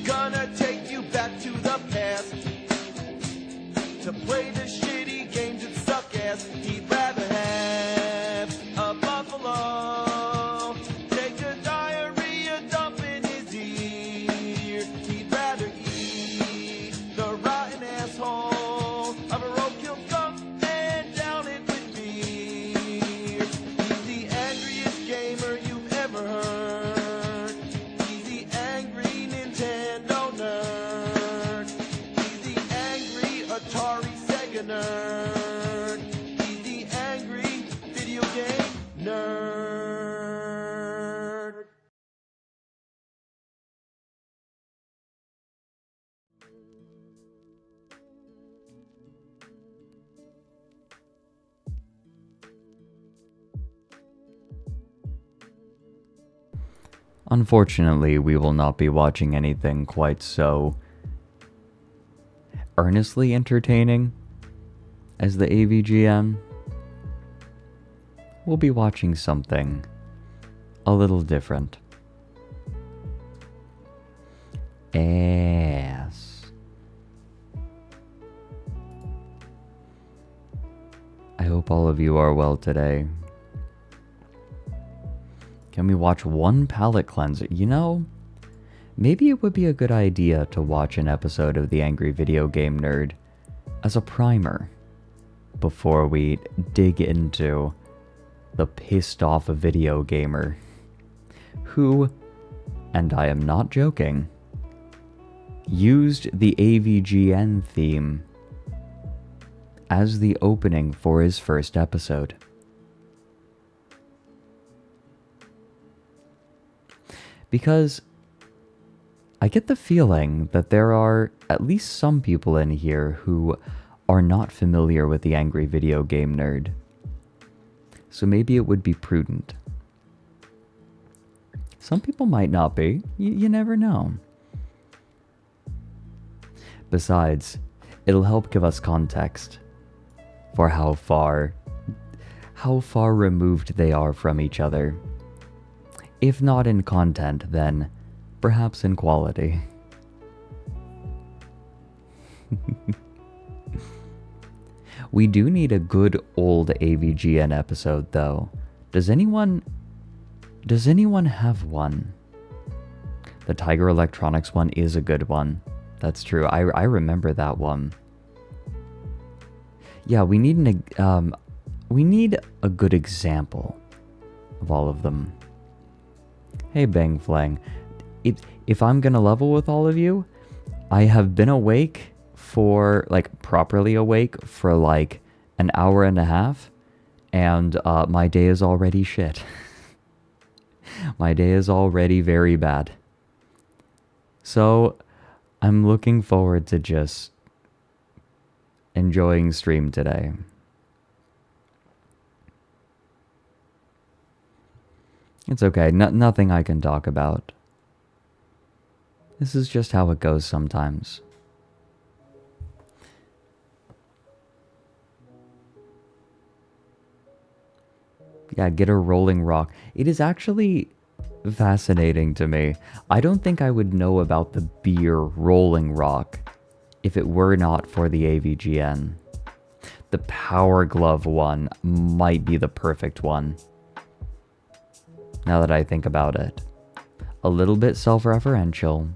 gonna take you back to the past to play the shitty games that suck ass. He'd rather have a buffalo take a diarrhea dump in his ear. He'd rather eat the rotten asshole of a roadkill skunk and down it with beer. He's the angriest gamer you've ever heard. He's the angry Nintendo nerd. He's the angry Atari a nerd. He's the angry video game nerd. Unfortunately, we will not be watching anything quite so earnestly entertaining as the AVGN. We'll be watching something a little different. Ass. I hope all of you are well today. Can we watch one palate cleanser? You know, maybe it would be a good idea to watch an episode of The Angry Video Game Nerd as a primer before we dig into the pissed off video gamer who, and I am not joking, used the AVGN theme as the opening for his first episode. Because I get the feeling that there are at least some people in here who are not familiar with the Angry Video Game Nerd. So maybe it would be prudent. Some people might not be. You never know. Besides, it'll help give us context for how far removed they are from each other. If not in content, then perhaps in quality. We do need a good old AVGN episode, though. Does anyone have one? The Tiger Electronics one is a good one. That's true. I remember that one. Yeah, we need a good example of all of them. Hey Bang Flang, if I'm gonna level with all of you, I have been awake for, properly awake for an hour and a half, and my day is already shit. My day is already very bad. So, I'm looking forward to just enjoying stream today. It's okay, nothing I can talk about. This is just how it goes sometimes. Yeah, get a Rolling Rock. It is actually fascinating to me. I don't think I would know about the beer Rolling Rock if it were not for the AVGN. The Power Glove one might be the perfect one. Now that I think about it. A little bit self-referential,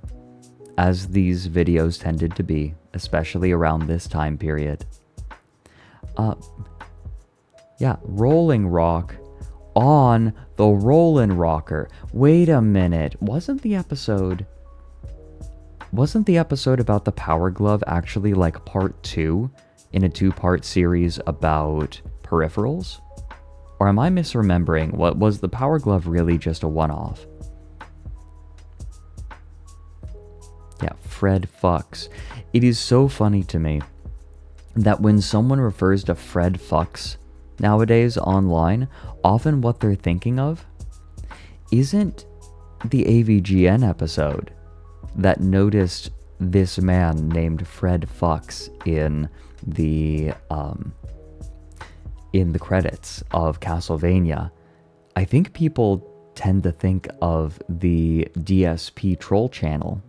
as these videos tended to be, especially around this time period. Yeah, Rolling Rock on the Rollin' Rocker. Wait a minute, wasn't the episode about the Power Glove actually part 2 in a 2-part series about peripherals? Or am I misremembering? What was the Power Glove really just a one-off? Yeah, Fred Fucks. It is so funny to me that when someone refers to Fred Fucks nowadays online, often what they're thinking of isn't the AVGN episode that noticed this man named Fred Fucks in the credits of Castlevania. I think people tend to think of the DSP troll channel.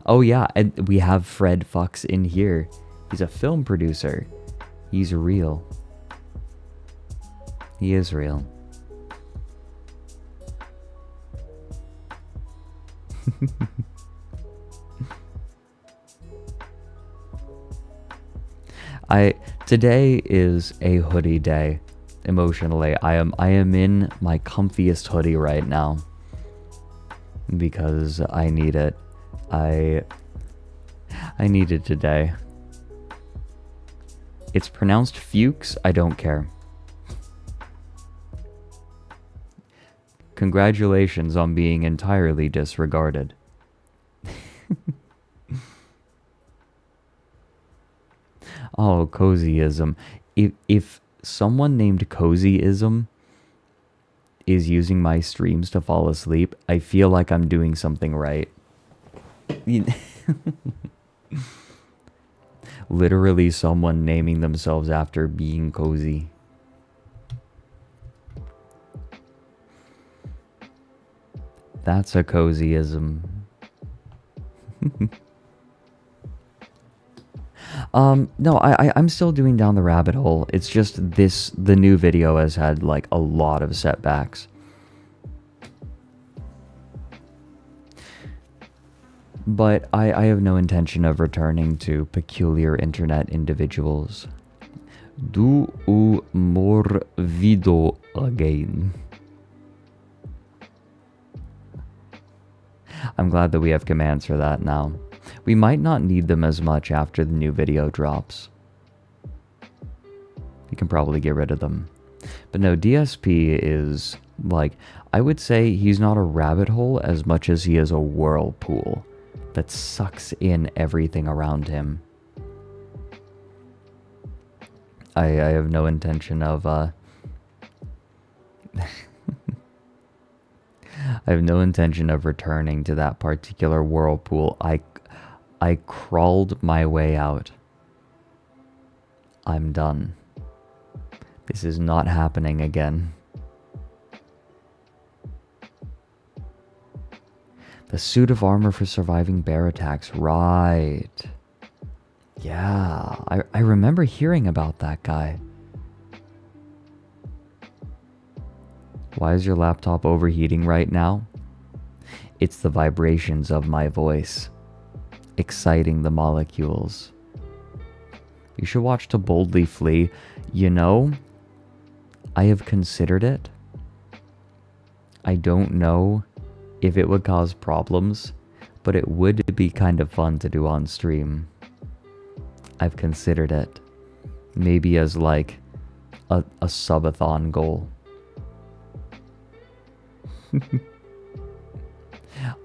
Oh yeah, and we have Fred Fucks in here. He's a film producer. He's real. He is real. Today is a hoodie day. Emotionally, I am in my comfiest hoodie right now I need it today. It's pronounced Fuchs. I don't care. Congratulations on being entirely disregarded. Oh, cozyism. If someone named cozyism is using my streams to fall asleep, I feel like I'm doing something right. Literally someone naming themselves after being cozy. That's a cozyism. No, I'm still doing down the rabbit hole. It's just the new video has had like a lot of setbacks. But I have no intention of returning to peculiar internet individuals. Do more video again. I'm glad that we have commands for that now. We might not need them as much after the new video drops. We can probably get rid of them. But no, DSP is like, I would say he's not a rabbit hole as much as he is a whirlpool that sucks in everything around him. I have no intention of I have no intention of returning to that particular whirlpool. I crawled my way out. I'm done. This is not happening again. The suit of armor for surviving bear attacks. Right. Yeah, I remember hearing about that guy. Why is your laptop overheating right now? It's the vibrations of my voice, exciting the molecules. You should watch To Boldly Flee. You know, I have considered it. I don't know if it would cause problems, but it would be kind of fun to do on stream. I've considered it. Maybe as like a subathon goal.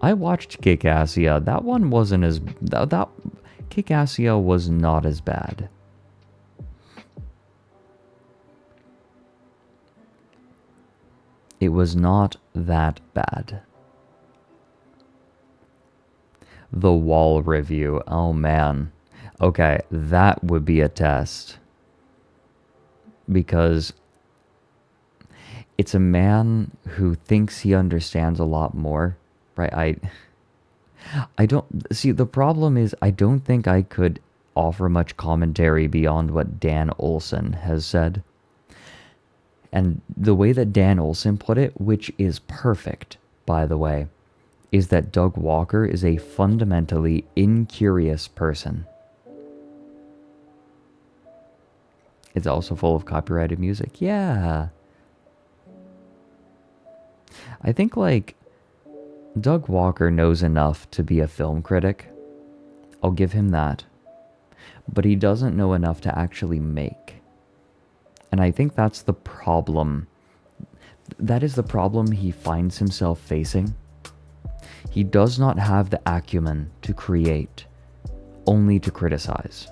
I watched Kickassia. That one wasn't as... That Kickassia was not as bad. It was not that bad. The Wall review. Oh man. Okay, that would be a test. Because it's a man who thinks he understands a lot more, right? I don't see, the problem is I don't think I could offer much commentary beyond what Dan Olson has said. And the way that Dan Olson put it, which is perfect, by the way, is that Doug Walker is a fundamentally incurious person. It's also full of copyrighted music. Yeah. I think, like, Doug Walker knows enough to be a film critic. I'll give him that. But he doesn't know enough to actually make. And I think that's the problem. That is the problem he finds himself facing. He does not have the acumen to create, only to criticize.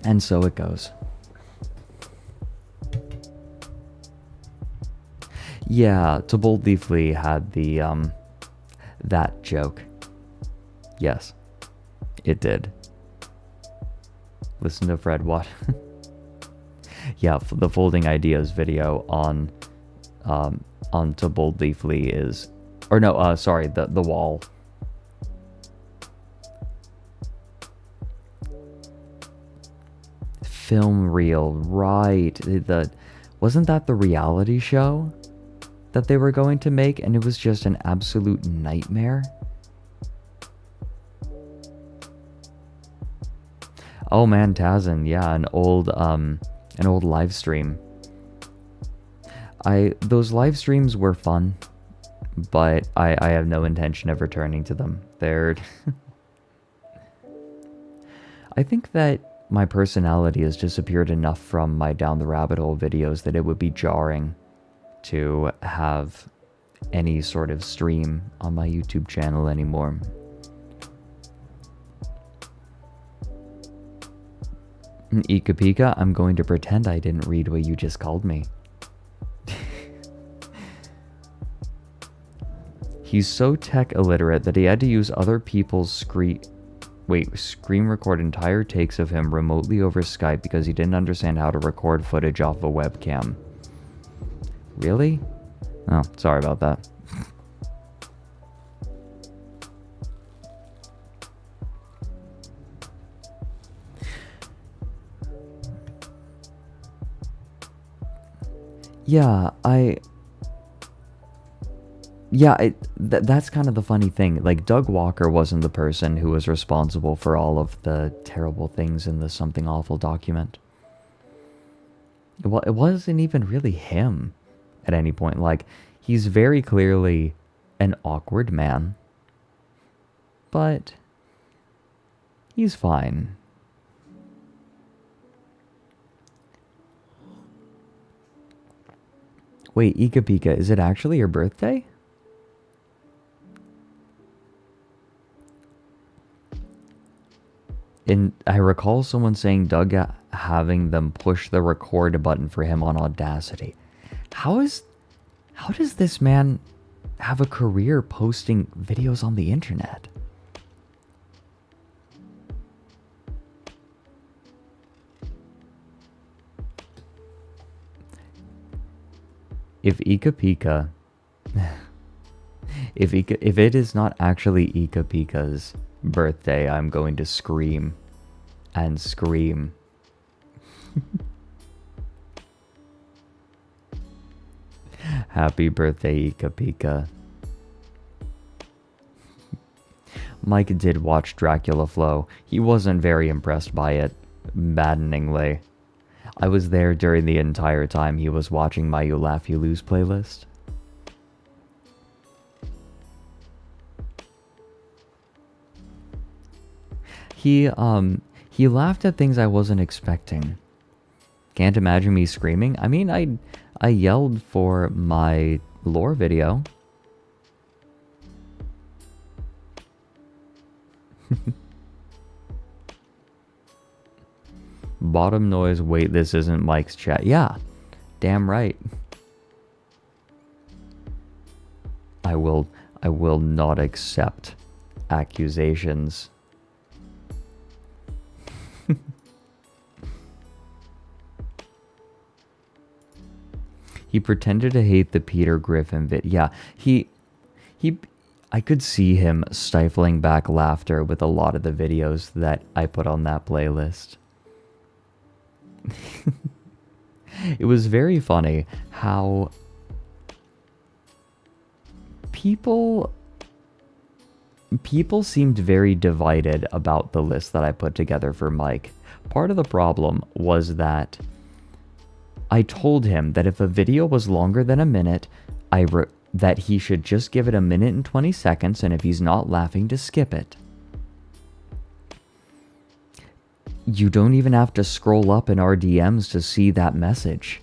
And so it goes. Yeah, To Boldly Flee had the, that joke. Yes, it did. Listen to Fred Watt. Yeah, the Folding Ideas video on To Boldly Flee is... Or no, sorry, the Wall. Film reel, right. Wasn't that the reality show that they were going to make, and it was just an absolute nightmare? Oh man, Tazen, yeah, an old live stream. Those live streams were fun, but I have no intention of returning to them. They're I think that my personality has disappeared enough from my Down the Rabbit Hole videos that it would be jarring to have any sort of stream on my YouTube channel anymore. Ika Pika, I'm going to pretend I didn't read what you just called me. He's so tech illiterate that he had to use other people's screen record entire takes of him remotely over Skype because he didn't understand how to record footage off a webcam. Really? Oh, sorry about that. Yeah, that's kind of the funny thing. Like, Doug Walker wasn't the person who was responsible for all of the terrible things in the Something Awful document. Well, it wasn't even really him at any point. Like, he's very clearly an awkward man, but he's fine. Wait, Ika Pika, is it actually your birthday? And I recall someone saying Doug having them push the record button for him on Audacity. How does this man have a career posting videos on the internet? If Ika Pika, if it is not actually Ika Pika's birthday, I'm going to scream and scream. Happy birthday, Ika Pika. Mike did watch Dracula Flow. He wasn't very impressed by it, maddeningly. I was there during the entire time he was watching my You Laugh, You Lose playlist. He laughed at things I wasn't expecting. Can't imagine me screaming. I mean, I yelled for my lore video. Bottom noise, wait, this isn't Mike's chat. Yeah, damn right. I will not accept accusations. He pretended to hate the Peter Griffin vid. Yeah, I could see him stifling back laughter with a lot of the videos that I put on that playlist. It was very funny how people seemed very divided about the list that I put together for Mike. Part of the problem was that I told him that if a video was longer than a minute, that he should just give it 1 minute and 20 seconds, and if he's not laughing, to skip it. You don't even have to scroll up in our DMs to see that message.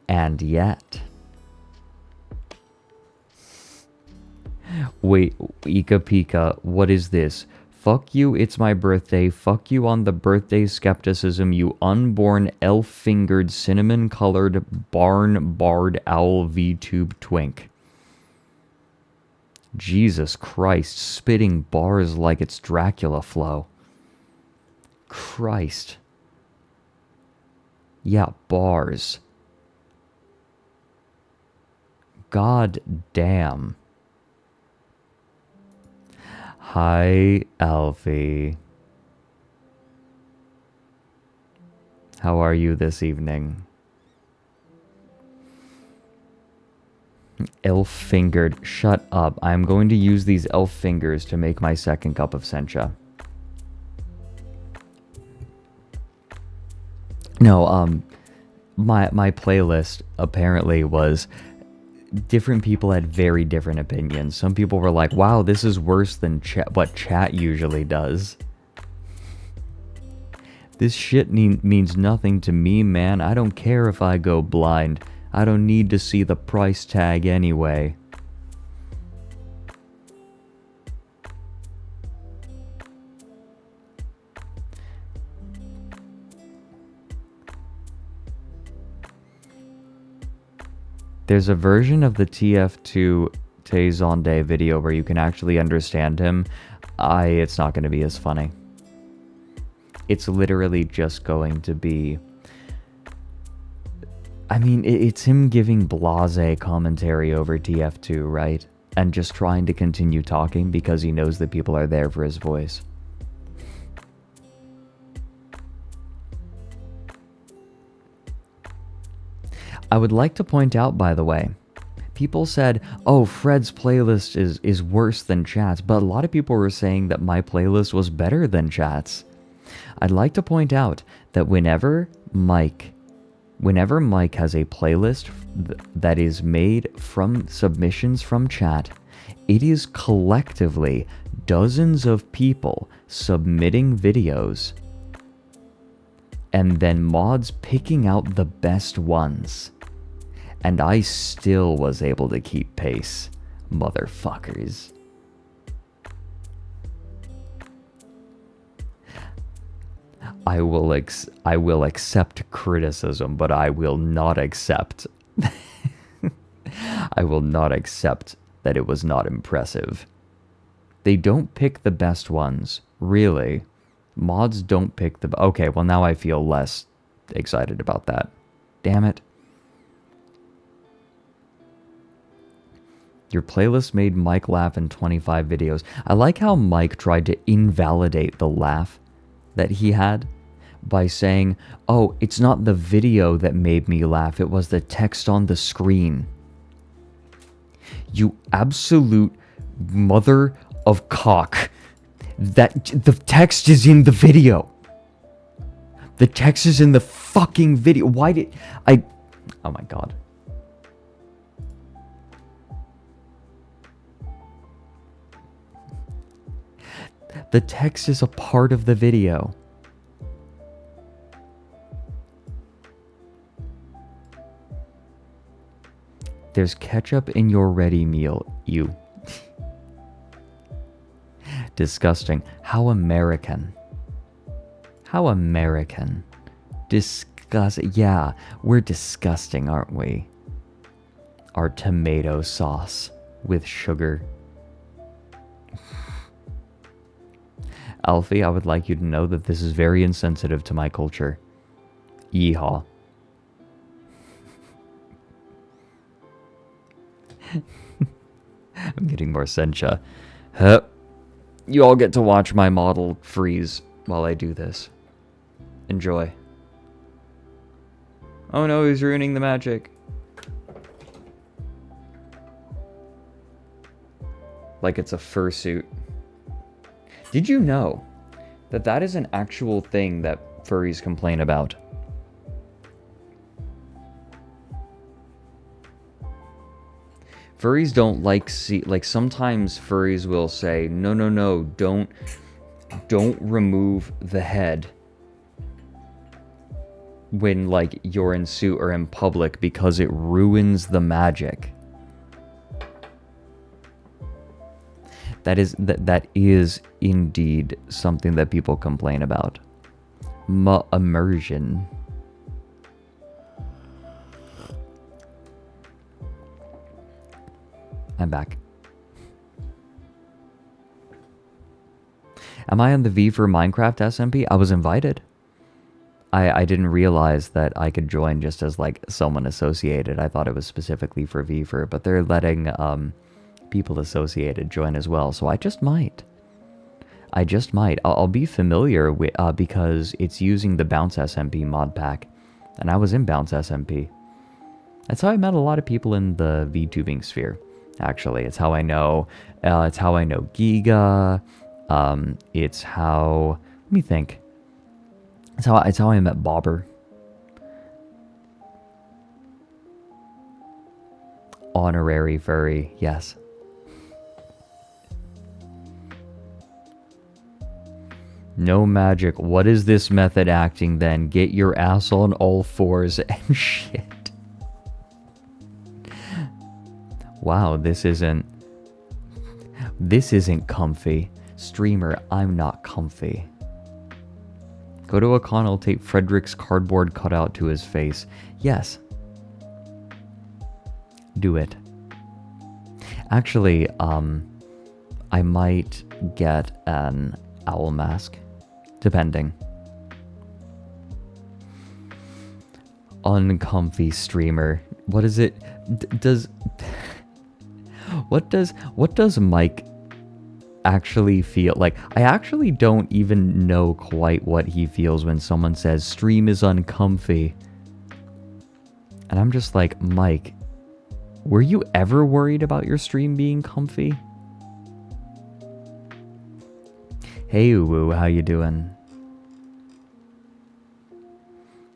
And yet... Wait, Ika Pika, what is this? Fuck you, it's my birthday. Fuck you on the birthday skepticism, you unborn elf-fingered, cinnamon-colored, barn-barred owl VTube twink. Jesus Christ, spitting bars like it's Dracula Flow. Christ. Yeah, bars. God damn. Hi, Alfie. How are you this evening? Elf-fingered. Shut up. I'm going to use these elf fingers to make my second cup of sencha. No, my playlist apparently was... different people had very different opinions. Some people were like, wow, this is worse than what chat usually does. This shit means nothing to me, man. I don't care if I go blind. I don't need to see the price tag anyway. There's a version of the TF2 Tay video where you can actually understand him. It's not going to be as funny. It's literally just going to be... I mean, it's him giving blasé commentary over TF2, right? And just trying to continue talking because he knows that people are there for his voice. I would like to point out, by the way, people said, oh, Fred's playlist is worse than Chat's, but a lot of people were saying that my playlist was better than Chat's. I'd like to point out that whenever Mike has a playlist that is made from submissions from Chat, it is collectively dozens of people submitting videos and then mods picking out the best ones. And I still was able to keep pace, motherfuckers. I will accept criticism, but I will not accept... I will not accept that it was not impressive. They don't pick the best ones, really. Mods don't pick the... Okay, well now I feel less excited about that. Damn it. Your playlist made Mike laugh in 25 videos. I like how Mike tried to invalidate the laugh that he had by saying, oh, it's not the video that made me laugh, it was the text on the screen. You absolute mother of cock. That the text is in the video. The text is in the fucking video. Why did I... Oh my god. The text is a part of the video. There's ketchup in your ready meal. You. Disgusting. How American. How American. Yeah, we're disgusting, aren't we? Our tomato sauce with sugar. Alfie, I would like you to know that this is very insensitive to my culture. Yeehaw. I'm getting more sencha. Huh. You all get to watch my model freeze while I do this. Enjoy. Oh no, he's ruining the magic. Like it's a fursuit. Did you know that that is an actual thing that furries complain about? Furries don't like sometimes furries will say, no, don't remove the head when like you're in suit or in public because it ruins the magic. That is indeed something that people complain about. Immersion. I'm back. Am I on the V for Minecraft SMP? I was invited. I didn't realize that I could join just as like someone associated. I thought it was specifically for VFR, but they're letting people associated join as well, so I just might. I'll be familiar with because it's using the Bounce SMP mod pack, and I was in Bounce SMP. That's how I met a lot of people in the VTubing sphere. Actually, it's how I know. It's how I know Giga. It's how. Let me think. It's how I met Bobber. Honorary furry, yes. No magic. What is this method acting then? Get your ass on all fours and shit. Wow, this isn't comfy. Streamer, I'm not comfy. Go to a con, I'll tape Fredrik's cardboard cutout to his face. Yes. Do it. Actually, I might get an owl mask. Depending. Uncomfy streamer. What is it? What does Mike actually feel like? I actually don't even know quite what he feels when someone says stream is uncomfy. And I'm just like, Mike, were you ever worried about your stream being comfy? Hey Uwu, how you doing?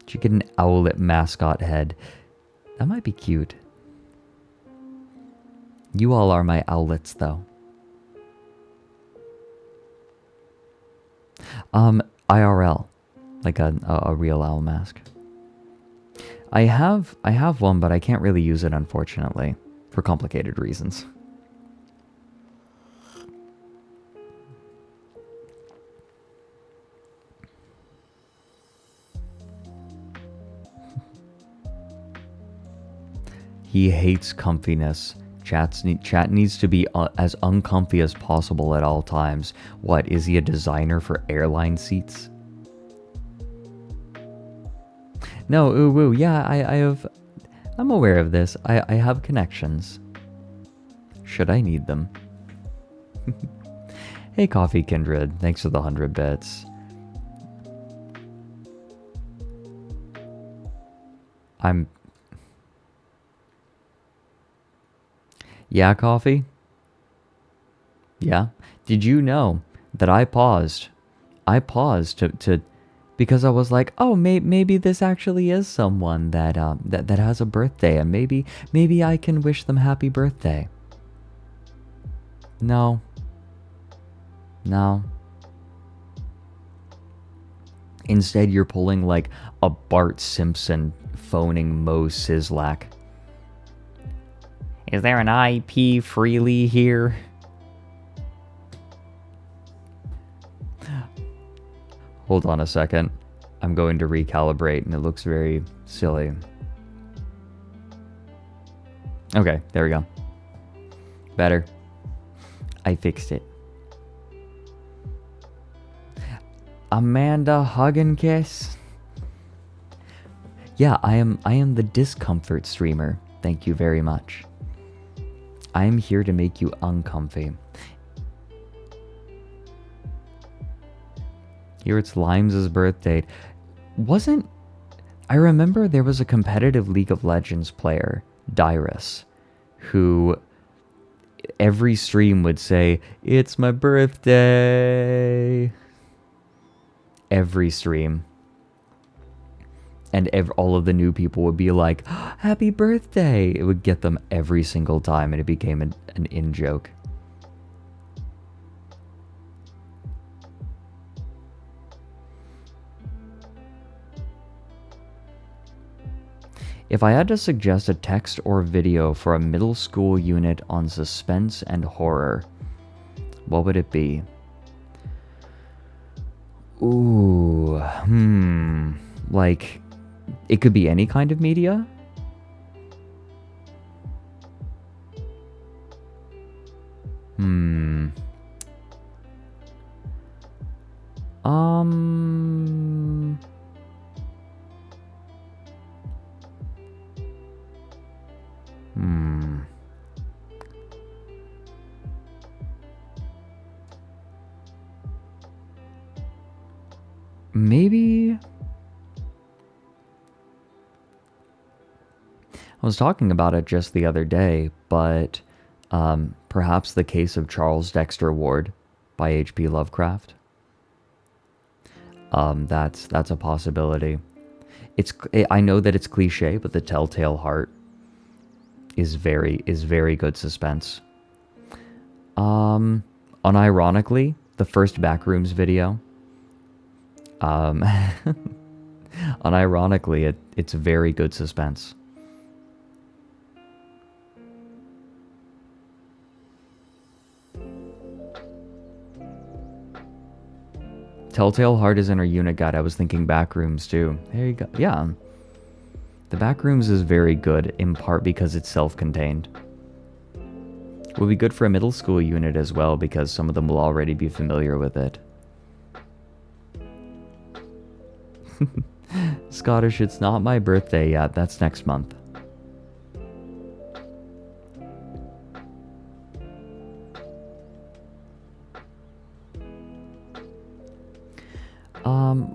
Did you get an owlet mascot head? That might be cute. You all are my owlets, though. IRL, like a real owl mask. I have one, but I can't really use it, unfortunately, for complicated reasons. He hates comfiness. Chat needs to be as uncomfy as possible at all times. What, is he a designer for airline seats? No, ooh, yeah, I'm aware of this. I have connections. Should I need them? Hey, Coffee Kindred, thanks for the 100 bits. Yeah, Coffee? Yeah? Did you know that I paused? I paused to because I was like, oh, maybe this actually is someone that has a birthday, and maybe I can wish them happy birthday. No. Instead, you're pulling like a Bart Simpson phoning Mo Sislak. Is there an IP freely here? Hold on a second. I'm going to recalibrate and it looks very silly. Okay, there we go. Better. I fixed it. Amanda Hug and Kiss. Yeah, I am the discomfort streamer. Thank you very much. I am here to make you uncomfy. Here it's Limes' birthday. I remember there was a competitive League of Legends player, Dyrus, who every stream would say, "It's my birthday." Every stream. And all of the new people would be like, "Happy birthday!" It would get them every single time, and it became an in-joke. If I had to suggest a text or video for a middle school unit on suspense and horror, what would it be? Ooh, like, it could be any kind of media? Maybe... I was talking about it just the other day, but perhaps the case of Charles Dexter Ward by H.P. Lovecraft. That's a possibility. I know that it's cliche, but The Telltale Heart is very good suspense. Unironically, the first Backrooms video Unironically, it's very good suspense. Telltale Heart is in our unit guide. I was thinking Backrooms too. There you go. Yeah. The Backrooms is very good, in part because it's self-contained. Will be good for a middle school unit as well, because some of them will already be familiar with it. Scottish, it's not my birthday yet. That's next month.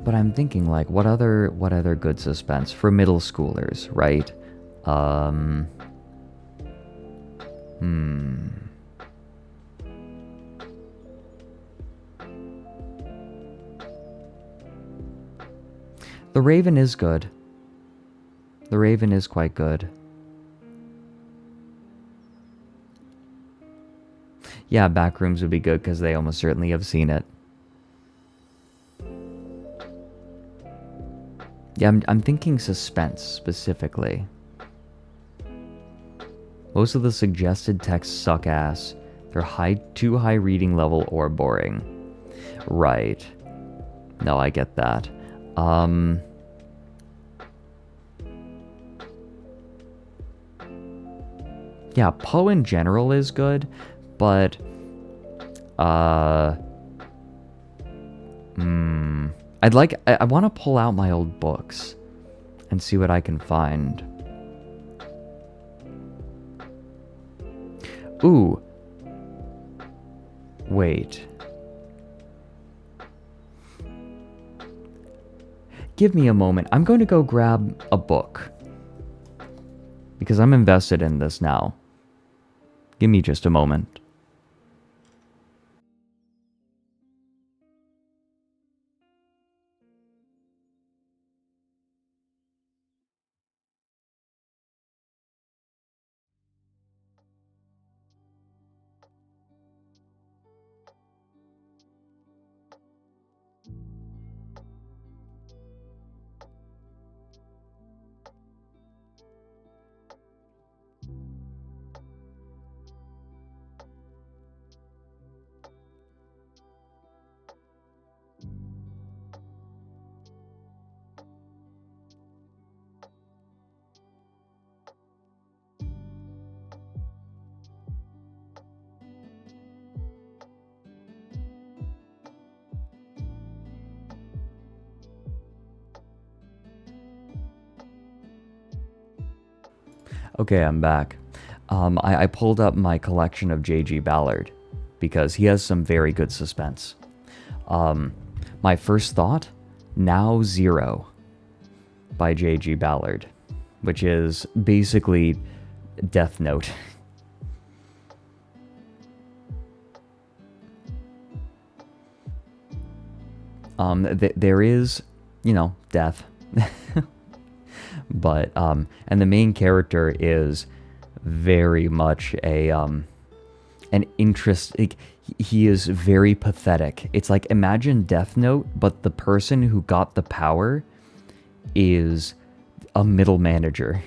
But I'm thinking, like, what other good suspense for middle schoolers, right? The Raven is good. The Raven is quite good. Yeah, Backrooms would be good because they almost certainly have seen it. Yeah, I'm thinking suspense specifically. Most of the suggested texts suck ass. They're too high reading level or boring. Right. No, I get that. Yeah, Poe in general is good, but I want to pull out my old books and see what I can find. Ooh. Wait. Give me a moment. I'm going to go grab a book, because I'm invested in this now. Give me just a moment. Okay, I'm back. I pulled up my collection of J.G. Ballard because he has some very good suspense. My first thought, Now Zero by J.G. Ballard, which is basically Death Note. There is, death. But and the main character is very much an interest. He is very pathetic. It's like, imagine Death Note, but the person who got the power is a middle manager.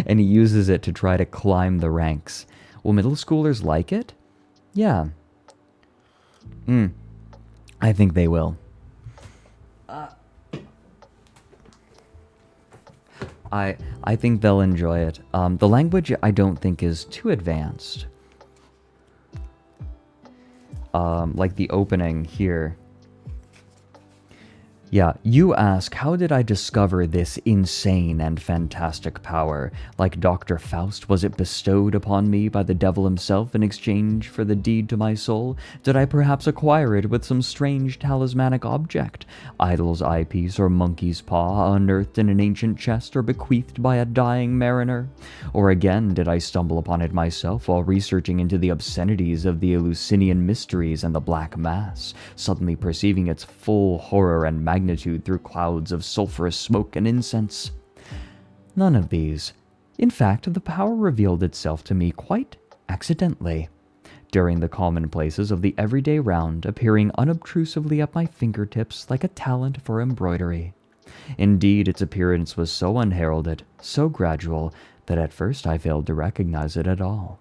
And he uses it to try to climb the ranks. Will middle schoolers like it? Yeah. I think they will. I think they'll enjoy it. The language I don't think is too advanced. Like the opening here. Yeah, you ask, how did I discover this insane and fantastic power? Like Dr. Faust, was it bestowed upon me by the devil himself in exchange for the deed to my soul? Did I perhaps acquire it with some strange talismanic object? Idol's eyepiece or monkey's paw, unearthed in an ancient chest or bequeathed by a dying mariner? Or again, did I stumble upon it myself while researching into the obscenities of the Eleusinian mysteries and the Black Mass, suddenly perceiving its full horror and magnitude through clouds of sulphurous smoke and incense? None of these. In fact, the power revealed itself to me quite accidentally. during the commonplaces of the everyday round, appearing unobtrusively at my fingertips like a talent for embroidery. Indeed, its appearance was so unheralded, so gradual, that at first I failed to recognize it at all.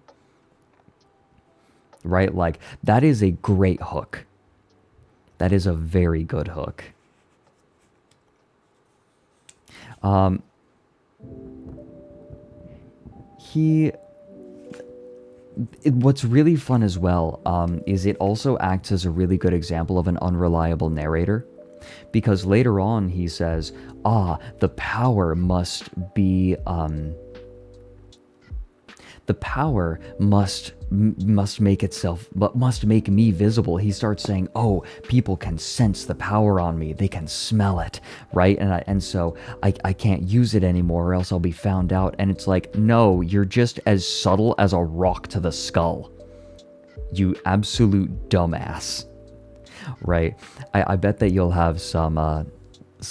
Right? Like, that is a great hook. That is a very good hook. What's really fun as well is it also acts as a really good example of an unreliable narrator. Because later on he says, the power must be, the power must make itself, but must make me visible. He starts saying, oh, people can sense the power on me. They can smell it, right? And so I can't use it anymore or else I'll be found out. And it's like, no, you're just as subtle as a rock to the skull. You absolute dumbass. Right? I bet that you'll have some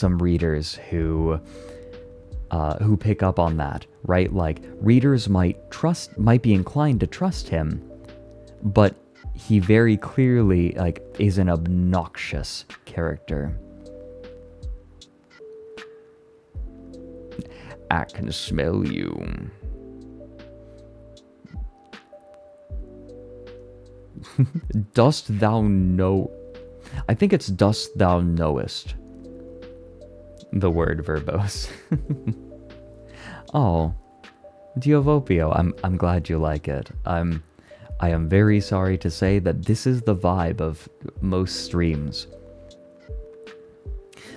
readers who pick up on that, right? Like, readers might be inclined to trust him, but he very clearly, like, is an obnoxious character. I can smell you. Dost thou know... I think it's dost thou knowest. The word verbose. Oh, Diovopio, I'm glad you like it. I am very sorry to say that this is the vibe of most streams.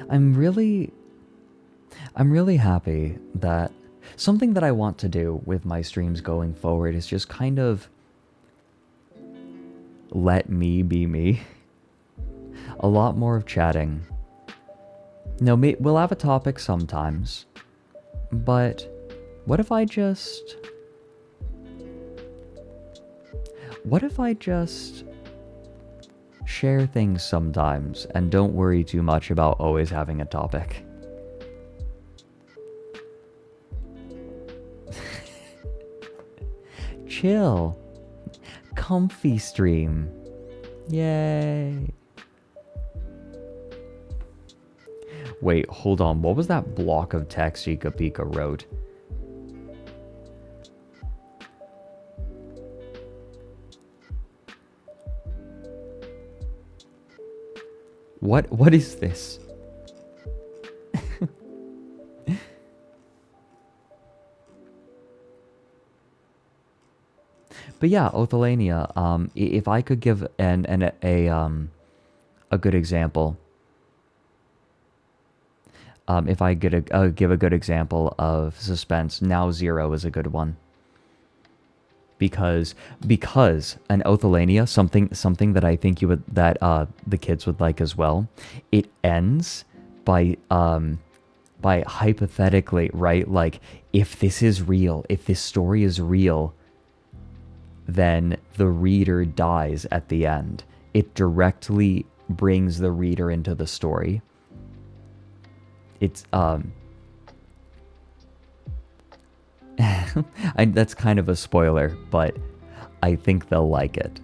I'm really happy that something that I want to do with my streams going forward is just kind of let me be me. A lot more of chatting. No, we'll have a topic sometimes, but what if I just share things sometimes and don't worry too much about always having a topic? Chill. Comfy stream. Yay. Wait, hold on. What was that block of text Chica Pika wrote? What is this? But yeah, Othelania, if I could give a good example, if I could give a good example of suspense, Now Zero is a good one. Because an Othelania, something that I think the kids would like as well, it ends by hypothetically, right? Like, if this is real, if this story is real, then the reader dies at the end. It directly brings the reader into the story. It's that's kind of a spoiler, but I think they'll like it.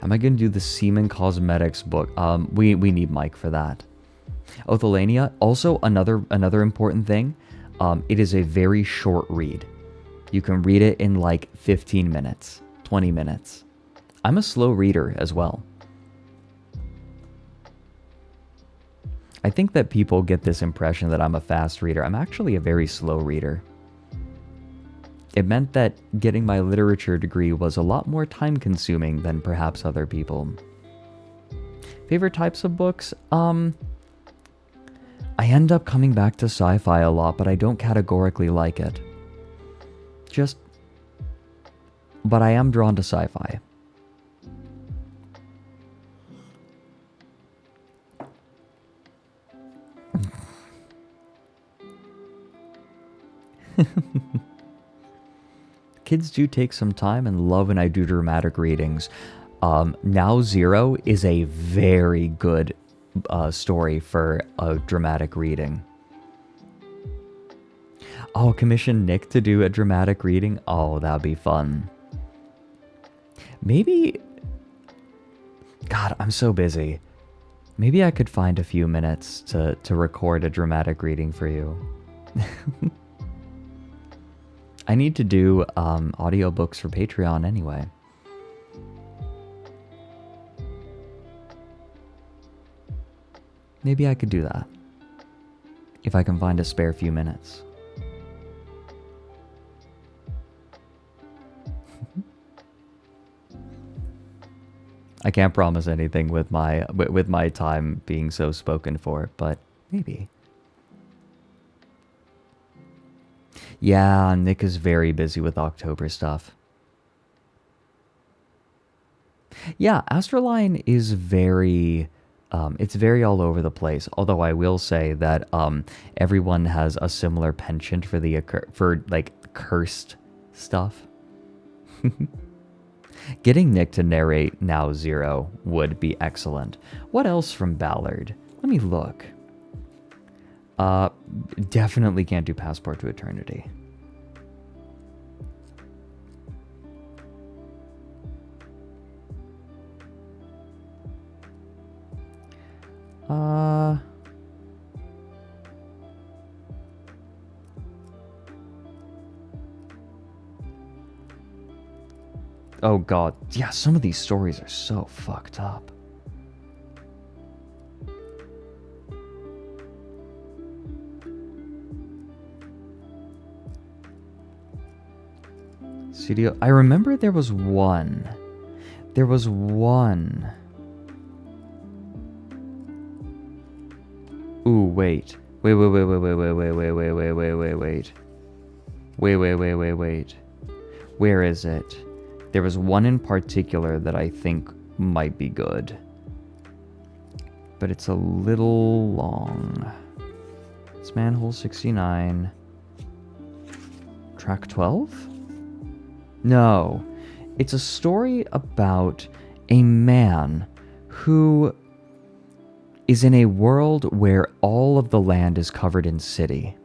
Am I going to do the Semen Cosmetics book? We need Mike for that. Othelania, also another important thing, it is a very short read. You can read it in like 15 minutes, 20 minutes. I'm a slow reader as well. I think that people get this impression that I'm a fast reader. I'm actually a very slow reader. It meant that getting my literature degree was a lot more time consuming than perhaps other people. Favorite types of books? I end up coming back to sci-fi a lot, but I don't categorically like it. But I am drawn to sci-fi. Kids do take some time and love when I do dramatic readings. Now Zero is a very good story for a dramatic reading. Oh, commission Nick to do a dramatic reading? Oh, that'd be fun. Maybe... God, I'm so busy. Maybe I could find a few minutes to record a dramatic reading for you. I need to do audiobooks for Patreon anyway. Maybe I could do that. If I can find a spare few minutes. I can't promise anything with my time being so spoken for, but maybe. Yeah, Nick is very busy with October stuff. Yeah, ASTRALINE is very... it's very all over the place. Although I will say that everyone has a similar penchant for the like cursed stuff. Getting Nick to narrate Now Zero would be excellent. What else from Ballard? Let me look. Definitely can't do Passport to Eternity. Oh god, yeah, some of these stories are so fucked up. Studio, I remember there was one. There was one. Ooh, wait. Wait. Where is it? There was one in particular that I think might be good. But it's a little long. It's Manhole 69. Track 12? No. It's a story about a man who is in a world where all of the land is covered in city.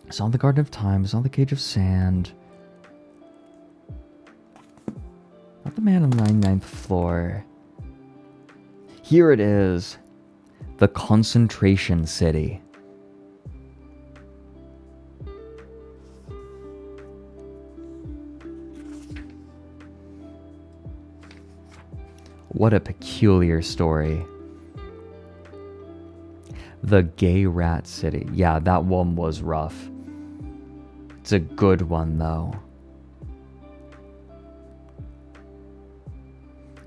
It's on the Garden of Time, it's on the Cage of Sand. Not the man on the 99th floor. Here it is. The Concentration City. What a peculiar story. The Gay Rat City. Yeah, that one was rough. It's a good one, though.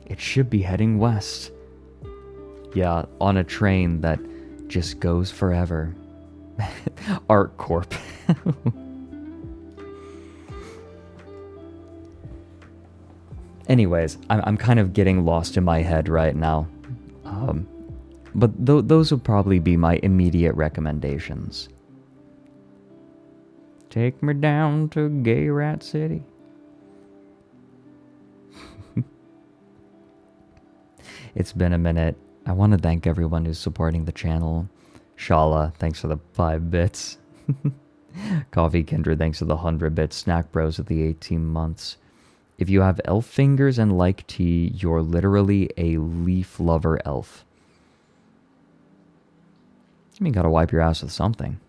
It should be heading west. Yeah, on a train that just goes forever. Art Corp. Anyways, I'm kind of getting lost in my head right now. But those would probably be my immediate recommendations. Take me down to Gay Rat City. It's been a minute. I want to thank everyone who's supporting the channel. Shala, thanks for the 5 bits. Coffee Kindred, thanks for the 100 bits. Snack Bros with the 18 months. If you have elf fingers and like tea, you're literally a leaf lover elf. I mean, gotta wipe your ass with something.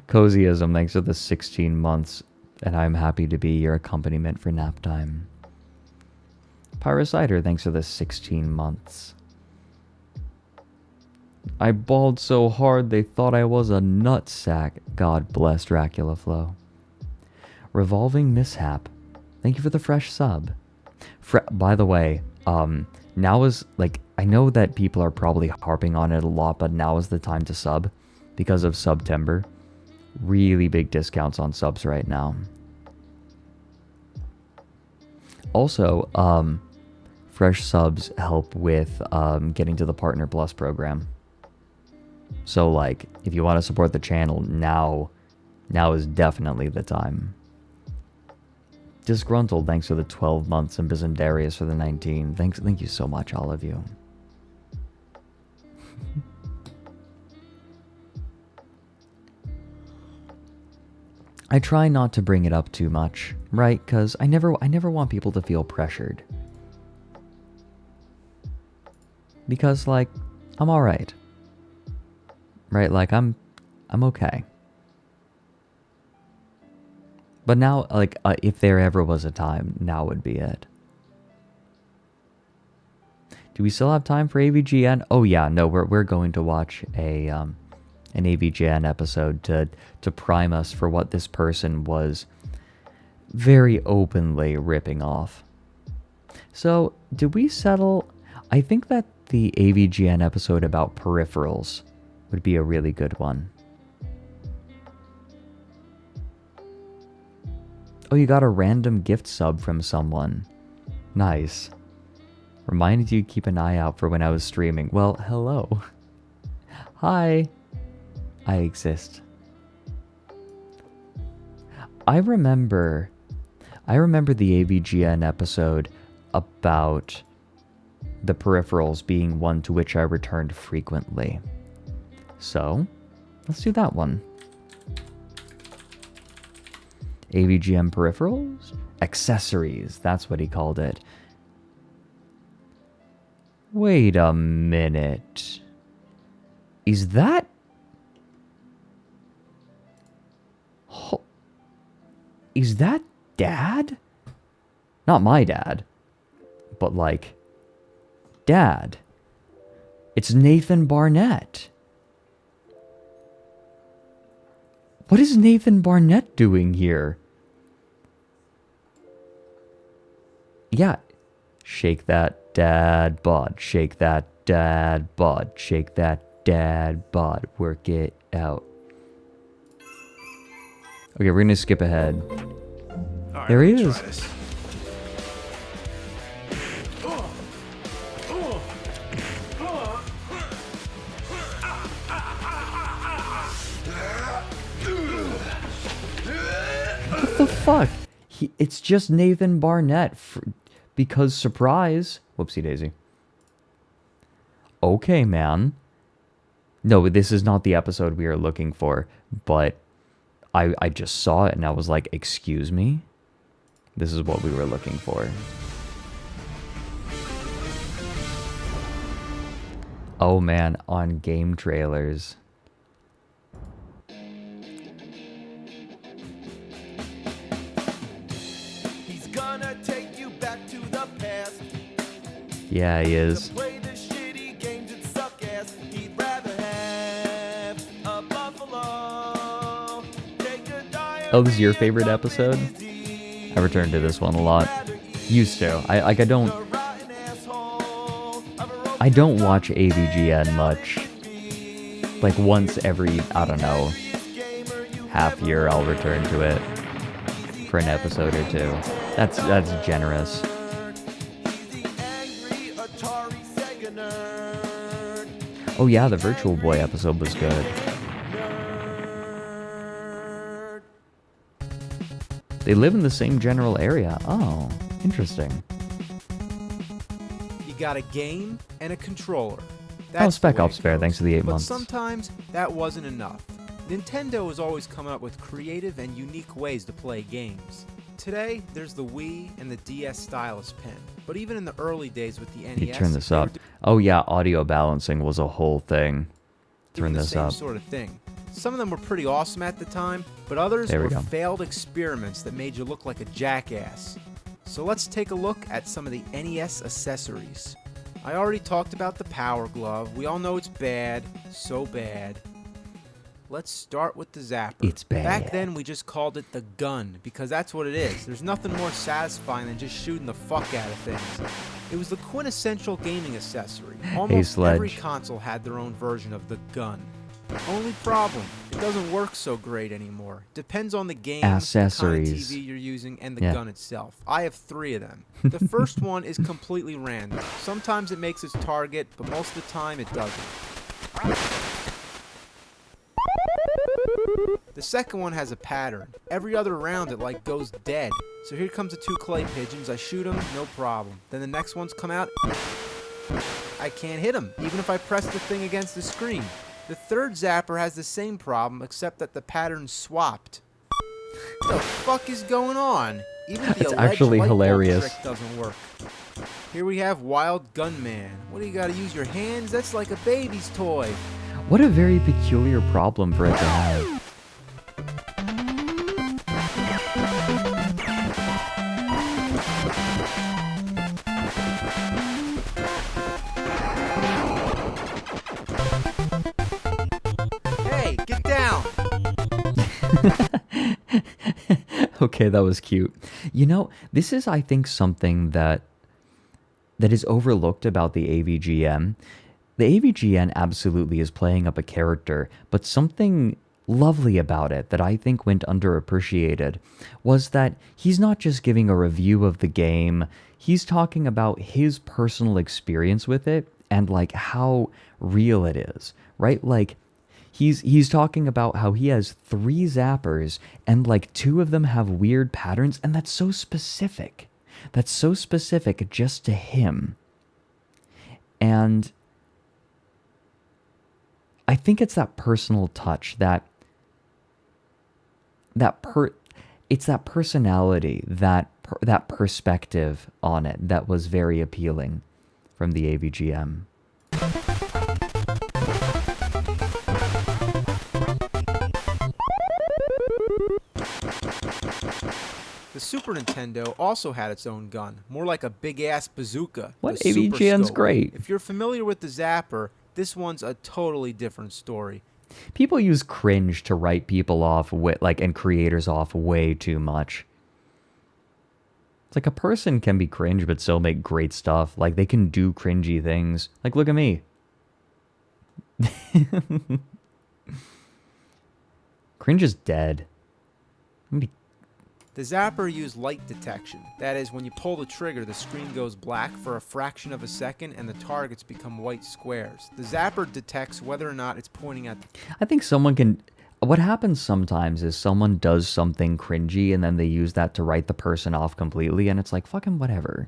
Cozyism, thanks for the 16 months, and I'm happy to be your accompaniment for nap time. Pyrocider, thanks for the 16 months. I bawled so hard they thought I was a nutsack. God bless Dracula Flow. Revolving Mishap, thank you for the fresh sub. By the way, now is, like, I know that people are probably harping on it a lot, but now is the time to sub because of September. Really big discounts on subs right now. Also, fresh subs help with getting to the Partner Plus program. So, like, if you want to support the channel, now is definitely the time. Disgruntled, thanks for the 12 months, and Byzandarius for the 19. Thank you so much, all of you. I try not to bring it up too much, right? Because I never want people to feel pressured. Because, like, I'm alright. Right? Like, I'm okay. But now, like, if there ever was a time, now would be it. Do we still have time for AVGN? Oh yeah, no, we're going to watch an AVGN episode to prime us for what this person was very openly ripping off. So, did we settle? I think that the AVGN episode about peripherals would be a really good one. Oh, you got a random gift sub from someone. Nice. Reminded you to keep an eye out for when I was streaming. Well, hello. Hi. I exist. I remember the AVGN episode about the peripherals being one to which I returned frequently. So, let's do that one. AVGN peripherals? Accessories, that's what he called it. Wait a minute. Is that... Is that Dad? Not my dad. But like... Dad. It's Nathan Barnett. What is Nathan Barnett doing here? Yeah. Shake that dad bod. Shake that dad bod. Shake that dad bod. Work it out. Okay, we're gonna skip ahead. All right, There he let's is. try this. What the fuck? It's just Nathan Barnett. Because surprise. Whoopsie daisy. Okay, man. No, this is not the episode we are looking for. But I just saw it and I was like, excuse me? This is what we were looking for. Oh man, on game trailers. He's gonna take you back to the past. Yeah, he is. To play the shitty games that suck ass. He'd rather have a buffalo. Take a diary Oh, this is your favorite and episode? open his ear. I returned to this one a lot. Used to. I don't The rotten asshole of a I don't watch AVGN much. Like once every, I don't know, half year I'll return to it for an episode or two. That's generous. He's the angry Atari Sega nerd. Oh yeah, the Virtual Boy episode was good. Nerd. They live in the same general area. Oh, interesting. You got a game and a controller. Oh, Spec the way Ops it Fair, goes. thanks for the 8 But months. sometimes that wasn't enough. Nintendo is always coming up with creative and unique ways to play games. Today, there's the Wii and the DS stylus pen. But even in the early days with the NES, You turn this they were up. Oh yeah, audio balancing was a whole thing. doing Turn the this same up. sort of thing. Some of them were pretty awesome at the time, but others There we were go. failed experiments that made you look like a jackass. So let's take a look at some of the NES accessories. I already talked about the Power Glove. We all know it's bad, so bad. Let's start with the Zapper. It's bad. Back then, we just called it the gun, because that's what it is. There's nothing more satisfying than just shooting the fuck out of things. It was the quintessential gaming accessory. Almost every Sledge. console had their own version of the gun. Only problem, it doesn't work so great anymore. Depends on the game, the kind of Accessories. TV you're using, and the Yeah. gun itself. I have 3 of them. The first one is completely random. Sometimes it makes its target, but most of the time it doesn't. The second one has a pattern. Every other round it like goes dead. So here comes the 2 clay pigeons. I shoot them, no problem. Then the next ones come out. I can't hit them, even if I press the thing against the screen. The third Zapper has the same problem, except that the pattern's swapped. What the fuck is going on? Even the It's alleged actually light bulb hilarious. trick doesn't work. Here we have Wild Gunman. What do you gotta use your hands? That's like a baby's toy. What a very peculiar problem for it to have. Hey, get down! Okay, that was cute. You know, this is, I think, something that is overlooked about the AVGN. The AVGN absolutely is playing up a character, but something lovely about it that I think went underappreciated was that he's not just giving a review of the game, he's talking about his personal experience with it and like how real it is, right? Like he's talking about how he has 3 zappers and like 2 of them have weird patterns, and that's so specific. That's so specific just to him. And I think it's that personal touch, it's that personality, that perspective on it that was very appealing from the AVGM. The Super Nintendo also had its own gun, more like a big-ass bazooka. What? the Super AVGN's Scope. great. If you're familiar with the Zapper, this one's a totally different story. People use cringe to write people off and creators off way too much. It's like a person can be cringe but still make great stuff. Like they can do cringy things. Like look at me. Cringe is dead. The Zapper used light detection. That is, when you pull the trigger, the screen goes black for a fraction of a second and the targets become white squares. The Zapper detects whether or not it's pointing at... I think someone can... What happens sometimes is someone does something cringy and then they use that to write the person off completely, and it's like, fucking whatever.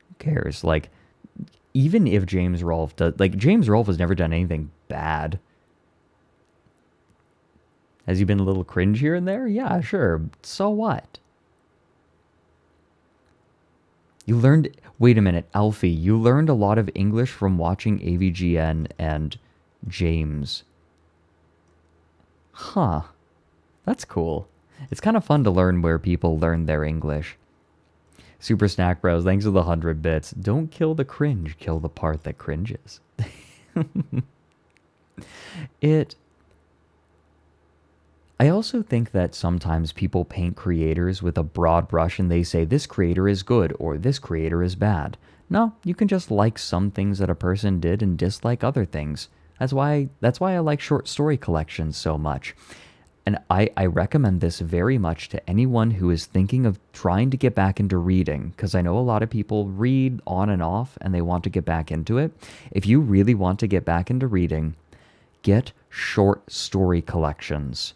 Who cares? Like, even if James Rolfe does... Like, James Rolfe has never done anything bad. Has he been a little cringe here and there? Yeah, sure. So what? You learned... Wait a minute, Alfie. You learned a lot of English from watching AVGN and James. Huh. That's cool. It's kind of fun to learn where people learn their English. Super Snack Bros, thanks for the 100 bits. Don't kill the cringe, kill the part that cringes. I also think that sometimes people paint creators with a broad brush and they say this creator is good or this creator is bad. No, you can just like some things that a person did and dislike other things. That's why I like short story collections so much. And I recommend this very much to anyone who is thinking of trying to get back into reading, because I know a lot of people read on and off and they want to get back into it. If you really want to get back into reading, get short story collections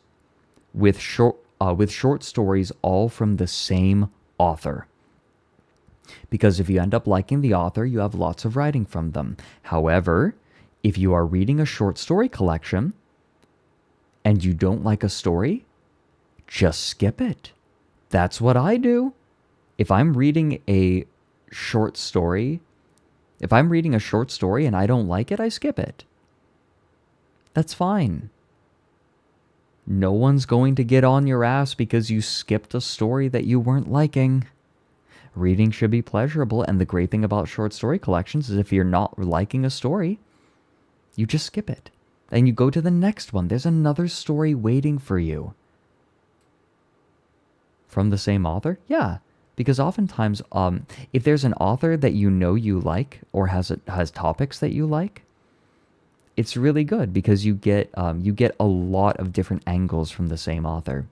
with short stories all from the same author. Because if you end up liking the author, you have lots of writing from them. However, if you are reading a short story collection and you don't like a story, just skip it. That's what I do. If I'm reading a short story and I don't like it, I skip it. That's fine. No one's going to get on your ass because you skipped a story that you weren't liking. Reading should be pleasurable, and the great thing about short story collections is if you're not liking a story, you just skip it. And you go to the next one. There's another story waiting for you. From the same author? Yeah. Because oftentimes, if there's an author that you know you like or has topics that you like, it's really good because you get a lot of different angles from the same author.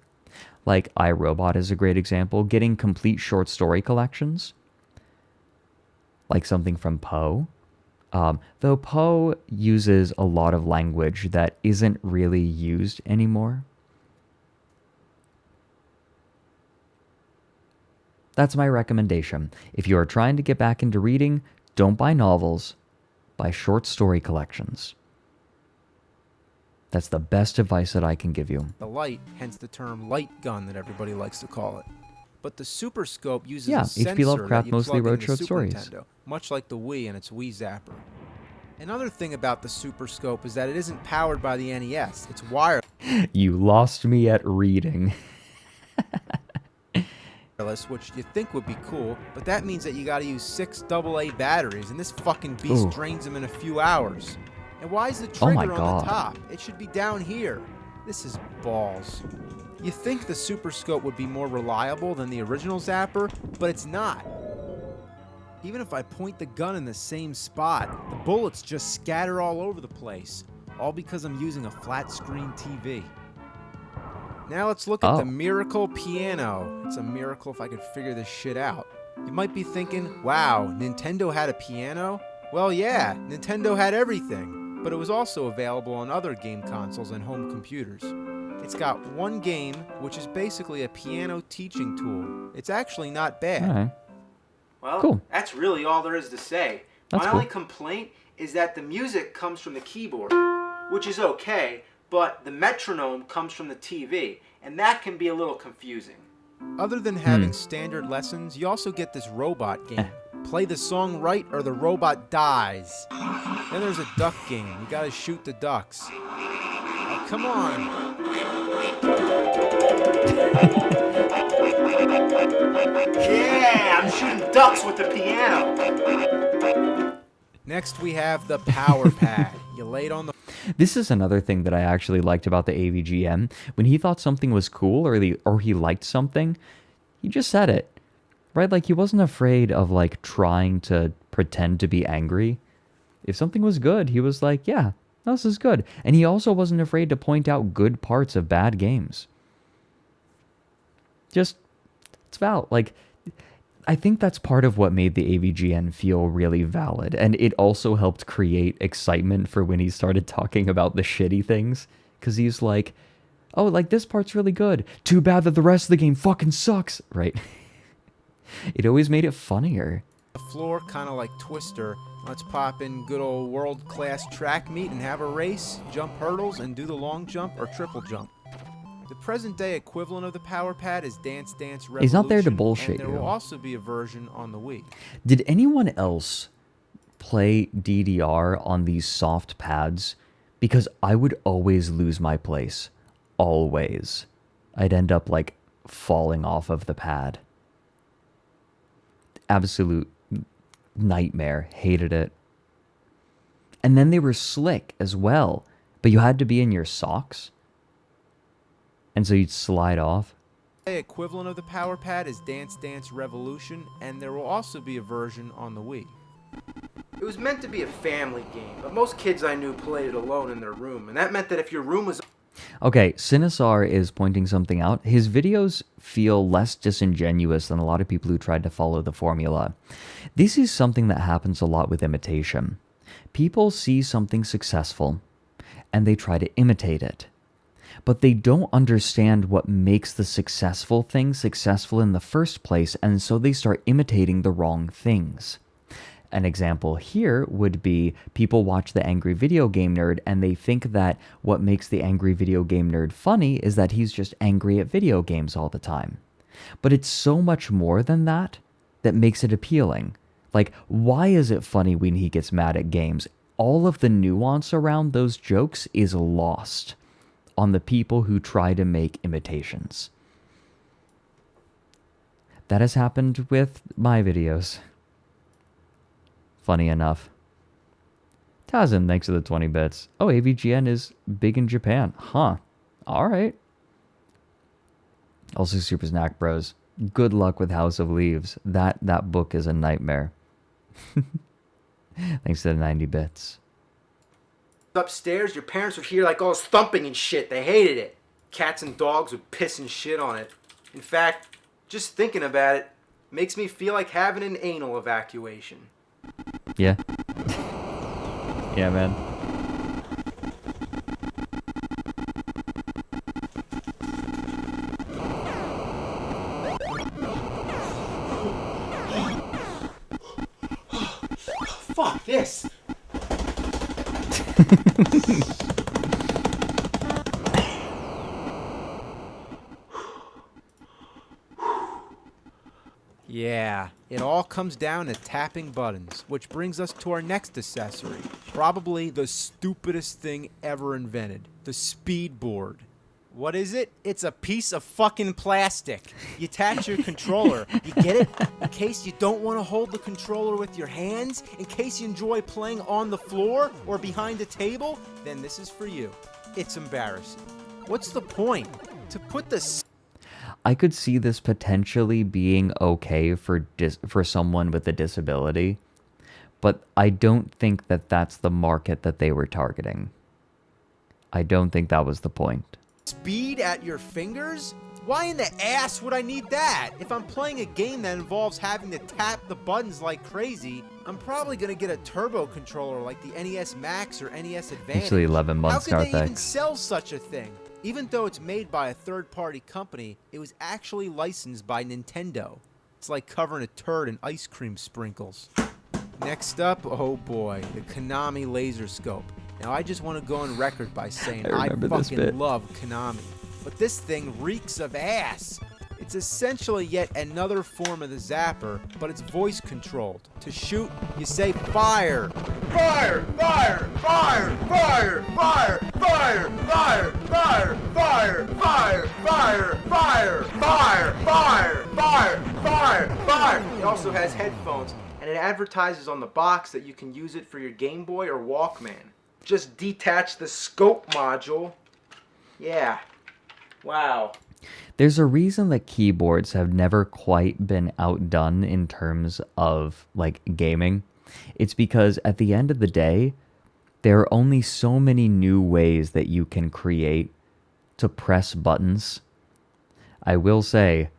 Like iRobot is a great example. Getting complete short story collections, like something from Poe. Though Poe uses a lot of language that isn't really used anymore. That's my recommendation. If you are trying to get back into reading, don't buy novels, buy short story collections. That's the best advice that I can give you. The light, hence the term light gun that everybody likes to call it. But the Super Scope uses Yeah, a sensor H.P. Lovecraft that you mostly plug wrote into short Super stories. Nintendo, much like the Wii and its Wii Zapper. Another thing about the Super Scope is that it isn't powered by the NES. It's wireless, You lost me at reading. which you think would be cool, but that means that you gotta use 6 AA batteries, and this fucking beast Ooh. drains them in a few hours. And why is the Oh my trigger on God. the top? It should be down here. This is balls. You think the Super Scope would be more reliable than the original Zapper, but it's not. Even if I point the gun in the same spot, the bullets just scatter all over the place, all because I'm using a flat screen TV. Now let's look at the Miracle Piano. It's a miracle if I could figure this shit out. You might be thinking, wow, Nintendo had a piano? Well, yeah, Nintendo had everything, but it was also available on other game consoles and home computers. It's got one game, which is basically a piano teaching tool. It's actually not bad. All right. Well, Cool. that's really all there is to say. That's My cool. only complaint is that the music comes from the keyboard, which is okay, but the metronome comes from the TV, and that can be a little confusing. Other than having standard lessons, you also get this robot game. Play the song right or the robot dies. Then there's a duck game. You gotta shoot the ducks. Oh, come on. Yeah, I'm shooting ducks with the piano. Next we have the power pad. You lay it on the This is another thing that I actually liked about the AVGN. When he thought something was cool or he liked something, he just said it. Right? Like, he wasn't afraid of, like, trying to pretend to be angry. If something was good, he was like, yeah, this is good. And he also wasn't afraid to point out good parts of bad games. Just, it's valid. Like, I think that's part of what made the AVGN feel really valid. And it also helped create excitement for when he started talking about the shitty things. Because he's like, oh, like, this part's really good. Too bad that the rest of the game fucking sucks. Right? It always made it funnier. floor, kind of like Twister. Let's pop in good old world-class track meet and have a race, jump hurdles, and do the long jump or triple jump. The present-day equivalent of the Power Pad is Dance Dance Revolution. He's not there to bullshit and there you. will also be a version on the Wii. Did anyone else play DDR on these soft pads? Because I would always lose my place. Always. I'd end up, like, falling off of the pad. Absolute nightmare. Hated it. And then they were slick as well. But you had to be in your socks. And so you'd slide off. The equivalent of the Power Pad is Dance Dance Revolution, and there will also be a version on the Wii. It was meant to be a family game, but most kids I knew played it alone in their room, and that meant that if your room was... Okay, Sinisar is pointing something out. His videos feel less disingenuous than a lot of people who tried to follow the formula. This is something that happens a lot with imitation. People see something successful, and they try to imitate it. But they don't understand what makes the successful thing successful in the first place, and so they start imitating the wrong things. An example here would be people watch the Angry Video Game Nerd and they think that what makes the Angry Video Game Nerd funny is that he's just angry at video games all the time. But it's so much more than that that makes it appealing. Like, why is it funny when he gets mad at games? All of the nuance around those jokes is lost on the people who try to make imitations. That has happened with my videos. Funny enough. Tazin, thanks for the 20 bits. Oh, AVGN is big in Japan. Huh. Alright. Also, Super Snack Bros. Good luck with House of Leaves. That book is a nightmare. Thanks to the 90 bits. Upstairs, your parents would hear like all this thumping and shit. They hated it. Cats and dogs would piss and shit on it. In fact, just thinking about it makes me feel like having an anal evacuation. Yeah. Yeah, man. Fuck this! Yeah, it all comes down to tapping buttons, which brings us to our next accessory. Probably the stupidest thing ever invented, the speed board. What is it? It's a piece of fucking plastic. You attach your controller. You get it? In case you don't want to hold the controller with your hands, in case you enjoy playing on the floor or behind a table, then this is for you. It's embarrassing. What's the point? To put the I could see this potentially being okay for someone with a disability, but I don't think that that's the market that they were targeting. I don't think that was the point. speed at your fingers? Why in the ass would I need that? If I'm playing a game that involves having to tap the buttons like crazy, I'm probably going to get a turbo controller like the NES Max or NES Advantage. Actually, 11 months, How could they even Narthex. sell such a thing? Even though it's made by a third-party company, it was actually licensed by Nintendo. It's like covering a turd in ice cream sprinkles. Next up, oh boy, the Konami Laser Scope. Now I just want to go on record by saying I remember this bit. fucking love Konami. But this thing reeks of ass. It's essentially yet another form of the zapper, but it's voice controlled. To shoot, you say fire. Fire! Fire! Fire! Fire! Fire! Fire! Fire! Fire! Fire! Fire! Fire! Fire! Fire! Fire! Fire! Fire! Fire! It also has headphones, and it advertises on the box that you can use it for your Game Boy or Walkman. Just detach the scope module. Yeah. Wow. There's a reason that keyboards have never quite been outdone in terms of like gaming. It's because at the end of the day, there are only so many new ways that you can create to press buttons. I will say,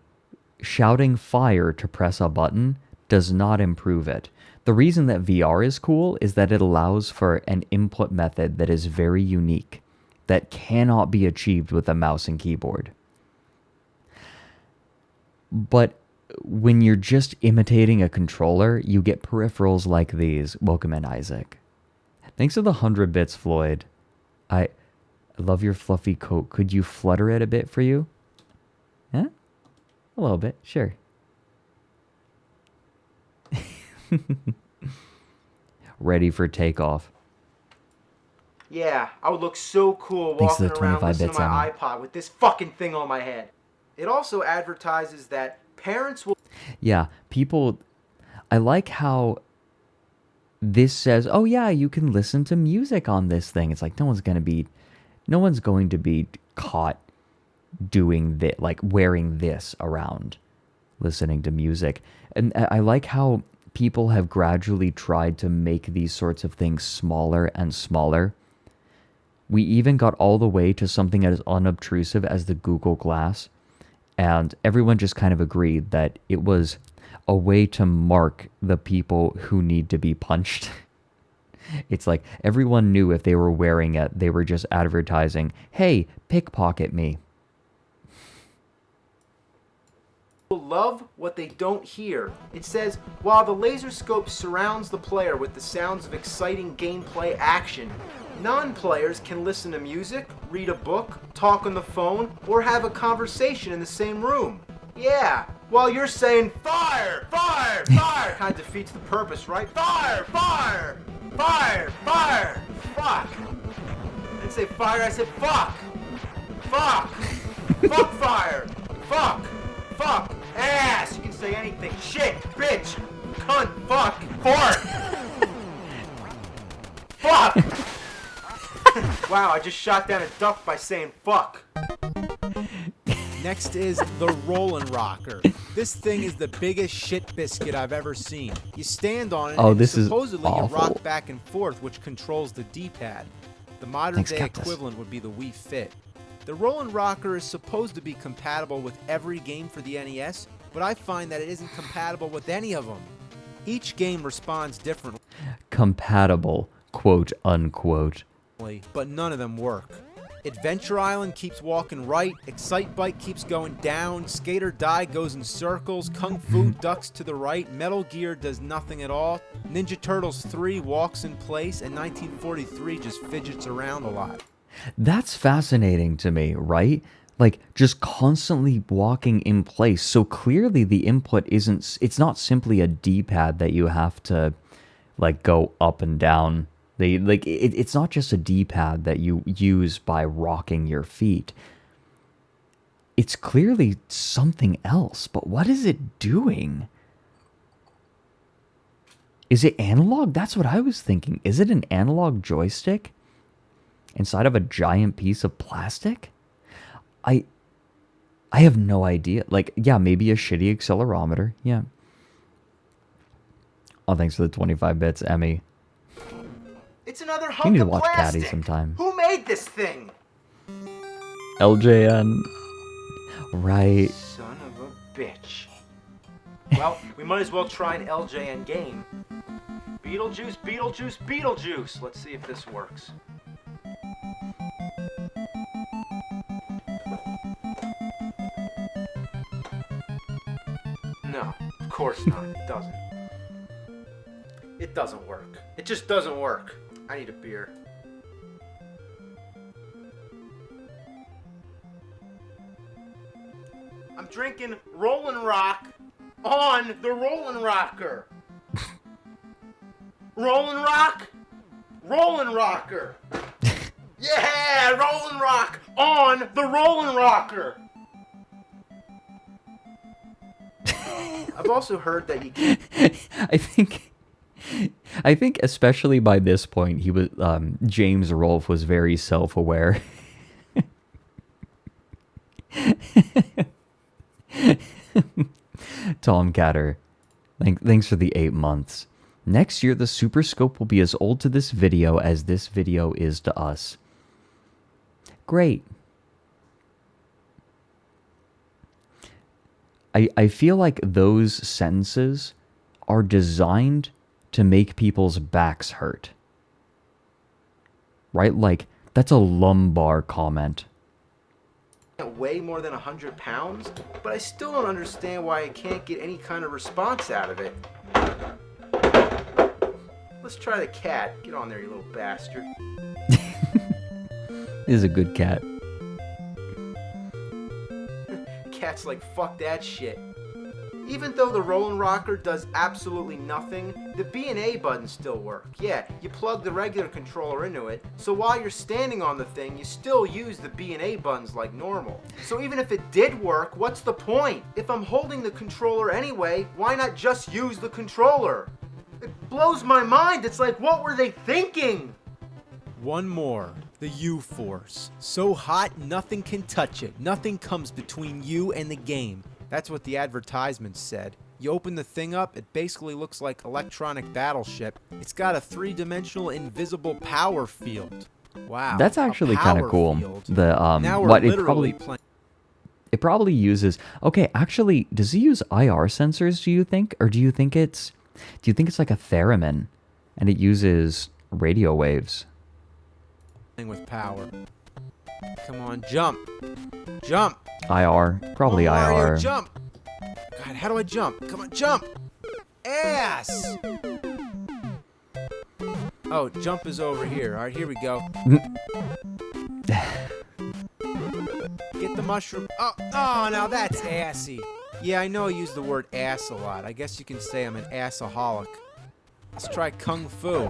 shouting fire to press a button does not improve it. The reason that VR is cool is that it allows for an input method that is very unique, that cannot be achieved with a mouse and keyboard. But when you're just imitating a controller, you get peripherals like these. Welcome in, Isaac. Thanks for the 100 bits, Floyd. I love your fluffy coat. Could you flutter it a bit for you? Huh? A little bit, sure. Ready for takeoff. Yeah, I would look so cool Thanks to walking the around 25 listening bits, to my Emma. iPod with this fucking thing on my head. It also advertises that parents will... Yeah, people... I like how this says, oh yeah, you can listen to music on this thing. It's like no one's going to be caught doing this, like wearing this around, listening to music. And I like how people have gradually tried to make these sorts of things smaller and smaller. We even got all the way to something as unobtrusive as the Google Glass, and everyone just kind of agreed that it was a way to mark the people who need to be punched. It's like everyone knew if they were wearing it, they were just advertising, hey, pickpocket me. love what they don't hear. It says, while the laser scope surrounds the player with the sounds of exciting gameplay action, non-players can listen to music, read a book, talk on the phone, or have a conversation in the same room. Yeah, while you're saying, fire, fire, fire, kind of defeats the purpose, right? Fire, fire, fire, fire, fuck. I didn't say fire, I said fuck. Fuck. Fuck fire. Fuck. Fuck. Ass. You can say anything. Shit. Bitch. Cunt. Fuck. Fart. Fuck. Wow, I just shot down a duck by saying fuck. Next is the Rollin' Rocker. This thing is the biggest shit biscuit I've ever seen. You stand on it and this is supposedly you awful. rock back and forth, which controls the D-pad. The modern Thanks, day Cactus. equivalent would be the Wii Fit. The Rollin' Rocker is supposed to be compatible with every game for the NES, but I find that it isn't compatible with any of them. Each game responds differently, Compatible, quote unquote. but none of them work. Adventure Island keeps walking right, Excite Bike keeps going down, Skate or Die goes in circles, Kung Fu ducks to the right, Metal Gear does nothing at all, Ninja Turtles 3 walks in place, and 1943 just fidgets around a lot. That's fascinating to me, right? like just constantly walking in place. So clearly the input it's not simply a D-pad that you have to like go up and down. It's not just a D-pad that you use by rocking your feet. It's clearly something else, but what is it doing? Is it analog? That's what I was thinking. Is it an analog joystick inside of a giant piece of plastic? I have no idea. Like, yeah, maybe a shitty accelerometer. Yeah. Oh, thanks for the 25 bits, Emmy. It's another You hunk need to of watch plastic. Caddy sometime. Who made this thing? LJN. Right. Son of a bitch. Well, we might as well try an LJN game. Beetlejuice, Beetlejuice, Beetlejuice. Let's see if this works. No, of course not. It doesn't. It doesn't work. It just doesn't work. I need a beer. I'm drinking Rollin' Rock on the Rollin' Rocker. Rollin' Rock? Rollin' Rocker. Yeah, Rollin' Rock on the Rollin' Rocker. I've also heard that you can... I think especially by this point he was James Rolfe was very self-aware. Tom Catter, thanks for the 8 months. Next year, the Super Scope will be as old to this video as this video is to us. Great. I feel like those sentences are designed to make people's backs hurt. Right? Like, that's a lumbar comment. Weigh more than 100 pounds, but I still don't understand why I can't get any kind of response out of it. Let's try the cat. Get on there, you little bastard. This is a good cat. Cat's like, fuck that shit. Even though the Rollin' Rocker does absolutely nothing, the B and A buttons still work. Yeah, you plug the regular controller into it, so while you're standing on the thing, you still use the B and A buttons like normal. So even if it did work, what's the point? If I'm holding the controller anyway, why not just use the controller? It blows my mind. It's like, what were they thinking? One more. The U-Force. So hot, nothing can touch it. Nothing comes between you and the game. That's what the advertisement said. You open the thing up, it basically looks like electronic battleship. It's got a three-dimensional invisible power field. Wow. That's actually kind of cool. Field. The now we're what literally playing. it probably uses. Okay, actually, does he use IR sensors? Do you think, or do you think it's like a theremin, and it uses radio waves? With power. Come on, jump. Jump. IR, probably Oh, Mario, IR. jump. God, how do I jump? Come on, jump. Ass. Oh, jump is over here. All right, here we go. Get the mushroom. Oh, now that's assy. Yeah, I know I use the word ass a lot. I guess you can say I'm an assaholic. Let's try Kung Fu.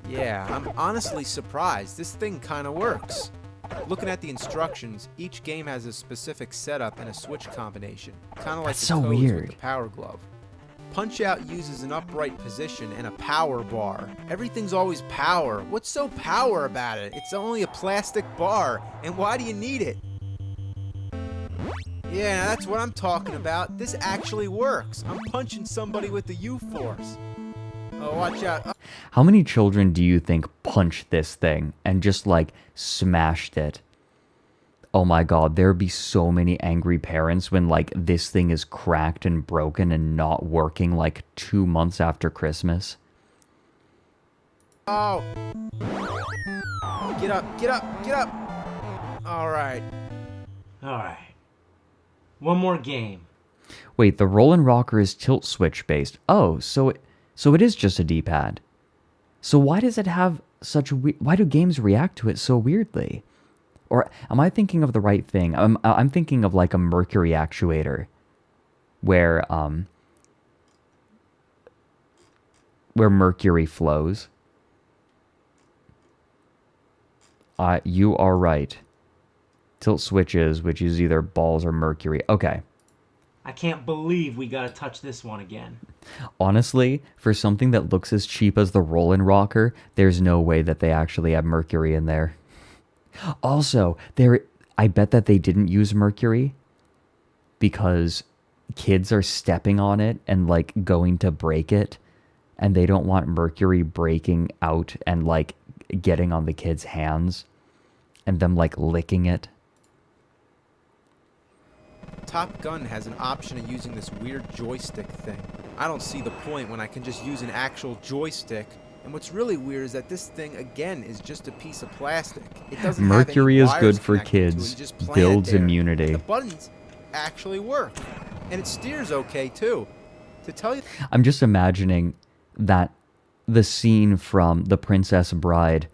Yeah, I'm honestly surprised. This thing kind of works. Looking at the instructions, each game has a specific setup and a switch combination. Kind of like That's the so codes weird. with the Power Glove. Punch-Out uses an upright position and a power bar. Everything's always power. What's so power about it? It's only a plastic bar. And why do you need it? Yeah, that's what I'm talking about. This actually works. I'm punching somebody with the U-Force. Oh, watch out. How many children do you think punched this thing and just like smashed it? Oh my god, there'd be so many angry parents when like this thing is cracked and broken and not working like 2 months after Christmas. Oh. Get up, get up, get up. All right. All right. One more game. Wait, the Rollin' Rocker is tilt switch based. Oh, so it is just a D-pad. So why does it have such why do games react to it so weirdly? Or am I thinking of the right thing? I'm thinking of like a mercury actuator where mercury flows. You are right. Tilt switches, which is either balls or mercury. Okay. I can't believe we gotta touch this one again. Honestly, for something that looks as cheap as the Rollin' Rocker, there's no way that they actually have mercury in there. Also, I bet that they didn't use mercury because kids are stepping on it and like going to break it, and they don't want mercury breaking out and like getting on the kids' hands and them like licking it. Top Gun has an option of using this weird joystick thing. I don't see the point when I can just use an actual joystick. And what's really weird is that this thing, again, is just a piece of plastic. It doesn't Mercury have is any good wires for connected to it. kids, You just plant it builds there. immunity. The buttons actually work. And it steers okay, too. To tell you... I'm just imagining that the scene from The Princess Bride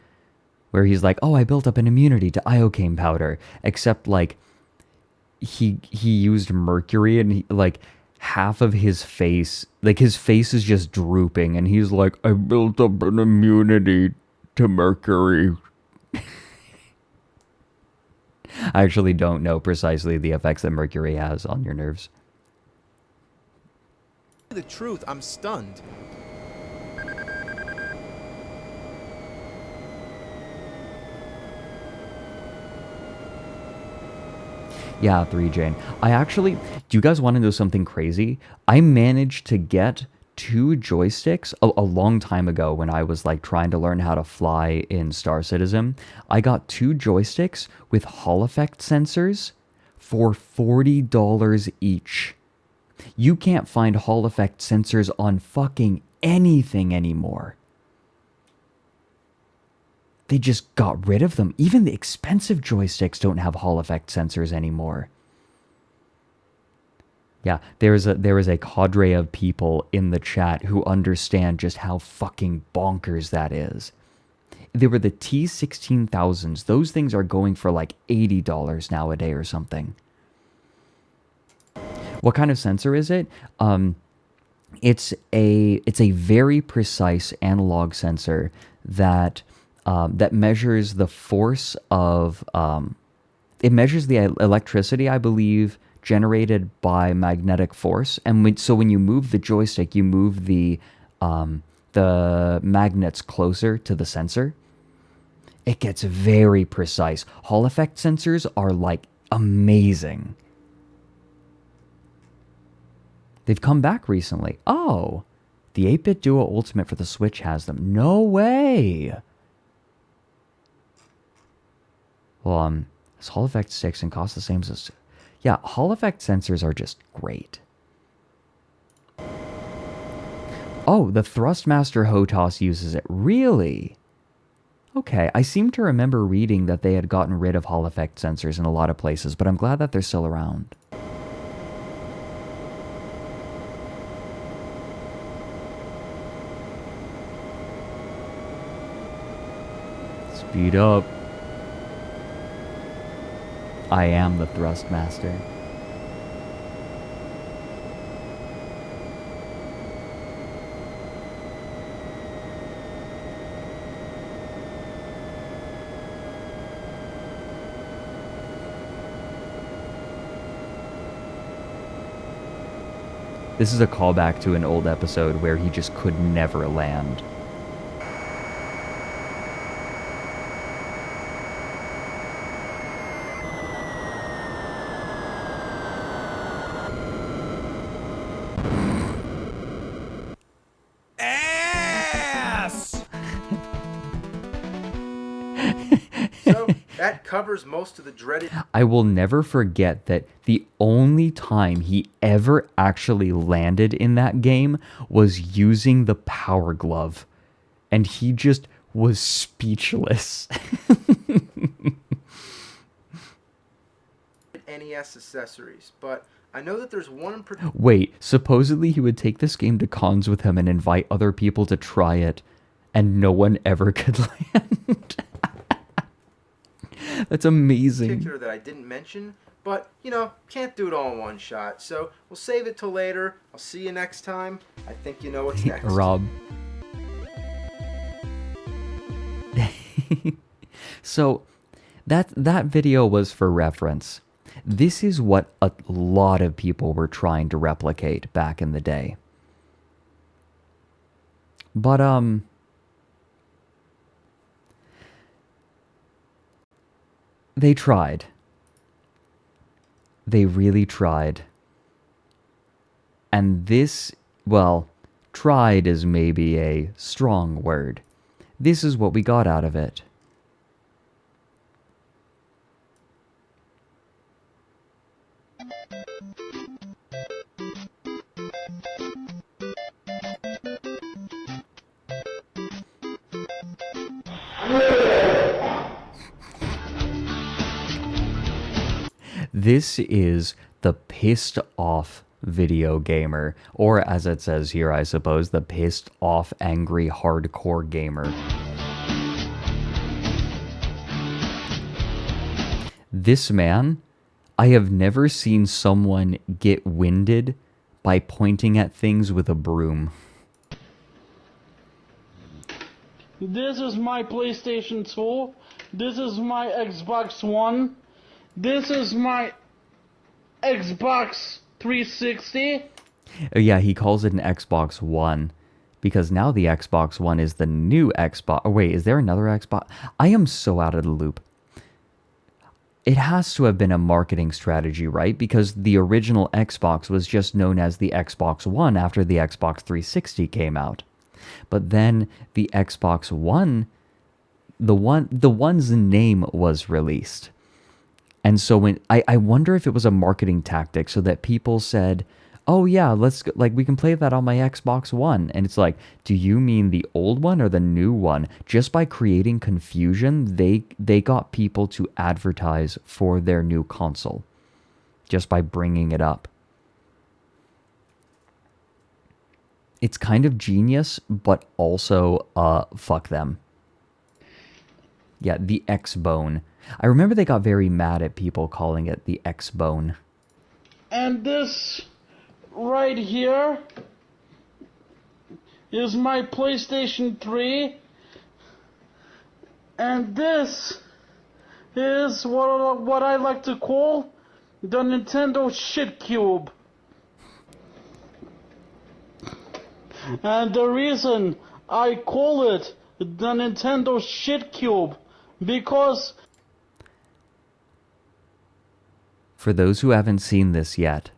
where he's like, oh, I built up an immunity to iocane powder, except like he used mercury and like half of his face, like his face is just drooping and he's like, I built up an immunity to mercury. I actually don't know precisely the effects that mercury has on your nerves. The truth, I'm stunned. Yeah, 3 Jane. Do you guys want to know something crazy? I managed to get 2 joysticks a long time ago when I was like trying to learn how to fly in Star Citizen. I got 2 joysticks with Hall effect sensors for $40 each. You can't find Hall effect sensors on fucking anything anymore. They just got rid of them. Even the expensive joysticks don't have Hall effect sensors anymore. Yeah, there is a cadre of people in the chat who understand just how fucking bonkers that is. They were the T16000s. Those things are going for like $80 nowadays or something. What kind of sensor is it? It's a very precise analog sensor that measures the force of it measures the electricity, I believe, generated by magnetic force. And so when you move the joystick, you move the magnets closer to the sensor. It gets very precise. Hall effect sensors are like amazing. They've come back recently. Oh, the 8-bit Duo Ultimate for the Switch has them. No way. Well, it's Hall effect 6 and costs the same as... Yeah, Hall effect sensors are just great. Oh, the Thrustmaster HOTAS uses it. Really? Okay, I seem to remember reading that they had gotten rid of Hall effect sensors in a lot of places, but I'm glad that they're still around. Speed up. I am the Thrustmaster. This is a callback to an old episode where he just could never land. So, that covers most of the dreaded... I will never forget that the only time he ever actually landed in that game was using the power glove. And he just was speechless. NES accessories, but I know that there's one in particular... Wait, supposedly he would take this game to cons with him and invite other people to try it, and no one ever could land. That's amazing. particular that I didn't mention, but, you know, can't do it all in one shot. So we'll save it till later. I'll see you next time. I think you know what's next. Rob. So that video was for reference. This is what a lot of people were trying to replicate back in the day. But they tried. They really tried. And this, well, tried is maybe a strong word. This is what we got out of it. This is the pissed off video gamer, or as it says here, I suppose, the pissed off angry hardcore gamer. This man, I have never seen someone get winded by pointing at things with a broom. This is my PlayStation 2. This is my Xbox One. This is my Xbox 360. Oh yeah, he calls it an Xbox One. Because now the Xbox One is the new Xbox. Oh wait, is there another Xbox? I am so out of the loop. It has to have been a marketing strategy, right? Because the original Xbox was just known as the Xbox One after the Xbox 360 came out. But then the Xbox One, the one's name was released. And so when I wonder if it was a marketing tactic so that people said, "Oh yeah, let's go, like we can play that on my Xbox One." And it's like, do you mean the old one or the new one? Just by creating confusion, they got people to advertise for their new console just by bringing it up. It's kind of genius, but also fuck them. Yeah, the X-Bone. I remember they got very mad at people calling it the X-Bone. And this right here is my PlayStation 3. And this is what I like to call the Nintendo shit cube. And the reason I call it the Nintendo shit cube, because for those who haven't seen this yet,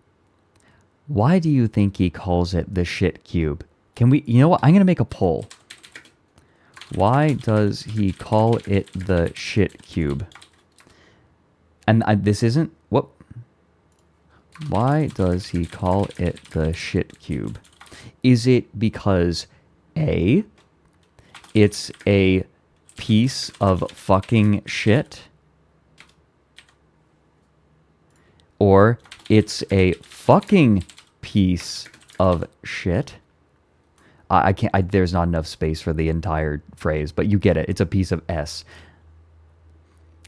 why do you think he calls it the shit cube? Can we, you know what, I'm going to make a poll. Why does he call it the shit cube? And this isn't, what? Why does he call it the shit cube? Is it because A, it's a piece of fucking shit? Or it's a fucking piece of shit? I can't, there's not enough space for the entire phrase, but you get it. It's a piece of S.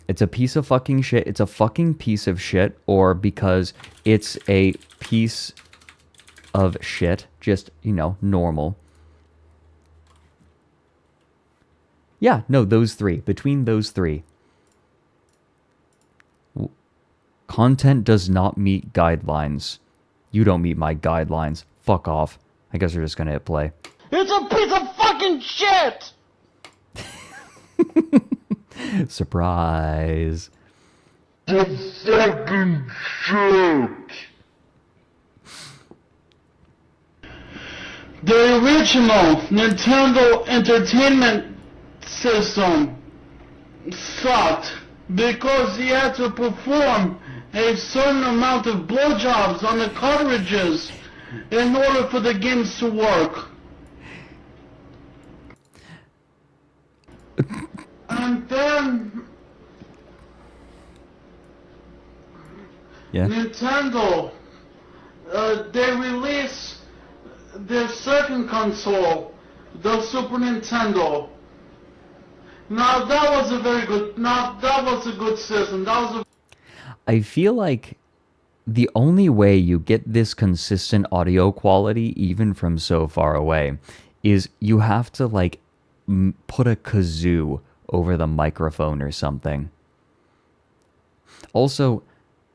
It's a piece of fucking shit. It's a fucking piece of shit. Or because it's a piece of shit. Just, you know, normal. Yeah, no, those three. Between those three. Content does not meet guidelines. You don't meet my guidelines. Fuck off. I guess we're just gonna hit play. it's a piece of fucking shit! Surprise. The fucking shit! The original Nintendo Entertainment System sucked because he had to perform a certain amount of blowjobs on the cartridges in order for the games to work. And then Yeah. Nintendo, they released their second console, the Super Nintendo. Now that was a very good. Now that was a good system. That was a. I feel like the only way you get this consistent audio quality, even from so far away, is you have to like put a kazoo over the microphone or something. Also,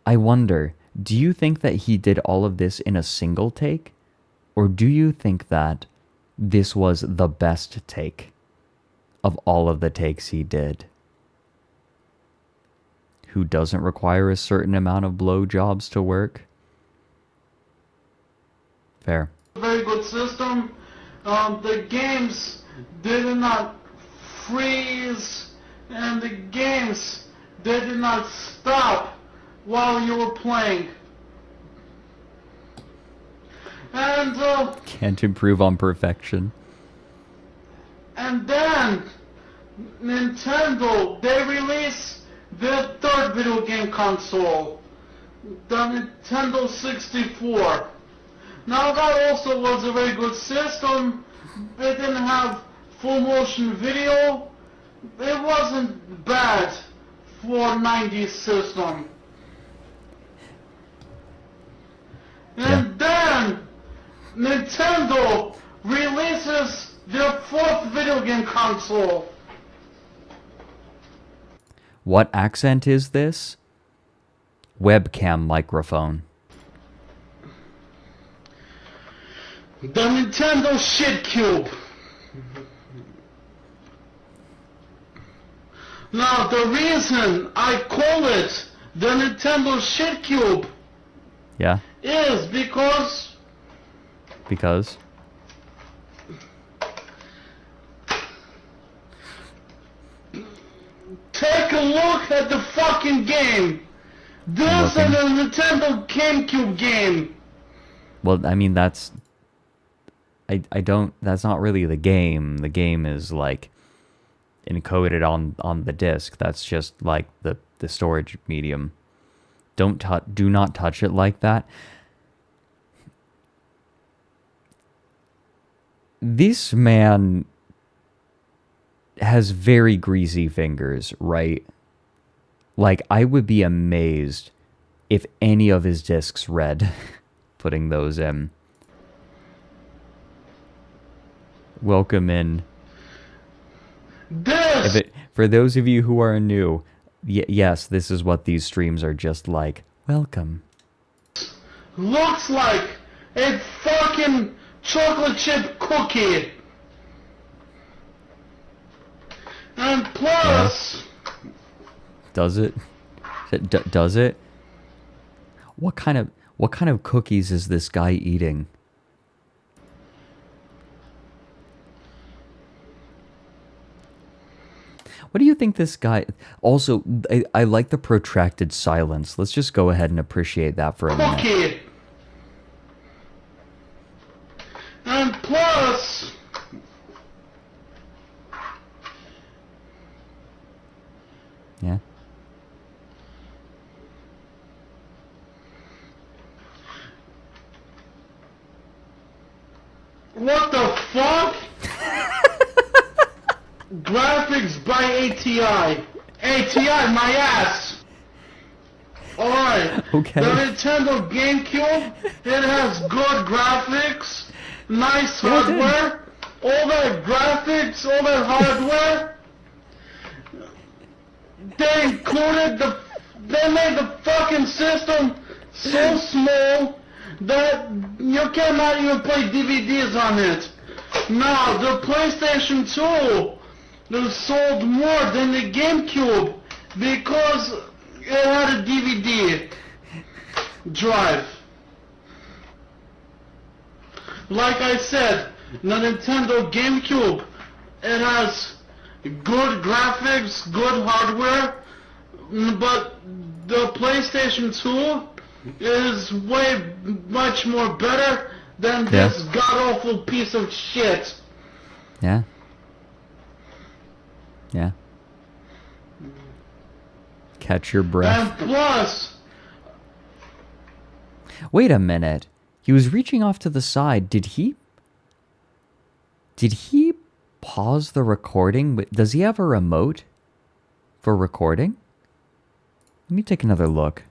I wonder, do you think that he did all of this in a single take? Or do you think that this was the best take of all of the takes he did? Who doesn't require a certain amount of blowjobs to work? Fair. Very good system. The games did not freeze, and the games did not stop while you were playing. And Can't improve on perfection. and then Nintendo, they released their third video game console, the Nintendo 64. Now that also was a very good system. It didn't have full motion video. It wasn't bad for 90s system. And then Nintendo releases their fourth video game console. What accent is this? Webcam microphone. The Nintendo Shit Cube. Now the reason I call it the Nintendo Shit Cube Yeah? is because Because? take a look at the fucking game. This is a Nintendo GameCube game. Well, I mean, that's... I don't... That's not really the game. The game is, like, encoded on the disc. That's just, like, the storage medium. Do not touch it like that. This man has very greasy fingers, right? Like, I would be amazed if any of his discs read putting those in. Welcome in. This For those of you who are new, yes, this is what these streams are just like. Welcome. looks like a fucking chocolate chip cookie. And plus, Does it? Does it? What kind of cookies is this guy eating? What do you think this guy... Also, I like the protracted silence. Let's just go ahead and appreciate that for a minute. cookie. And plus, Yeah? what the fuck? Graphics by ATI. ATI, my ass. Alright. Okay. The Nintendo GameCube, it has good graphics, nice Yeah, it did. hardware, all that graphics, all that hardware. They made the fucking system so small that you cannot even play DVDs on it. Now, the PlayStation 2 is sold more than the GameCube because it had a DVD drive. Like I said, the Nintendo GameCube, it has good graphics, good hardware, but the PlayStation 2 is way much more better than this god-awful piece of shit. Yeah? Yeah. Catch your breath. And plus, Wait a minute. He was reaching off to the side. Did he pause the recording? Does he have a remote for recording? Let me take another look.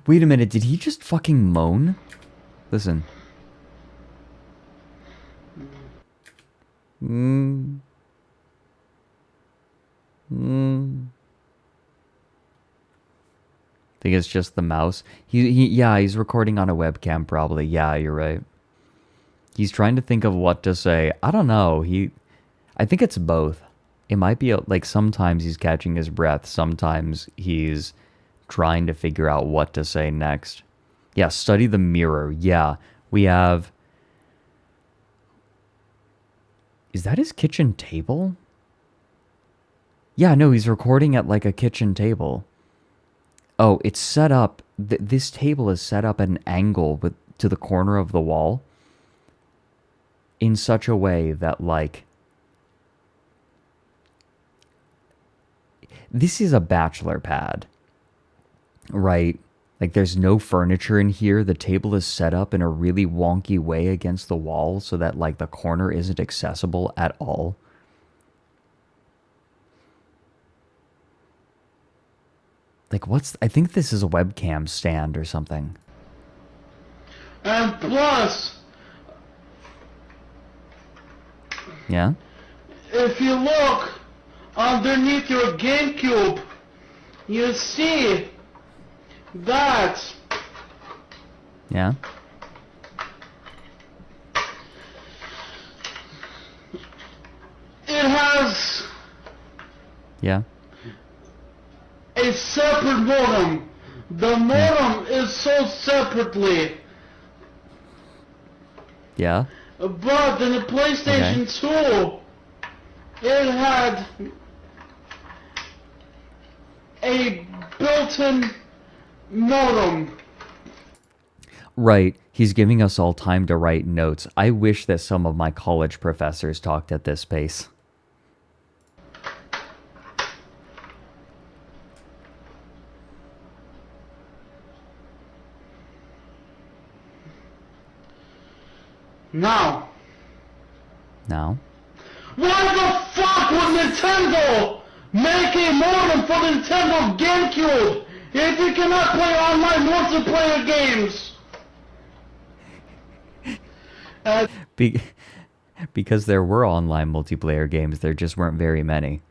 Wait a minute, did he just fucking moan? Listen. I think it's just the mouse. Yeah, he's recording on a webcam probably. Yeah, you're right. He's trying to think of what to say. I don't know. I think it's both. It might be like sometimes he's catching his breath. Sometimes he's trying to figure out what to say next. Yeah, study the mirror. Yeah, we have... Is that his kitchen table? Yeah, no, he's recording at like a kitchen table. Oh, it's set up... this table is set up at an angle to the corner of the wall in such a way that, like... This is a bachelor pad, right? Like, there's no furniture in here. The table is set up in a really wonky way against the wall so that, like, the corner isn't accessible at all. Like, I think this is a webcam stand or something. And plus, Yeah? if you look underneath your GameCube, you see that Yeah? it has Yeah? a separate modem. The modem is sold separately, Yeah? but in the PlayStation 2, it had a built-in modem. Right. He's giving us all time to write notes. I wish that some of my college professors talked at this pace. Now, why the fuck would Nintendo make a modem for Nintendo GameCube if you cannot play online multiplayer games? Because there were online multiplayer games, there just weren't very many.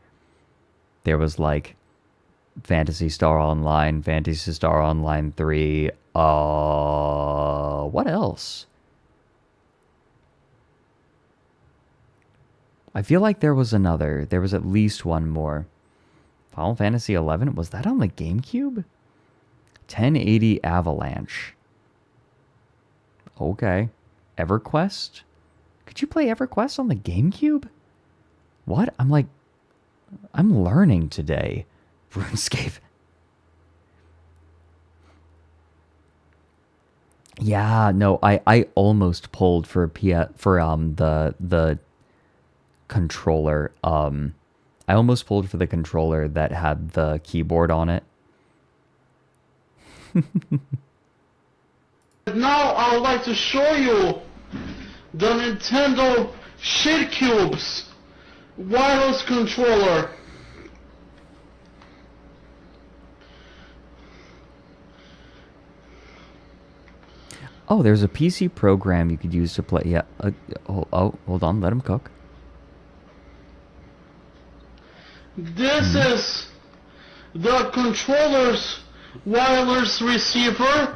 There was like Phantasy Star Online, Phantasy Star Online 3, what else? I feel like there was another. There was at least one more. Final Fantasy 11, was that on the GameCube? 1080 Avalanche. Okay. EverQuest? Could you play EverQuest on the GameCube? What? I'm learning today. RuneScape. Yeah, no, I almost pulled for the controller. I almost pulled for the controller that had the keyboard on it. Now I would like to show you the Nintendo Shitcubes wireless controller. Oh, there's a PC program you could use to play. Yeah. Hold on. Let him cook. This is the controller's wireless receiver.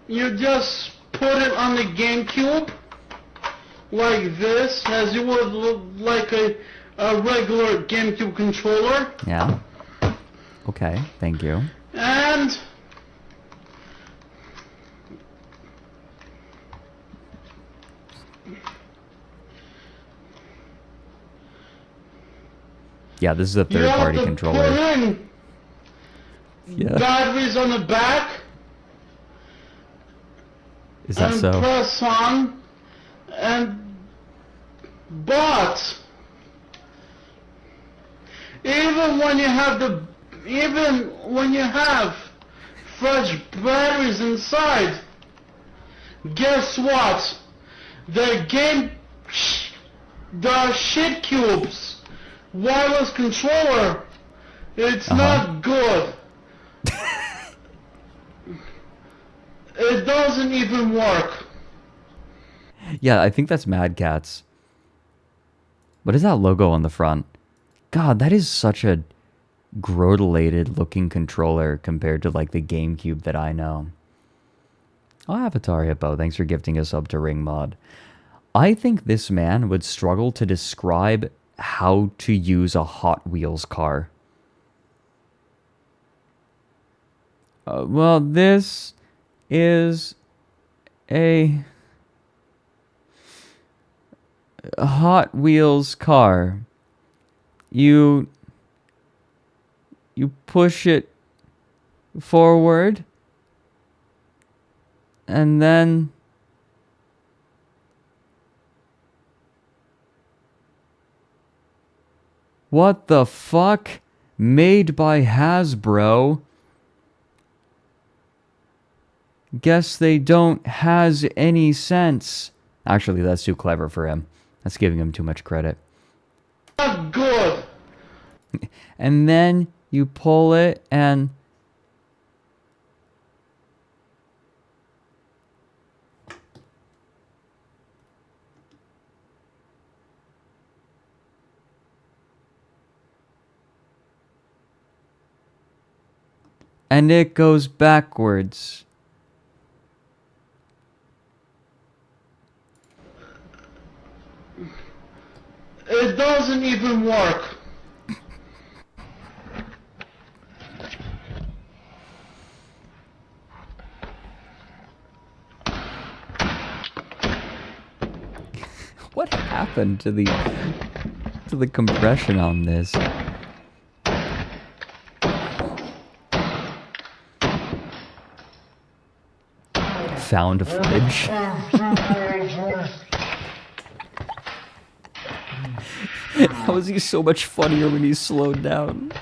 You just put it on the GameCube like this, as you would like a regular GameCube controller. Yeah. Okay. Thank you. And Yeah, this is a third-party controller. Put in Yeah. batteries on the back. Is that and so? Press on, but even when you have fresh batteries inside. Guess what? The shit cubes wireless controller, it's not good. It doesn't even work. Yeah, I think that's Mad Catz. What is that logo on the front? God, that is such a grodulated looking controller compared to like the GameCube that I know. Oh, Avatar Hippo, thanks for gifting us up to Ring Mod. I think this man would struggle to describe how to use a Hot Wheels car. Well, this is a Hot Wheels car. You push it forward, and then what the fuck? Made by Hasbro. Guess they don't has any sense. Actually, that's too clever for him. That's giving him too much credit. Not good. And then you pull it and it goes backwards. It doesn't even work. What happened to the compression on this? Found footage. How is he so much funnier when he's slowed down?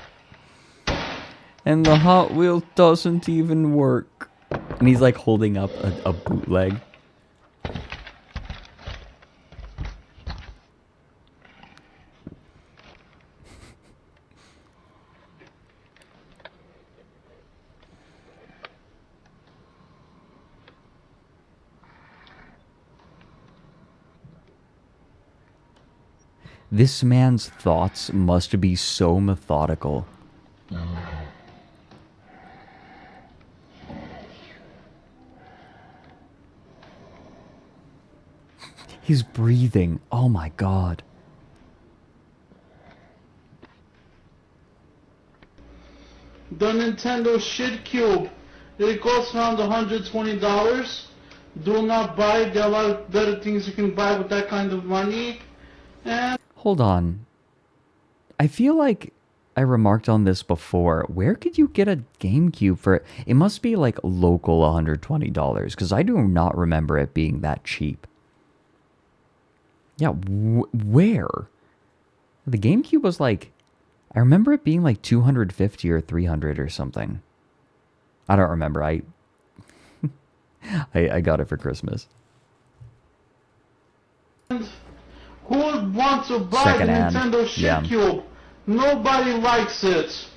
And the Hot Wheel doesn't even work. And he's like holding up a bootleg. This man's thoughts must be so methodical. He's breathing. Oh my god. The Nintendo shit cube. It costs around $120. Do not buy it. There are a lot of better things you can buy with that kind of money. And Hold on. I feel like I remarked on this before. Where could you get a GameCube for it? It must be like local $120 because I do not remember it being that cheap. Yeah, where? The GameCube was like, I remember it being like 250 or 300 or something. I don't remember. I got it for Christmas. who would want to buy the Secondhand. Nintendo shit Yeah. cube? Nobody likes it.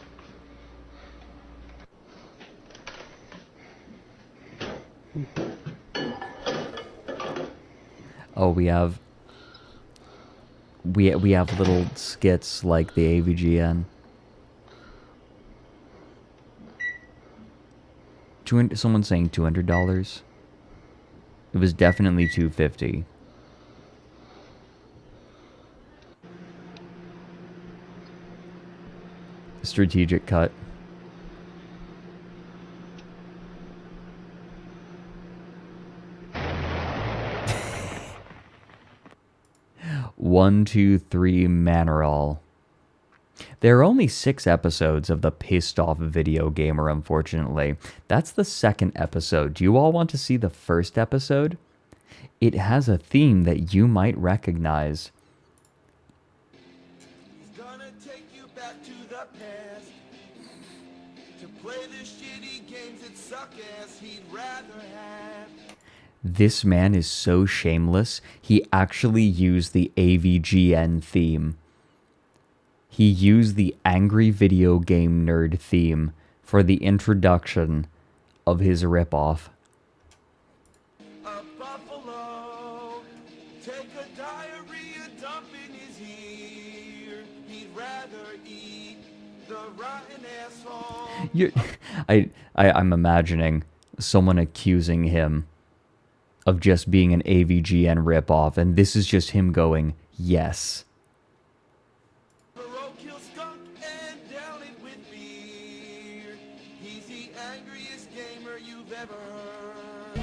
Oh, we have little skits like the AVGN. Someone's saying $200. It was definitely $250. Strategic cut. One, two, three, Manorol. There are only 6 episodes of the Pissed Off Video Gamer, unfortunately. That's the 2nd episode. Do you all want to see the 1st episode? It has a theme that you might recognize. He's gonna take you back to the past To play the shitty games that suck ass, he'd rather have. This man is so shameless, he actually used the AVGN theme. He used the Angry Video Game Nerd theme for the introduction of his ripoff. A buffalo, take a diarrhea dump in his ear. He'd rather eat the rotten asshole. I'm imagining someone accusing him of just being an AVGN ripoff, and this is just him going, yes. Kill skunk and down it with beer. He's the angriest gamer you've ever heard.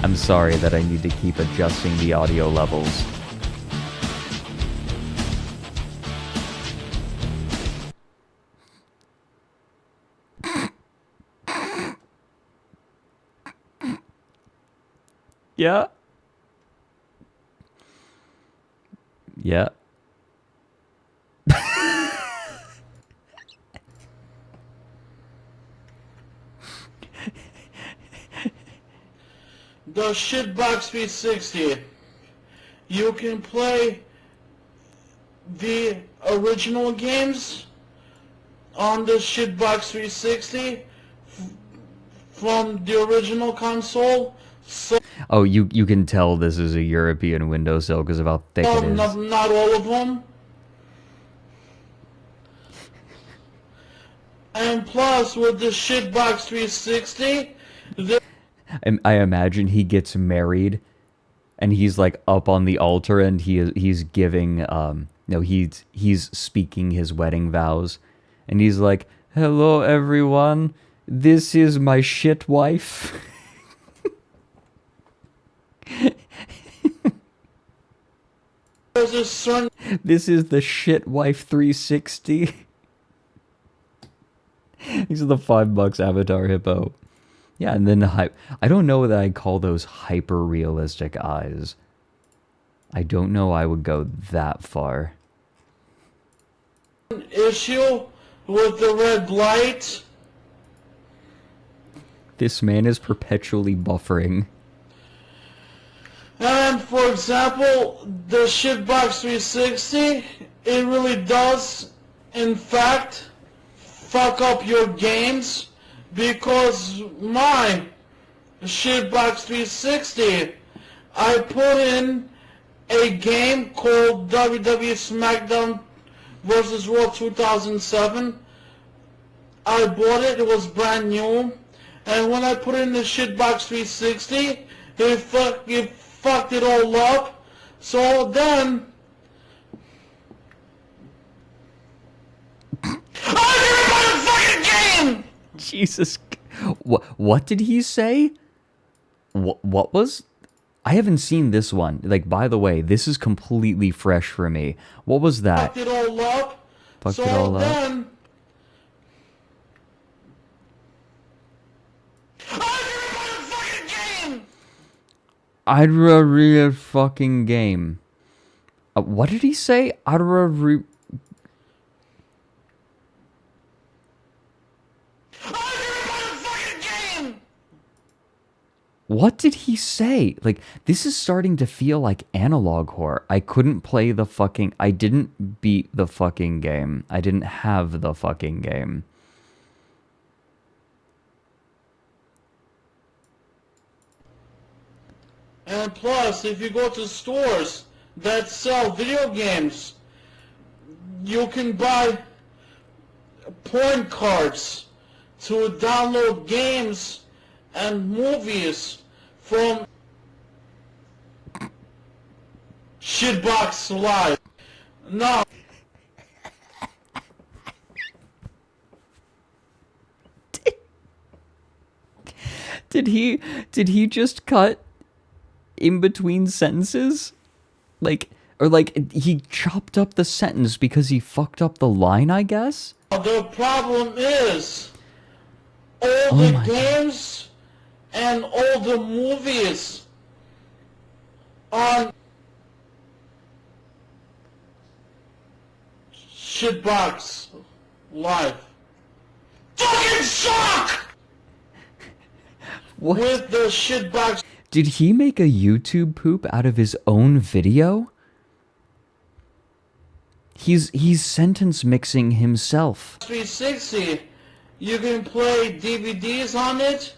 I'm sorry that I need to keep adjusting the audio levels. Yeah. Yeah. The Shitbox 360. You can play the original games on the Shitbox 360 from the original console. So, Oh, you can tell this is a European windowsill because of how thick it is. not all of them. And plus, with the Shitbox 360, I imagine he gets married, and he's like up on the altar, and he's giving he's speaking his wedding vows, and he's like, "Hello, everyone. This is my shit wife." there's a certain This is the shit wife 360. These are the $5 avatar hippo. Yeah, and then I don't know that I'd call those hyper realistic eyes. I don't know I would go that far. issue with the red light. This man is perpetually buffering. And for example, the Shitbox 360, it really does, in fact, fuck up your games, because my Shitbox 360, I put in a game called WWE SmackDown vs. Raw 2007. I bought it, it was brand new, and when I put in the Shitbox 360, it fucked it all up. So then I fucking game. Jesus. What did he say? What was? I haven't seen this one. Like, by the way, this is completely fresh for me. What was that? Fucked it all up. Fucked So it all up? then I'd real fucking game. What did he say? What did he say? Like, this is starting to feel like analog horror. I couldn't play the fucking... I didn't beat the fucking game. I didn't have the fucking game. And plus, if you go to stores that sell video games, you can buy point cards to download games and movies from Shitbox Live. Now, Did he just cut in between sentences? Like, or like he chopped up the sentence because he fucked up the line, I guess? the problem is all Oh the my God. games and all the movies on Shitbox Live. Fucking suck! What? With the Shitbox Did he make a YouTube poop out of his own video? He's sentence mixing himself. 360, you can play DVDs on it.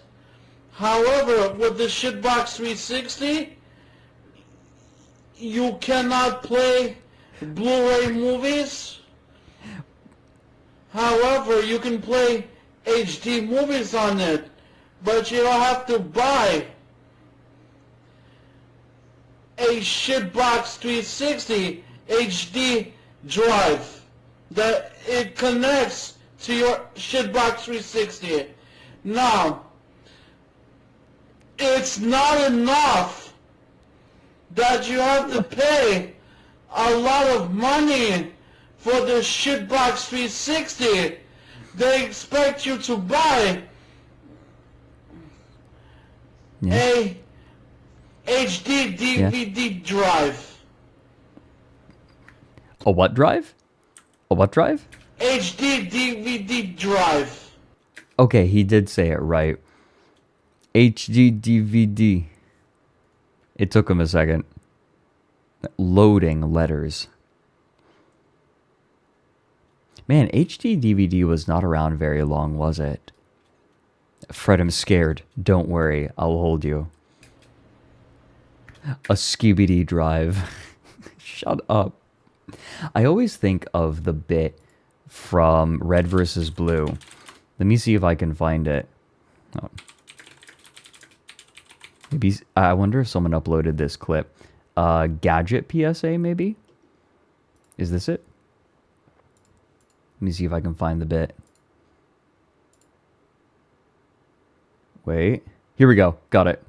However, with the Shitbox 360, you cannot play Blu-ray movies. However, you can play HD movies on it, but you don't have to buy a Shitbox 360 HD drive that it connects to your Shitbox 360. Now, it's not enough that you have to pay a lot of money for the Shitbox 360. They expect you to buy a HD DVD drive. A what drive? A what drive? HD DVD drive. Okay, he did say it right. HD DVD. It took him a second. Loading letters. Man, HD DVD was not around very long, was it? Fred, I'm scared. Don't worry, I'll hold you. A Scooby-Doo drive. Shut up. I always think of the bit from Red vs. Blue. Let me see if I can find it. Oh. Maybe I wonder if someone uploaded this clip. Gadget PSA, maybe? Is this it? Let me see if I can find the bit. Wait. Here we go. Got it.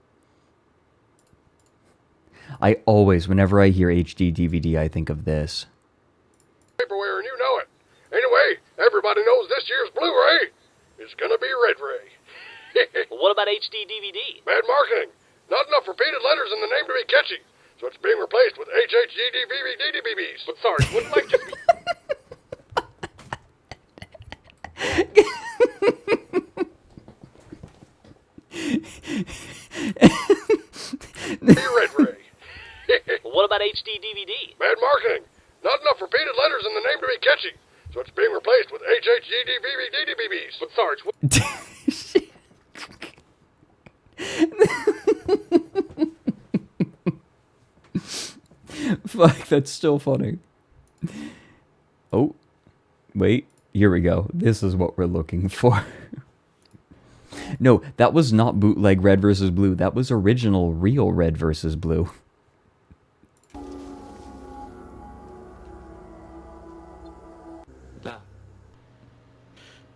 I always, whenever I hear HD DVD, I think of this. Vaporware, and you know it. Anyway, everybody knows this year's Blu-ray is gonna be Red Ray. What about HD DVD? Bad marketing. Not enough repeated letters in the name to be catchy, so it's being replaced with HHGDVVDDBBs. But sorry, wouldn't like just be... Red Ray. What about HD DVD? Bad marketing. Not enough repeated letters in the name to be catchy, so it's being replaced with HHGDVVDDBBs. But sorry, Fuck, that's still funny. Oh, wait. Here we go. This is what we're looking for. No, that was not bootleg Red vs. Blue. That was original, real Red vs. Blue.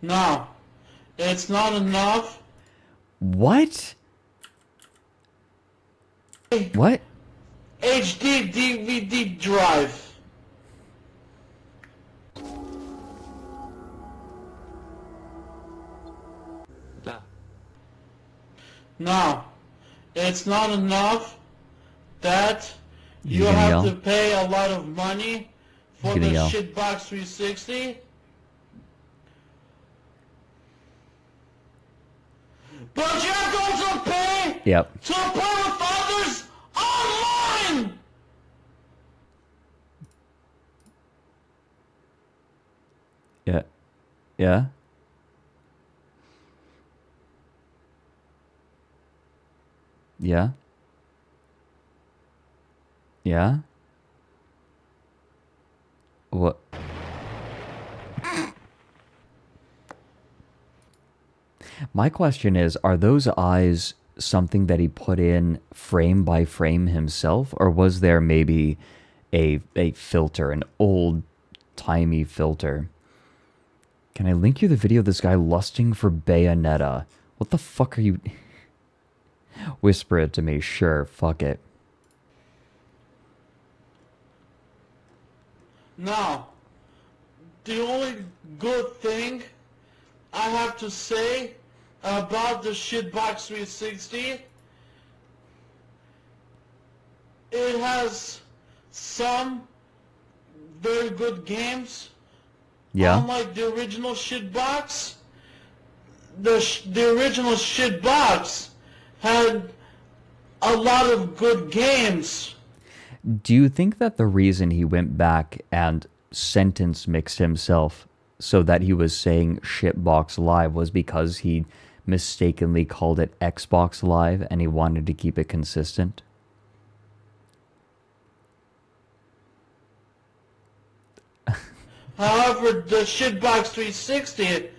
No, it's not enough. What? What? HD DVD drive. No, it's not enough that you gonna have yell? to pay a lot of money for gonna the yell? Shitbox 360. But you're going to pay Yep. to play with others online! Yeah. Yeah. Yeah. Yeah. What? My question is, are those eyes something that he put in frame by frame himself, or was there maybe a filter, an old-timey filter? Can I link you the video of this guy lusting for Bayonetta? What the fuck are you... Whisper it to me. Sure, fuck it. Now, the only good thing I have to say about the Shitbox 360, it has some very good games Yeah. Unlike the original shitbox, the original shitbox had a lot of good games. Do you think that the reason he went back and sentence mixed himself so that he was saying Shitbox Live was because he mistakenly called it Xbox Live and he wanted to keep it consistent? However, the shitbox 360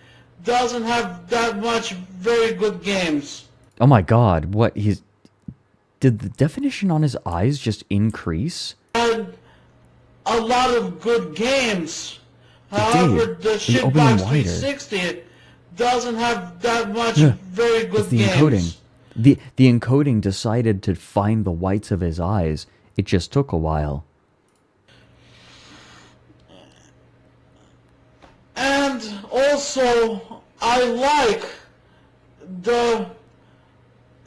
doesn't have that much very good games. Oh my god, what? Did the definition on his eyes just increase? Had a lot of good games. It However, did. the It opened them shitbox wider. 360 doesn't have that much Yeah, very good It's the games. encoding. The encoding decided to find the whites of his eyes. It just took a while. And also, I like the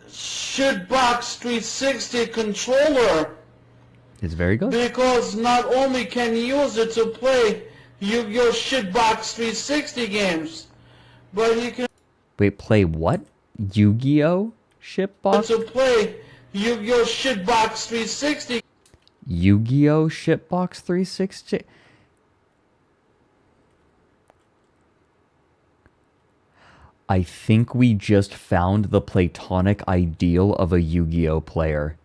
shitbox 360 controller It's very good. because not only can you use it to play your shitbox 360 games, but you can Wait, play what? Yu-Gi-Oh? Shipbox? to play your shitbox 360 Yu-Gi-Oh! Shitbox 360? I think we just found the platonic ideal of a Yu-Gi-Oh! Player.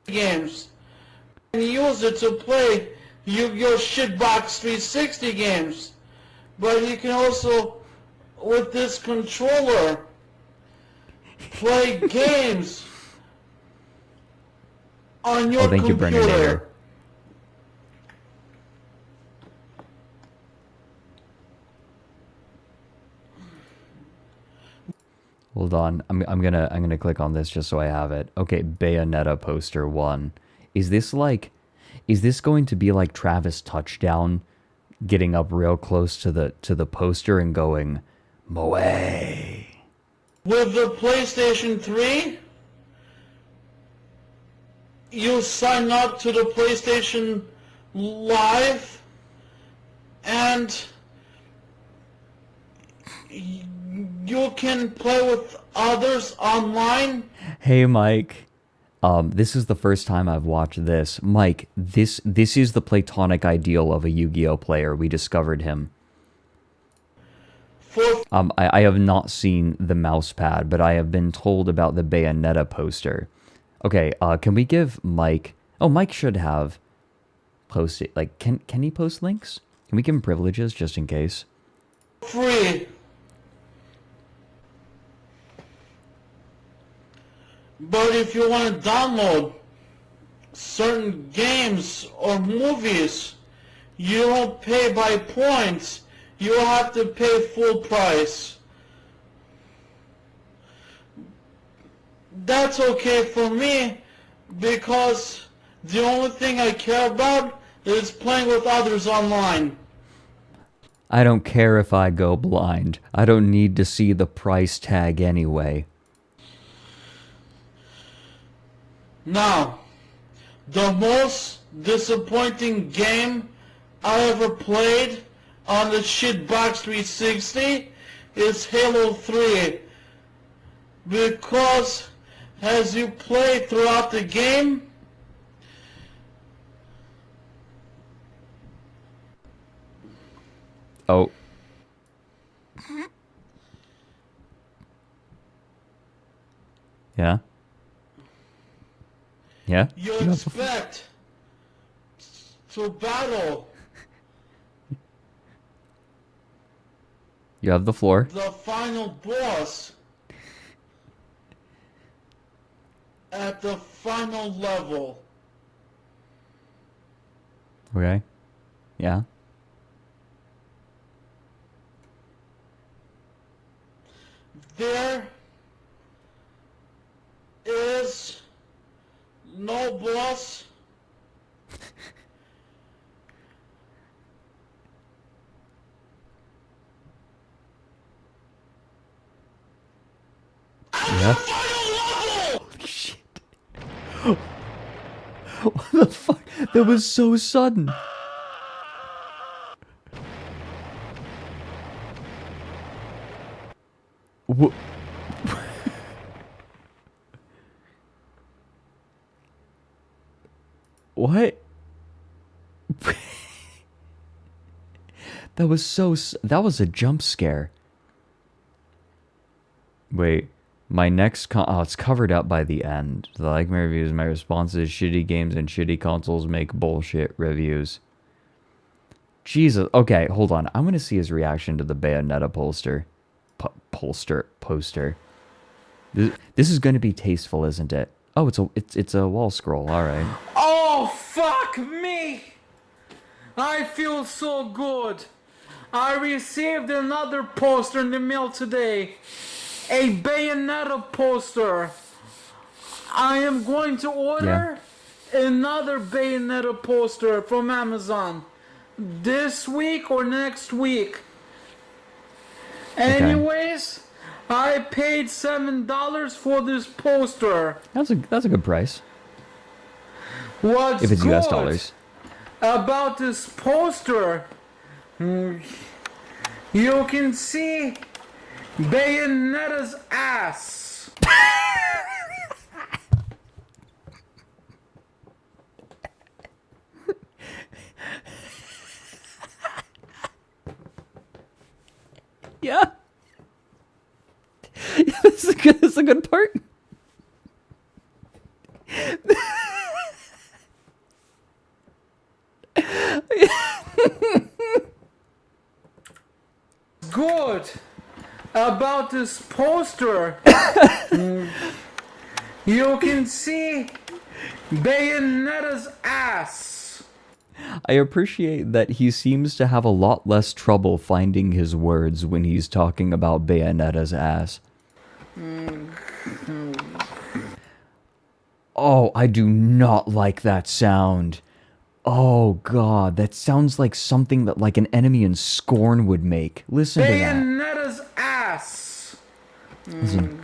games. And use it to play your shitbox 360 games. But you can also, with this controller, play games on your thank you, computer. Brennernator. Hold on, I'm gonna click on this just so I have it. Okay, Bayonetta poster 1. Is this going to be like Travis Touchdown getting up real close to the poster and going Moe? With the PlayStation 3, you sign up to the PlayStation Live, and you can play with others online. Hey Mike, this is the first time I've watched this. Mike, this is the platonic ideal of a Yu-Gi-Oh player. We discovered him. For I have not seen the mouse pad, but I have been told about the Bayonetta poster. Okay, can we give Mike... Oh, Mike should have posted... Like, can he post links? Can we give him privileges just in case? free. But if you want to download certain games or movies, you don't pay by points. You have to pay full price. That's okay for me because the only thing I care about is playing with others online. I don't care if I go blind. I don't need to see the price tag anyway. Now, the most disappointing game I ever played on the shitbox 360 is Halo 3, because as you play throughout the game, Oh. Yeah? Yeah? you have the expect to battle You have the floor. the final boss at the final level. Okay. Yeah. There is no boss Yeah. final level. Shit. What the fuck? That was so sudden. What? What? That was that was a jump scare. Wait, my next oh, it's covered up by the end. The like my reviews, my responses, shitty games and shitty consoles make bullshit reviews. Jesus. Okay, hold on. I'm gonna see his reaction to the Bayonetta poster. Poster. This is gonna be tasteful, isn't it? Oh, it's a wall scroll. All right. Oh, fuck me! I feel so good. I received another poster in the mail today. A Bayonetta poster. I am going to order another Bayonetta poster from Amazon this week or next week. Okay. Anyways, I paid $7 for this poster. That's a good price. What's If it's good US dollars. about this poster? You can see Bayonetta's ass. Yeah. Yeah, this is a good part. Good about this poster. You can see Bayonetta's ass. I appreciate that he seems to have a lot less trouble finding his words when he's talking about Bayonetta's ass. Oh, I do not like that sound. Oh god, that sounds like something that like an enemy in Scorn would make. Listen to that. Bayonetta's ass. Listen.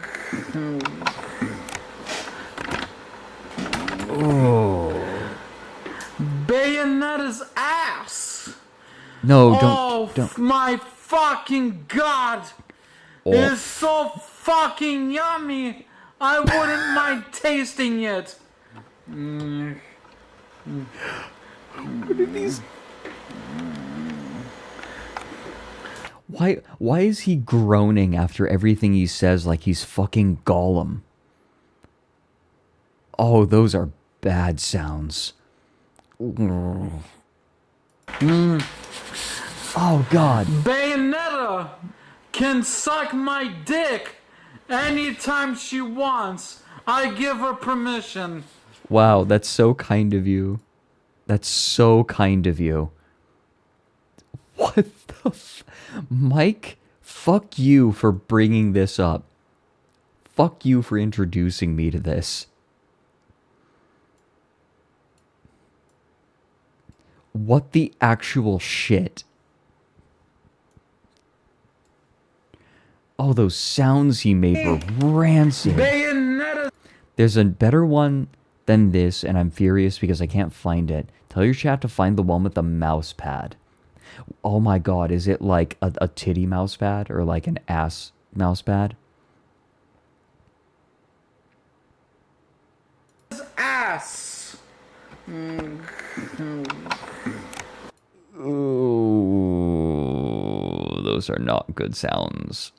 Oh. Bayonetta's ass. No, Oh don't. my fucking god. Oh. It's so fucking yummy. I wouldn't mind tasting it. What are these? Why is he groaning after everything he says like he's fucking Gollum? Oh, those are bad sounds. Oh god. Bayonetta can suck my dick anytime she wants. I give her permission. Wow, that's so kind of you. That's so kind of you. What the Mike, fuck you for bringing this up. Fuck you for introducing me to this. What the actual shit? Oh, those sounds he made were rancid. Bayonetta. There's a better one than this, and I'm furious because I can't find it. Tell your chat to find the one with the mouse pad. Oh my god, is it like a titty mouse pad or like an ass mouse pad? Ass. Ooh, those are not good sounds.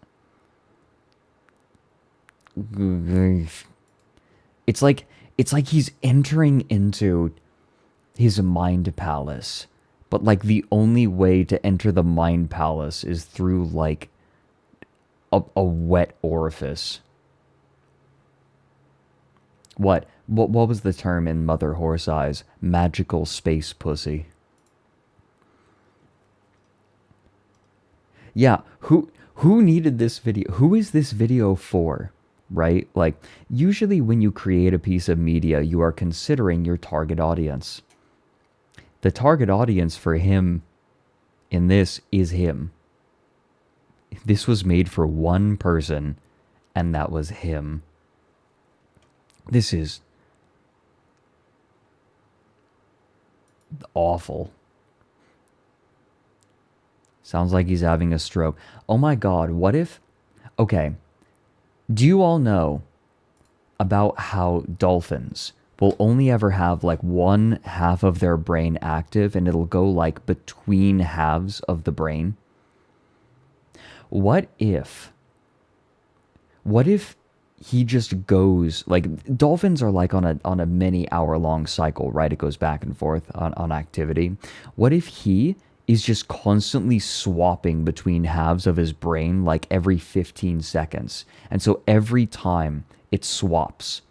It's like he's entering into his mind palace, but like the only way to enter the mind palace is through like a wet orifice. What was the term in Mother Horse Eyes? Magical space pussy. Yeah, who needed this video? Who is this video for? Right? Like, usually when you create a piece of media, you are considering your target audience. The target audience for him in this is him. This was made for one person, and that was him. This is... awful. Sounds like he's having a stroke. Oh my god, what if... Okay, do you all know about how dolphins will only ever have like one half of their brain active, and it'll go like between halves of the brain? What if he just goes, like, dolphins are like on a many hour long cycle, right? It goes back and forth on activity. What if he is just constantly swapping between halves of his brain like every 15 seconds? And so every time it swaps,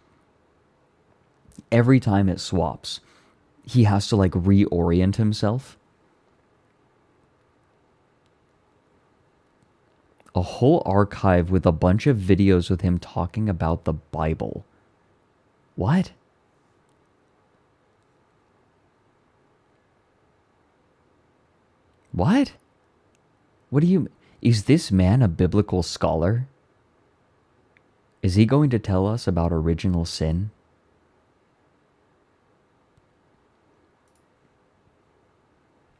he has to like reorient himself. A whole archive with a bunch of videos with him talking about the Bible. What? What? What do you... Is this man a biblical scholar? Is he going to tell us about original sin?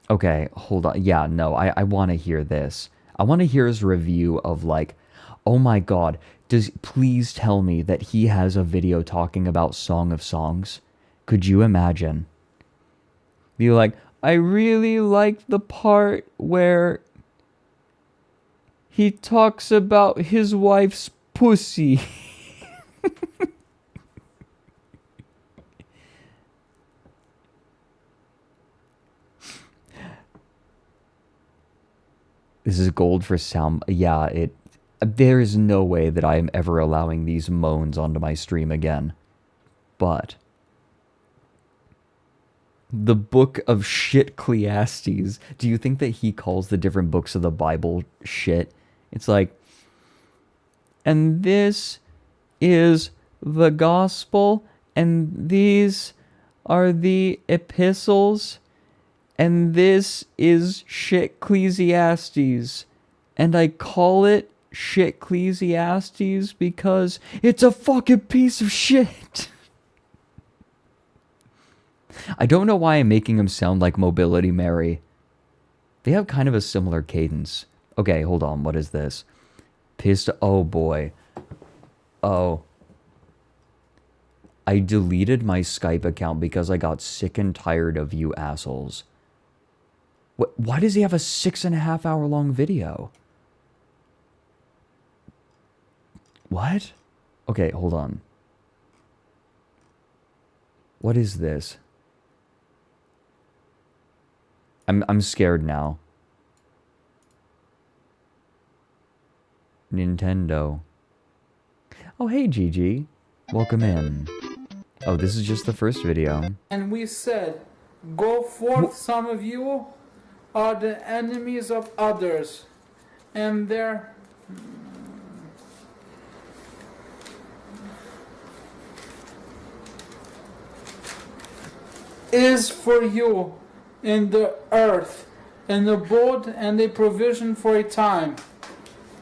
Okay, hold on. Yeah, no, I want to hear this. I want to hear his review of like, oh my god, please tell me that he has a video talking about Song of Songs. Could you imagine? Be like, I really like the part where he talks about his wife's pussy. This is gold for sound. Yeah, there is no way that I am ever allowing these moans onto my stream again. But the book of shit Ecclesiastes. Do you think that he calls the different books of the Bible shit? It's like, and this is the gospel, and these are the epistles, and this is shit Ecclesiastes, and I call it shit Ecclesiastes because it's a fucking piece of shit. I don't know why I'm making him sound like Mobility Mary. They have kind of a similar cadence. Okay, hold on. What is this? Oh boy. Oh. I deleted my Skype account because I got sick and tired of you assholes. Why does he have a 6.5 hour long video? What? Okay, hold on. What is this? I'm scared now. Nintendo. Oh, hey, Gigi. Welcome in. Oh, this is just the first video. And we said, go forth, some of you are the enemies of others, and there is for you in the earth an abode and a provision for a time.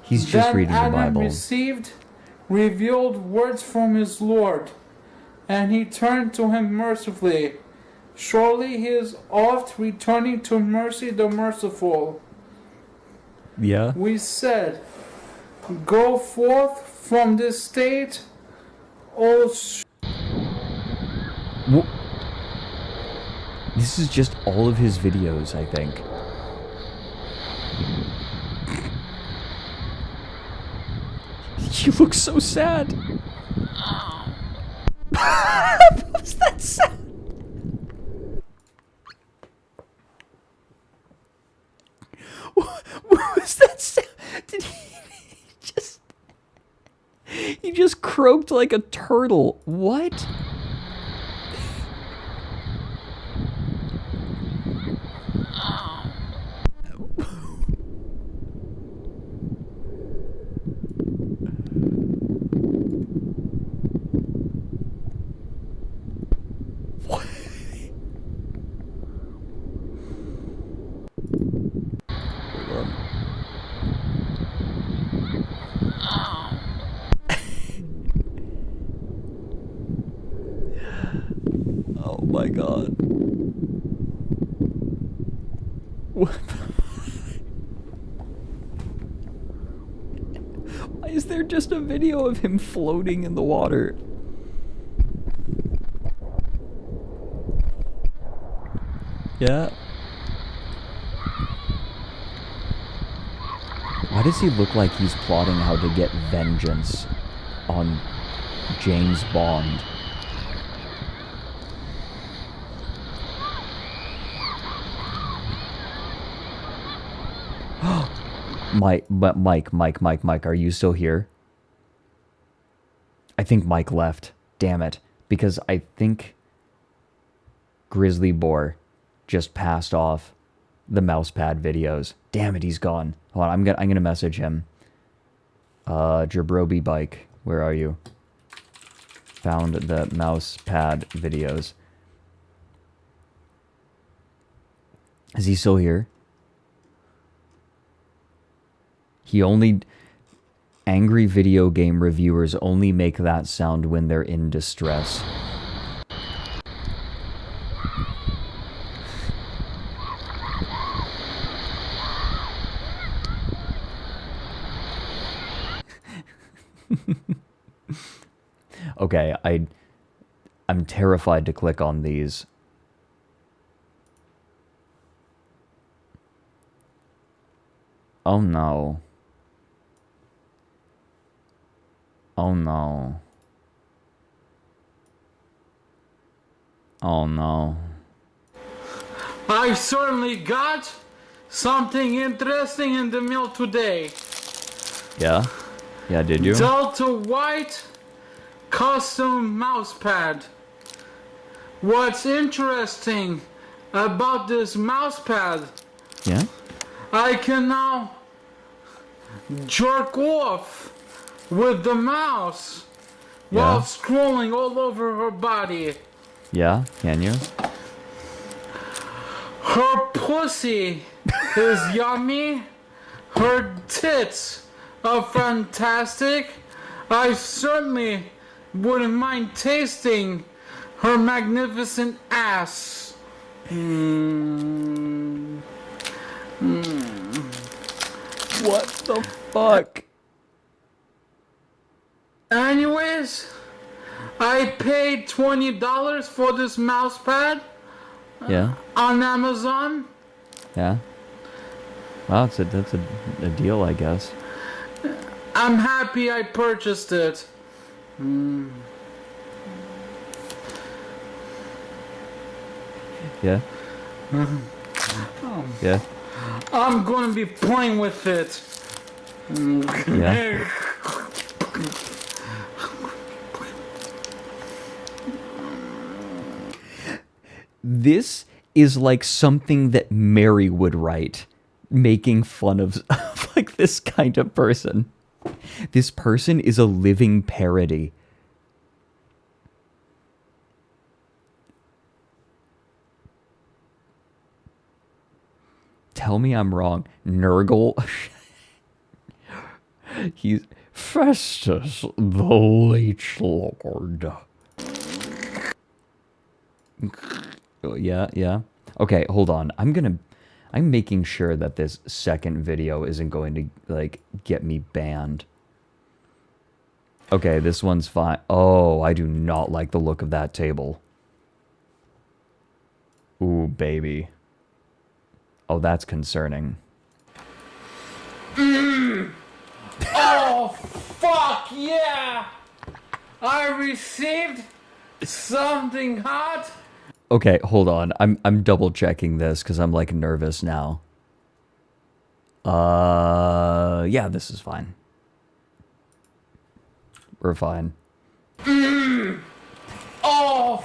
He's just reading the Adam Bible. received revealed words from his Lord, and he turned to him mercifully. Surely he is oft returning to mercy the merciful. Yeah. We said, go forth from this state, O This is just all of his videos, I think. You look so sad. What was that sound? What was that sound? Did he just croaked like a turtle. What? Oh my god. Why is there just a video of him floating in the water? Yeah. Why does he look like he's plotting how to get vengeance on James Bond? Mike, are you still here? I think Mike left. Damn it. Because I think Grizzly Boar just passed off the mousepad videos. Damn it, he's gone. Hold on, I'm gonna message him. Jabrobi Bike, where are you? Found the mousepad videos. Is he still here? Angry video game reviewers only make that sound when they're in distress. Okay, I'm terrified to click on these. Oh no. Oh no. Oh no. I certainly got something interesting in the mail today. Yeah? Yeah, did you? Delta White custom mousepad. What's interesting about this mousepad, Yeah? I can now jerk off with the mouse while scrolling all over her body. Yeah? Can you? Her pussy is yummy. Her tits are fantastic. I certainly wouldn't mind tasting her magnificent ass. What the fuck? Anyways, I paid $20 for this mousepad Yeah? on Amazon. Yeah? Wow, that's a deal, I guess. I'm happy I purchased it. Yeah? Yeah? I'm gonna be playing with it. Yeah? This is like something that Mary would write, making fun of like this kind of person. This person is a living parody. Tell me I'm wrong. Nurgle. He's Festus the Leech Lord. Yeah. Okay, hold on. I'm making sure that this second video isn't going to, like, get me banned. Okay, this one's fine. Oh, I do not like the look of that table. Ooh, baby. Oh, that's concerning. Oh, fuck yeah! I received something hot. Okay, hold on. I'm double checking this because I'm like nervous now. Yeah, this is fine. We're fine. Oh,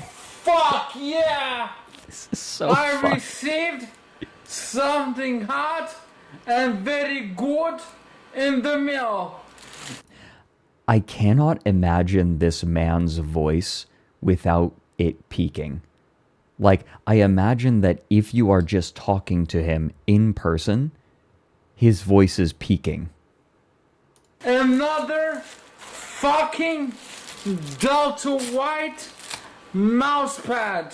fuck yeah! This is so I fun. received something hot and very good in the mail. I cannot imagine this man's voice without it peaking. Like, I imagine that if you are just talking to him in person, his voice is peaking. Another fucking Delta White mousepad.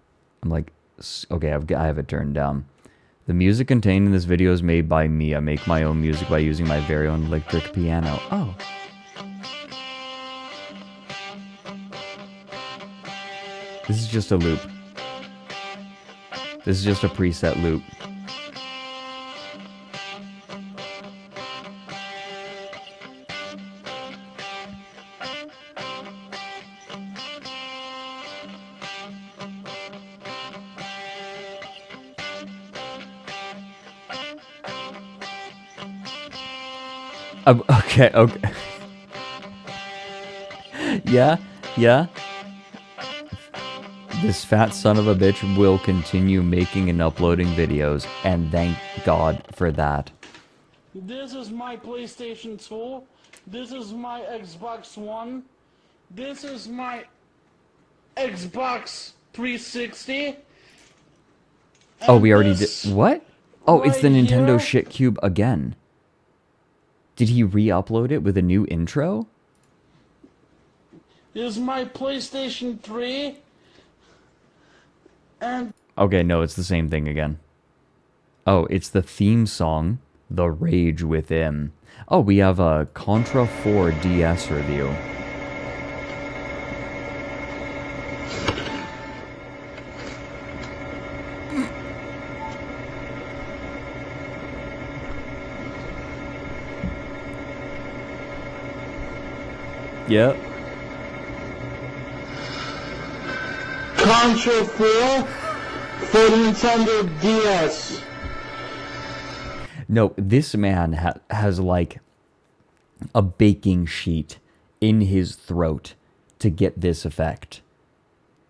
like, okay, I have it turned down. The music contained in this video is made by me. I make my own music by using my very own electric piano. Oh. This is just a loop. This is just a preset loop. Okay. Yeah. This fat son of a bitch will continue making and uploading videos, and thank God for that. This is my PlayStation 2. This is my Xbox One. This is my Xbox 360. Oh, we already did. What? Oh, it's the right Nintendo here. shit cube again. Did he re-upload it with a new intro? Is my PlayStation 3. And Okay, no, it's the same thing again. Oh, it's the theme song, The Rage Within. Oh, we have a Contra 4 DS review. Yep. Contra 4 for Nintendo DS. No, this man has like a baking sheet in his throat to get this effect.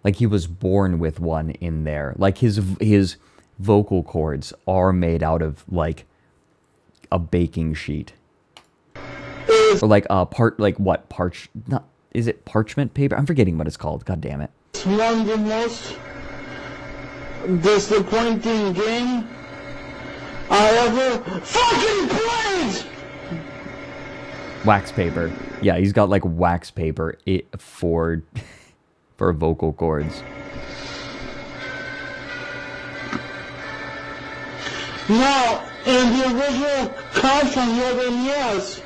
Like he was born with one in there. Like his vocal cords are made out of like a baking sheet. Or like is it parchment paper? I'm forgetting what it's called. God damn it. It's one of the most disappointing game I ever fucking played! Wax paper. Yeah, he's got like wax paper for vocal cords. Now, in the original Contra the other NES,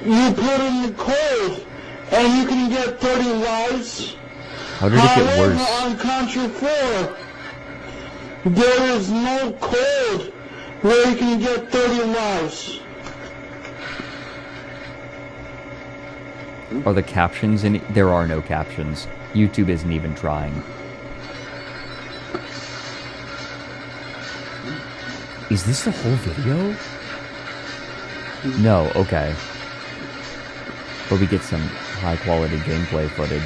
you put in the code and you can get 30 lives. How did it get However, worse? on Contra 4, there is no code where you can get 30 lives. Are the captions in it? There are no captions. YouTube isn't even trying. Is this the whole video? No, okay. But we get some high quality gameplay footage.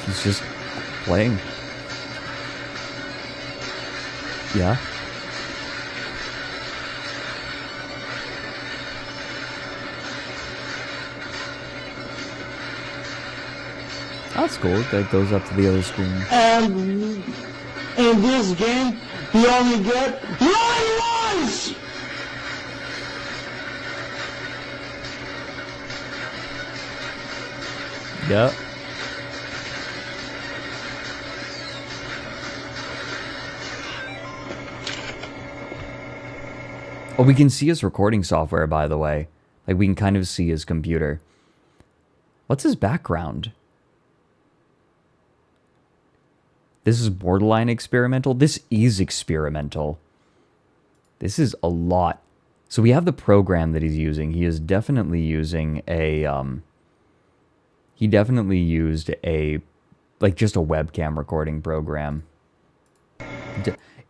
He's just playing. Yeah. That's cool. That goes up to the other screen. And in this game, you only get 9 lives! Yep. Oh, we can see his recording software, by the way. Like, we can kind of see his computer. What's his background? This is borderline experimental? This is experimental. This is a lot. So we have the program that he's using. He is definitely using a, he definitely used a, like, just a webcam recording program.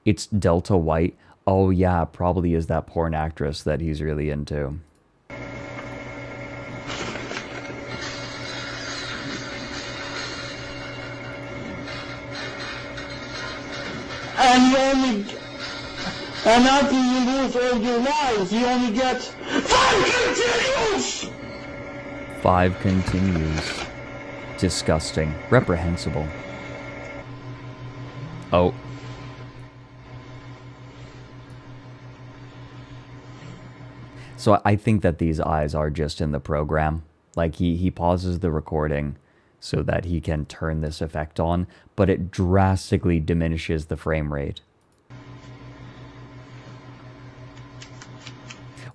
It's Delta White. Oh, yeah, probably is that porn actress that he's really into. And after you lose all your lives, you only get 5 continues! 5 continues. Disgusting. Reprehensible. Also, I think that these eyes are just in the program. Like, he pauses the recording so that he can turn this effect on, but it drastically diminishes the frame rate.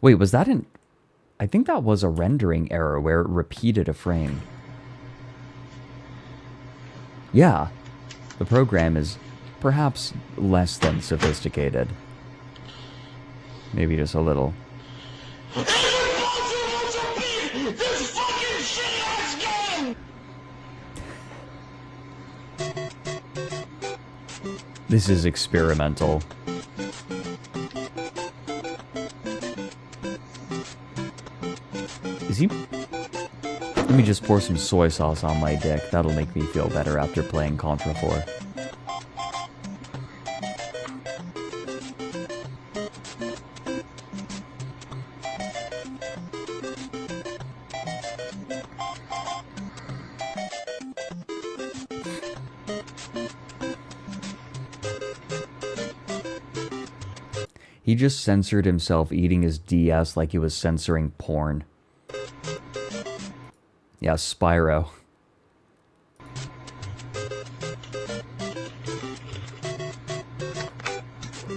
Wait, was that an... I think that was a rendering error where it repeated a frame. Yeah, the program is perhaps less than sophisticated. Maybe just a little. This is experimental. Is he... Let me just pour some soy sauce on my dick. That'll make me feel better after playing Contra 4. He just censored himself eating his DS like he was censoring porn. Yeah, Spyro.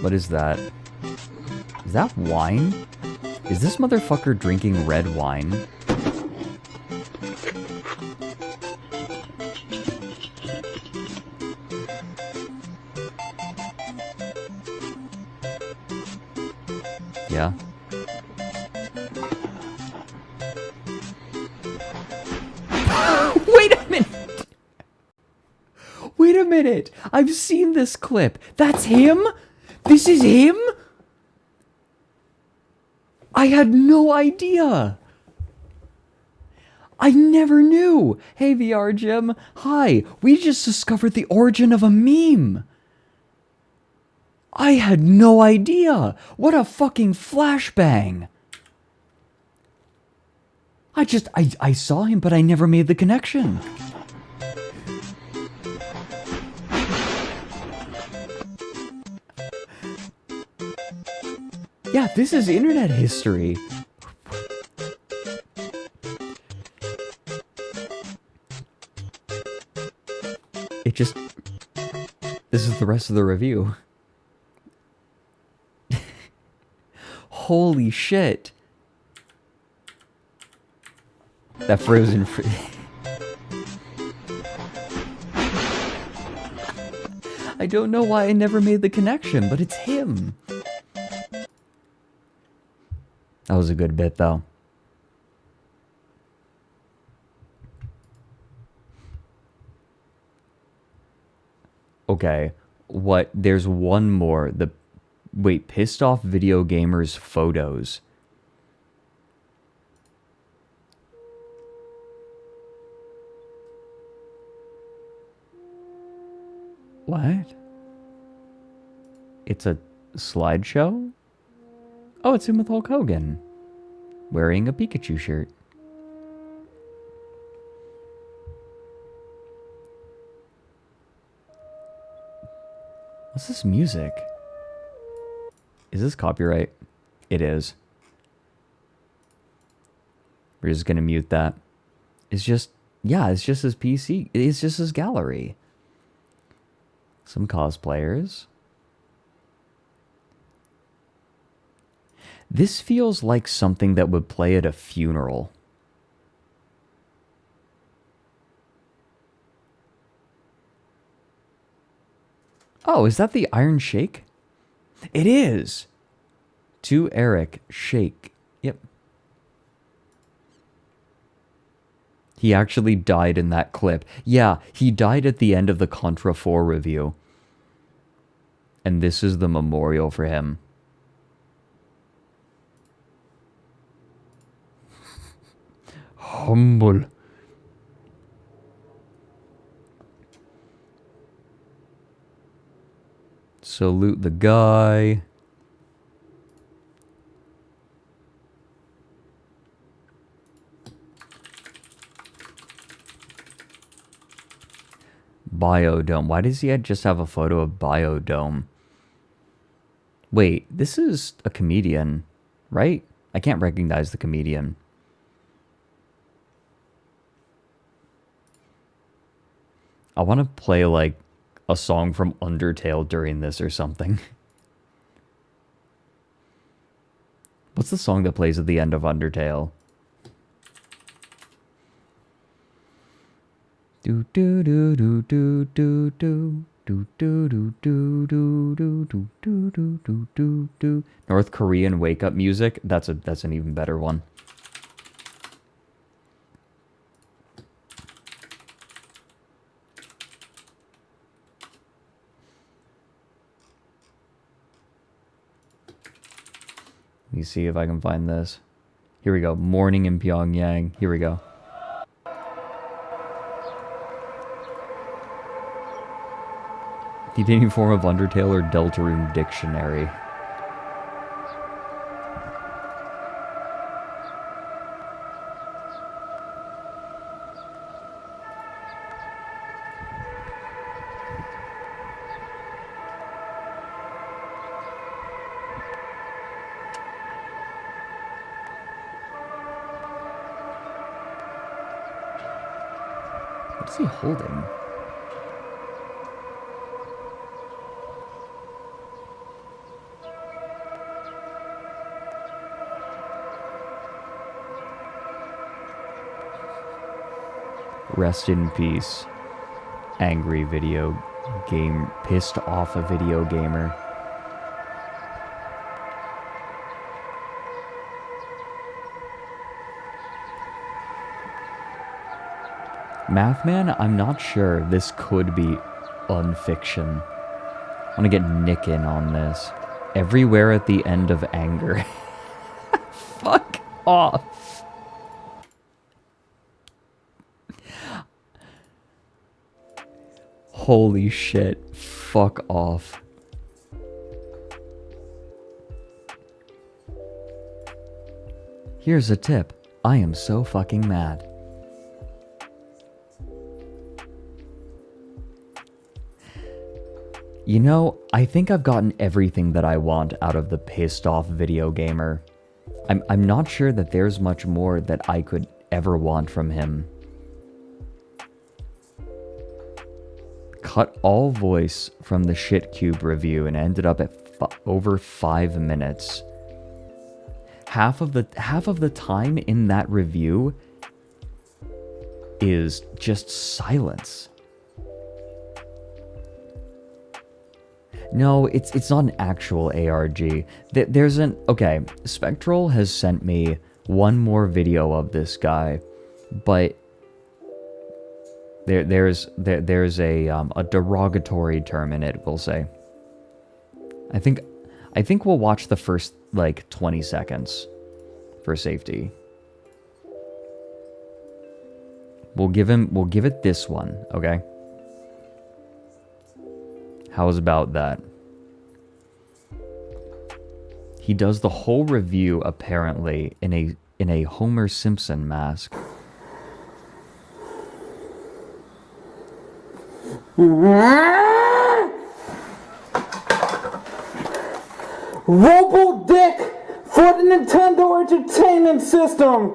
What is that? Is that wine? Is this motherfucker drinking red wine? Yeah. Wait a minute! Wait a minute! I've seen this clip. That's him? This is him? I had no idea. I never knew. Hey, VR Jim. Hi. We just discovered the origin of a meme. I had no idea. What a fucking flashbang. I saw him, but I never made the connection. Yeah, this is internet history. It just... This is the rest of the review. Holy shit. That frozen... I don't know why I never made the connection, but it's him. That was a good bit, though. Okay, what? There's one more. Wait, pissed off video gamers photos. What? It's a slideshow? Oh, it's him with Hulk Hogan, wearing a Pikachu shirt. What's this music? Is this copyright? It is. We're just gonna mute that. It's just, yeah, it's just his PC. It's just his gallery. Some cosplayers. This feels like something that would play at a funeral. Oh, is that the Iron Shake? It is! To Eric, Shake. Yep. He actually died in that clip. Yeah, he died at the end of the Contra 4 review. And this is the memorial for him. Humble. Salute the guy. Biodome. Why does he just have a photo of Biodome? Wait, this is a comedian, right? I can't recognize the comedian. I want to play, like, a song from Undertale during this or something. What's the song that plays at the end of Undertale? Do do do do do do do do do do do do do do do do do do. North Korean wake up music. That's an even better one. Let me see if I can find this. Here we go. Morning in Pyongyang. Here we go. Need any form of Undertale or Deltarune dictionary. What is he holding? Rest in peace. Angry video game, pissed off a video gamer. Mathman, I'm not sure. This could be unfiction. I want to get Nick in on this. Everywhere at the end of anger. Fuck off. Holy shit. Fuck off. Here's a tip. I am so fucking mad. You know, I think I've gotten everything that I want out of the pissed off video gamer. I'm not sure that there's much more that I could ever want from him. Cut all voice from the Shitcube review and ended up at over 5 minutes. Half of the time in that review is just silence. No, it's not an actual ARG. There's an... Okay, Spectral has sent me one more video of this guy, but there's a derogatory term in it, we'll say. I think we'll watch the first, like, 20 seconds for safety. We'll give it this one, okay? How's about that? He does the whole review apparently in a Homer Simpson mask. Robo Dick for the Nintendo Entertainment System.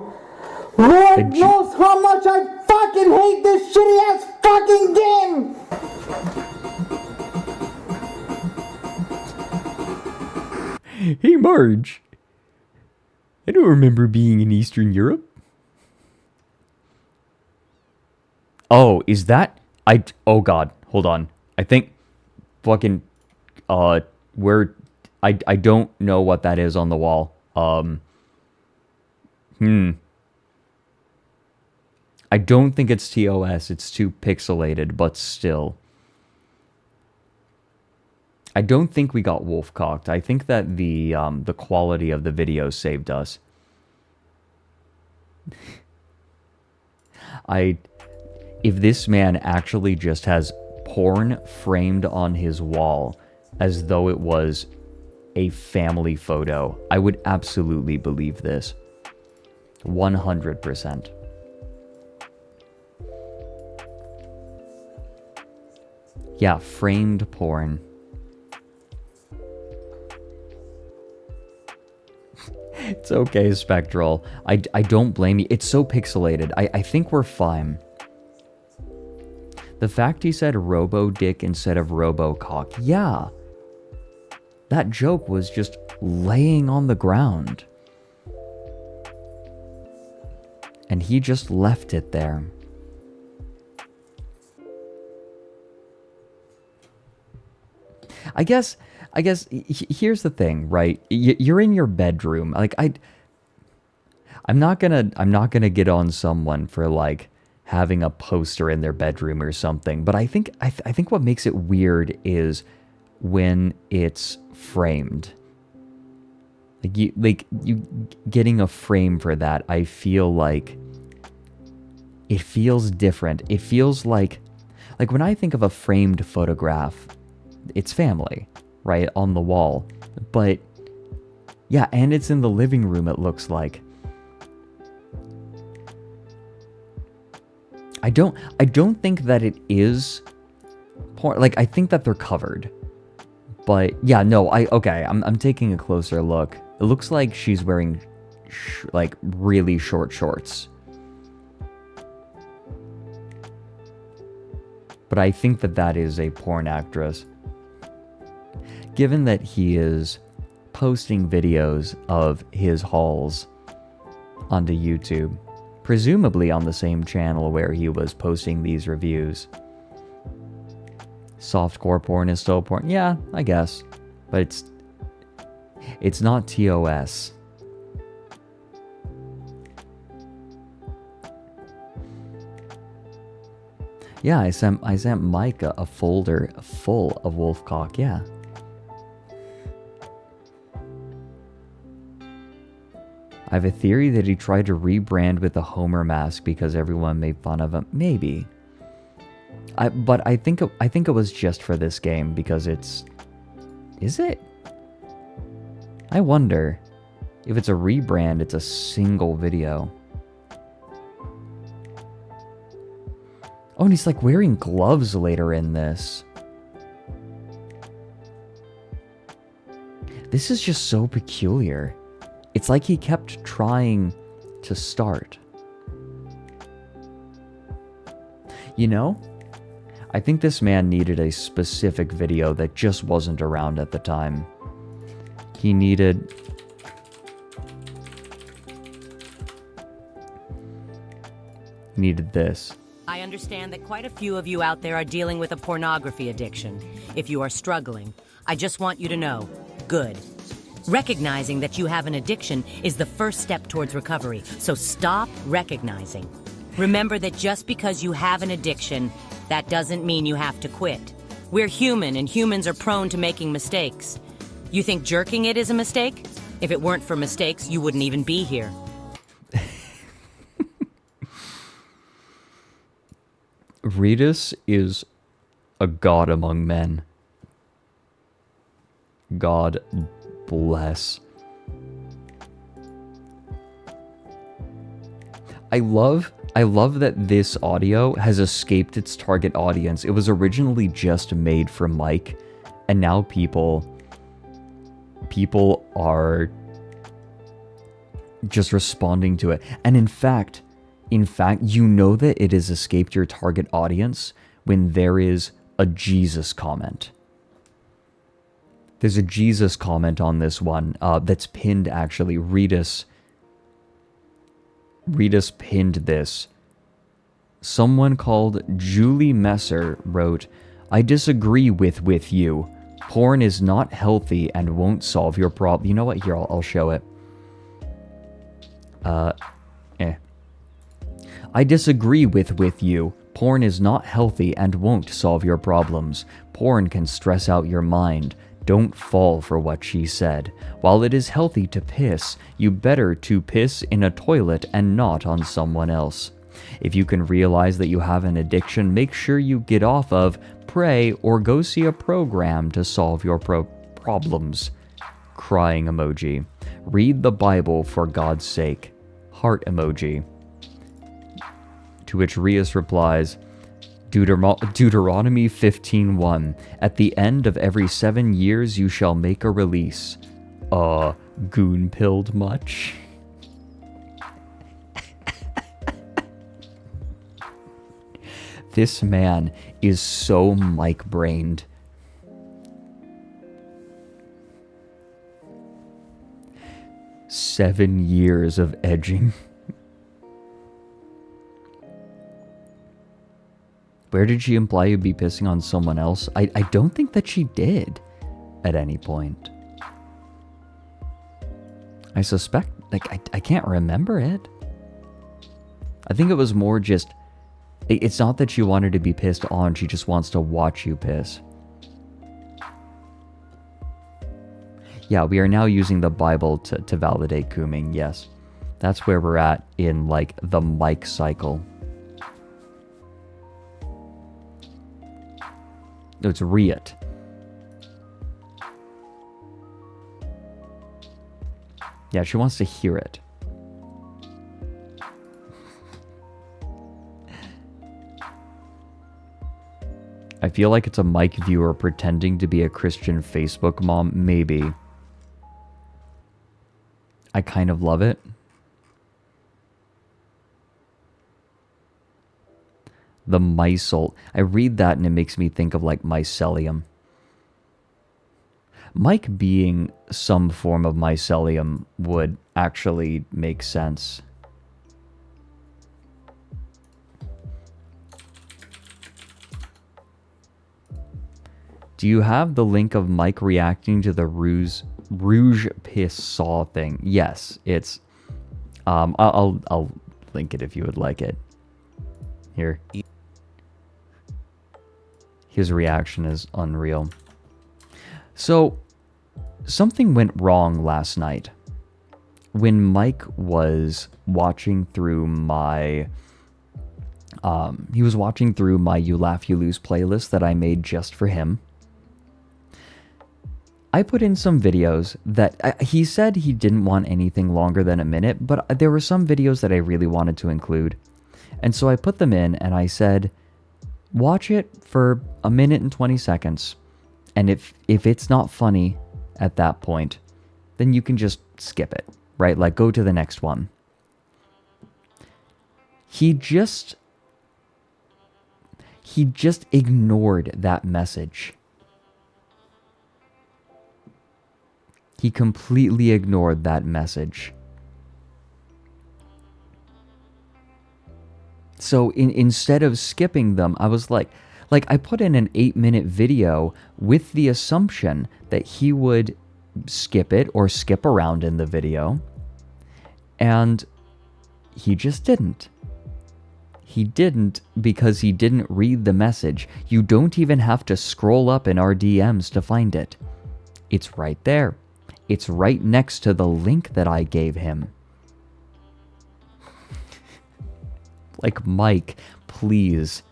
Lord knows how much I fucking hate this shitty ass fucking game. Hey Marge, I don't remember being in Eastern Europe. Oh, is that... Oh god, hold on. I think fucking where I don't know what that is on the wall. I don't think it's TOS. It's too pixelated, but still. I don't think we got wolf-cocked. I think that the quality of the video saved us. If this man actually just has porn framed on his wall as though it was a family photo, I would absolutely believe this. 100%. Yeah, framed porn. It's okay, Spectral. I don't blame you. It's so pixelated. I think we're fine. The fact he said robo-dick instead of robo-cock. Yeah. That joke was just laying on the ground. And he just left it there. I guess here's the thing, right? You're in your bedroom. Like I'm not gonna get on someone for like having a poster in their bedroom or something. But I think what makes it weird is when it's framed. Like you getting a frame for that. I feel like it feels different. It feels like when I think of a framed photograph, it's family, right, on the wall. But yeah, and it's in the living room, it looks like. I don't think that it is porn. Like, I think that they're covered. But yeah, no, I'm taking a closer look. It looks like she's wearing like really short shorts. But I think that is a porn actress. Given that he is posting videos of his hauls onto YouTube, presumably on the same channel where he was posting these reviews. Softcore porn is still porn. Yeah, I guess. But it's not TOS. Yeah, I sent Mike a folder full of Wolfcock, yeah. I have a theory that he tried to rebrand with the Homer mask because everyone made fun of him. Maybe. But I think it was just for this game because it's... Is it? I wonder. If it's a rebrand, it's a single video. Oh, and he's like wearing gloves later in this. This is just so peculiar. It's like he kept trying to start. You know, I think this man needed a specific video that just wasn't around at the time. He needed... this. I understand that quite a few of you out there are dealing with a pornography addiction. If you are struggling, I just want you to know, good. Recognizing that you have an addiction is the first step towards recovery, so stop recognizing. Remember that just because you have an addiction, that doesn't mean you have to quit. We're human, and humans are prone to making mistakes. You think jerking it is a mistake? If it weren't for mistakes, you wouldn't even be here. Ritus is a god among men. God bless. I love that this audio has escaped its target audience. It was originally just made for Mike, and now people are just responding to it. And in fact, you know that it has escaped your target audience when there is a Jesus comment. There's a Jesus comment on this one that's pinned, actually. Ritus pinned this. Someone called Julie Messer wrote, I disagree with you. Porn is not healthy and won't solve your problem. You know what? Here, I'll show it. I disagree with you. Porn is not healthy and won't solve your problems. Porn can stress out your mind. Don't fall for what she said. While it is healthy to piss, you better to piss in a toilet and not on someone else. If you can realize that you have an addiction, make sure you get off of, pray, or go see a program to solve your problems. Crying emoji. Read the Bible for God's sake. Heart emoji. To which Rius replies, Deuteronomy 15:1. At the end of every 7 years you shall make a release. goon pilled much? This man is so Mike-brained. "7 years of edging." Where did she imply you'd be pissing on someone else? I don't think that she did at any point. I suspect, like, I can't remember it. I think it was more just, it's not that she wanted to be pissed on, she just wants to watch you piss. Yeah, we are now using the Bible to validate cooming, yes. That's where we're at in, like, the Mike cycle. No, it's Riot. Yeah, she wants to hear it. I feel like it's a Mike viewer pretending to be a Christian Facebook mom, maybe. I kind of love it. The mycel. I read that and it makes me think of like mycelium. Mike being some form of mycelium would actually make sense. Do you have the link of Mike reacting to the Rouge Piss Saw thing? Yes, it's... I'll link it if you would like it. Here. His reaction is unreal. So, something went wrong last night. When Mike was watching through my... he was watching through my You Laugh, You Lose playlist that I made just for him. I put in some videos that... he said he didn't want anything longer than a minute, but there were some videos that I really wanted to include. And so I put them in and I said, watch it for 1 minute and 20 seconds. And if it's not funny at that point, then you can just skip it, right? Like, go to the next one. He just ignored that message. He completely ignored that message. So instead of skipping them, I was like I put in an 8-minute video with the assumption that he would skip it or skip around in the video. And he just didn't. He didn't because he didn't read the message. You don't even have to scroll up in our DMs to find it. It's right there. It's right next to the link that I gave him. Like, Mike, please.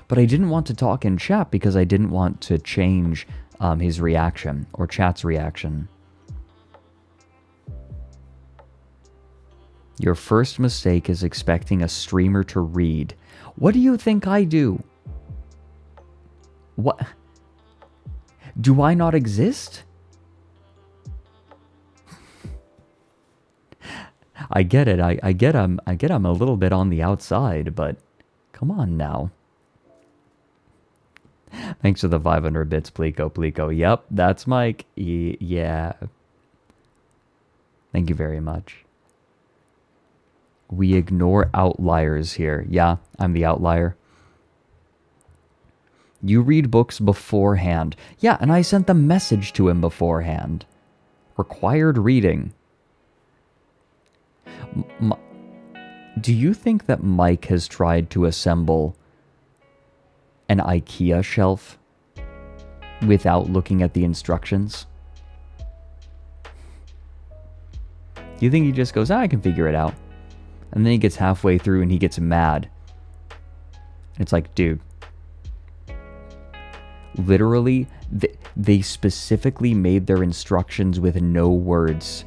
But I didn't want to talk in chat because I didn't want to change his reaction or chat's reaction. Your first mistake is expecting a streamer to read. What do you think I do? What? Do I not exist? I get it. I get I'm a little bit on the outside, but come on now. Thanks for the 500 bits, Plico. Yep, that's Mike. Yeah. Thank you very much. We ignore outliers here. Yeah, I'm the outlier. You read books beforehand. Yeah, and I sent the message to him beforehand. Required reading. Do you think that Mike has tried to assemble an IKEA shelf without looking at the instructions? Do you think he just goes, I can figure it out? And then he gets halfway through and he gets mad. It's like, dude. Literally, they specifically made their instructions with no words.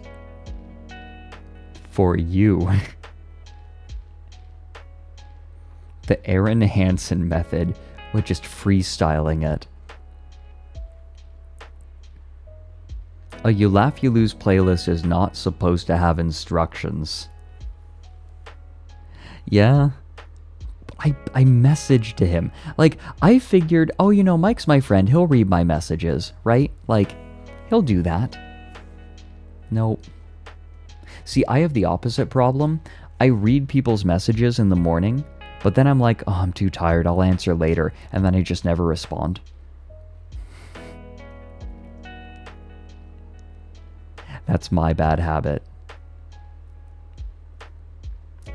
For you. The Aaron Hansen method with just freestyling it. A You Laugh You Lose playlist is not supposed to have instructions. Yeah. I messaged to him. Like, I figured, oh, you know, Mike's my friend. He'll read my messages, right? Like, he'll do that. Nope. See, I have the opposite problem. I read people's messages in the morning, but then I'm like, oh, I'm too tired. I'll answer later. And then I just never respond. That's my bad habit.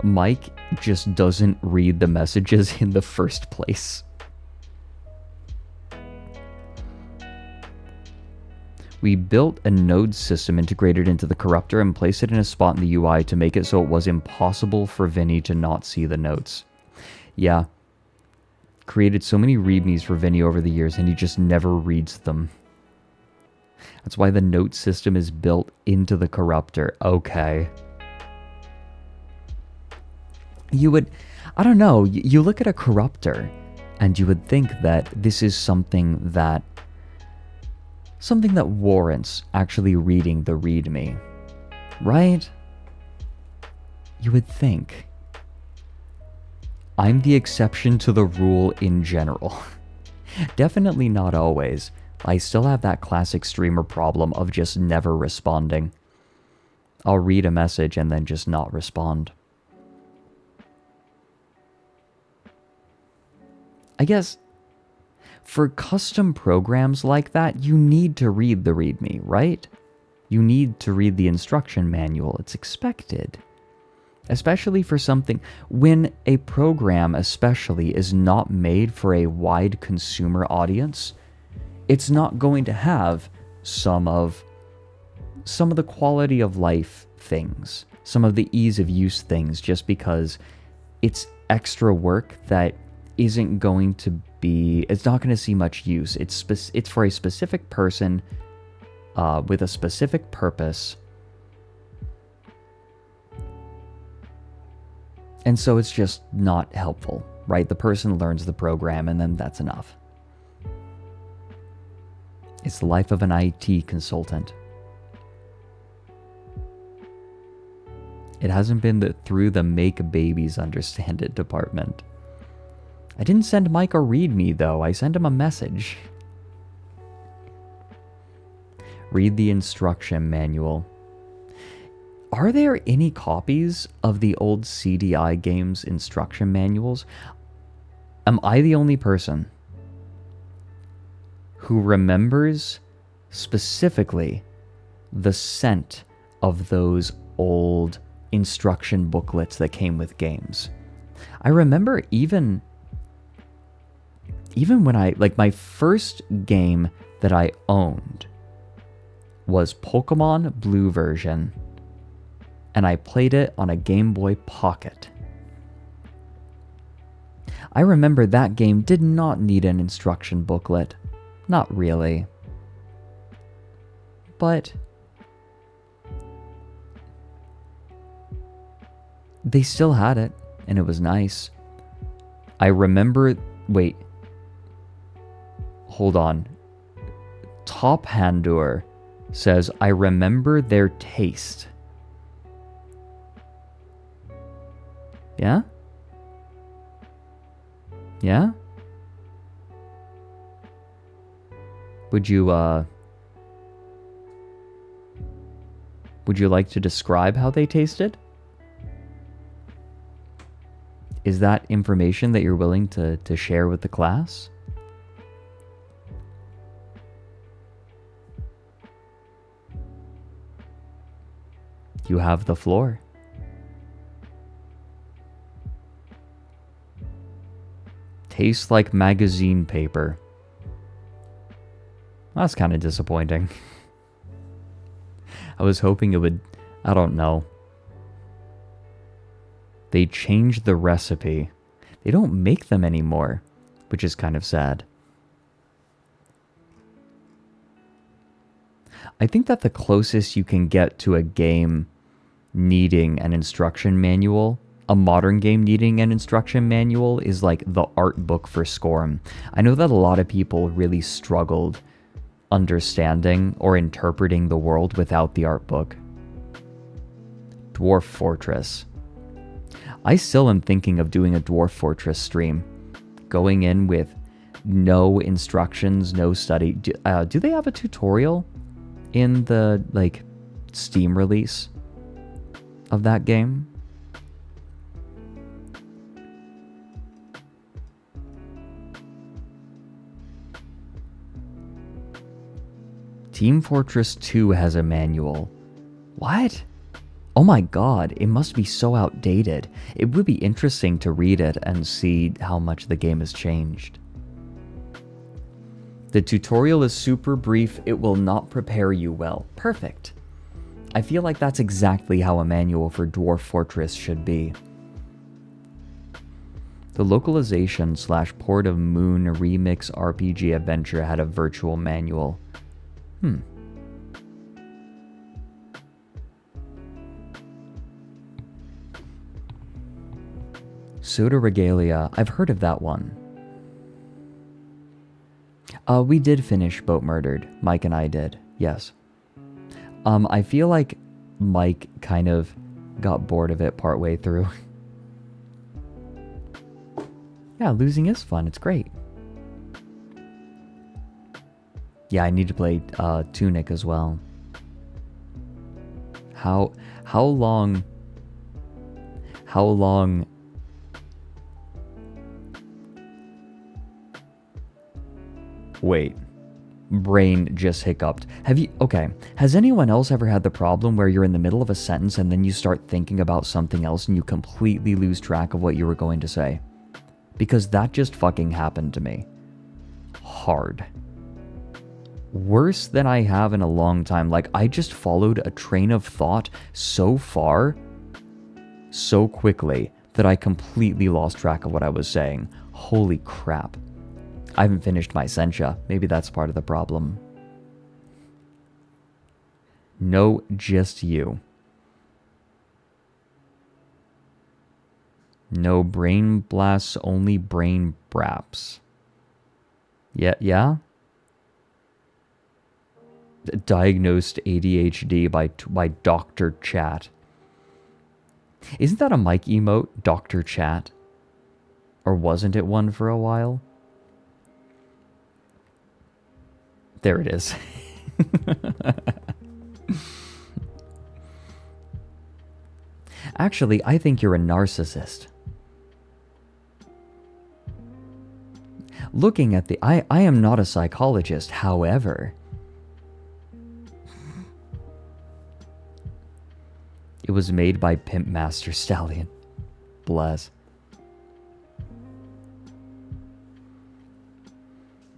Mike just doesn't read the messages in the first place. We built a node system integrated into the corruptor and placed it in a spot in the UI to make it so it was impossible for Vinny to not see the notes. Yeah. Created so many readmes for Vinny over the years and he just never reads them. That's why the note system is built into the corruptor. Okay. You would, I don't know, you look at a corruptor and you would think that this is something that warrants actually reading the readme, right? You would think. I'm the exception to the rule in general. Definitely not always. I still have that classic streamer problem of just never responding. I'll read a message and then just not respond. I guess for custom programs like that, you need to read the README, right? You need to read the instruction manual. It's expected. Especially for something, when a program especially is not made for a wide consumer audience, it's not going to have some of the quality of life things, some of the ease of use things, just because it's extra work that isn't going to be, it's not going to see much use. It's for a specific person with a specific purpose. And so it's just not helpful, right? The person learns the program and then that's enough. It's the life of an IT consultant. It hasn't been through the make babies understand it department. I didn't send Mike a readme though, I sent him a message. Read the instruction manual. Are there any copies of the old CDI games instruction manuals? Am I the only person who remembers specifically the scent of those old instruction booklets that came with games? I remember even when my first game that I owned was Pokemon Blue version, and I played it on a Game Boy Pocket. I remember that game did not need an instruction booklet. Not really. But they still had it, and it was nice. I remember... Wait. Hold on. Top Handor says, I remember their taste. Yeah? Yeah? Would you like to describe how they tasted? Is that information that you're willing to share with the class? You have the floor. Tastes like magazine paper. That's kind of disappointing. I was hoping it would... I don't know. They changed the recipe. They don't make them anymore, which is kind of sad. I think that the closest you can get to a game needing an instruction manual, a modern game needing an instruction manual, is like the art book for Scorn. I know that a lot of people really struggled understanding or interpreting the world without the art book. Dwarf Fortress. I still am thinking of doing a Dwarf Fortress stream. Going in with no instructions, no study. Do they have a tutorial in the, like, Steam release of that game? Team Fortress 2 has a manual. What? Oh my god, it must be so outdated. It would be interesting to read it and see how much the game has changed. The tutorial is super brief, it will not prepare you well. Perfect. I feel like that's exactly how a manual for Dwarf Fortress should be. The localization / port of Moon Remix RPG Adventure had a virtual manual. Soda Regalia, I've heard of that one. We did finish Boat Murdered. Mike and I did, yes. I feel like Mike kind of got bored of it partway through. Yeah, losing is fun. It's great. Yeah, I need to play Tunic as well. How long... Wait. Brain just hiccuped. Okay. Has anyone else ever had the problem where you're in the middle of a sentence and then you start thinking about something else and you completely lose track of what you were going to say? Because that just fucking happened to me. Hard. Worse than I have in a long time. Like, I just followed a train of thought so far, so quickly, that I completely lost track of what I was saying. Holy crap. I haven't finished my Sencha. Maybe that's part of the problem. No, just you. No brain blasts, only brain braps. Yeah? Diagnosed ADHD by Dr. Chat. Isn't that a mic emote, Dr. Chat? Or wasn't it one for a while? There it is. Actually, I think you're a narcissist. Looking at the... I am not a psychologist, however... It was made by Pimp Master Stallion. Bless.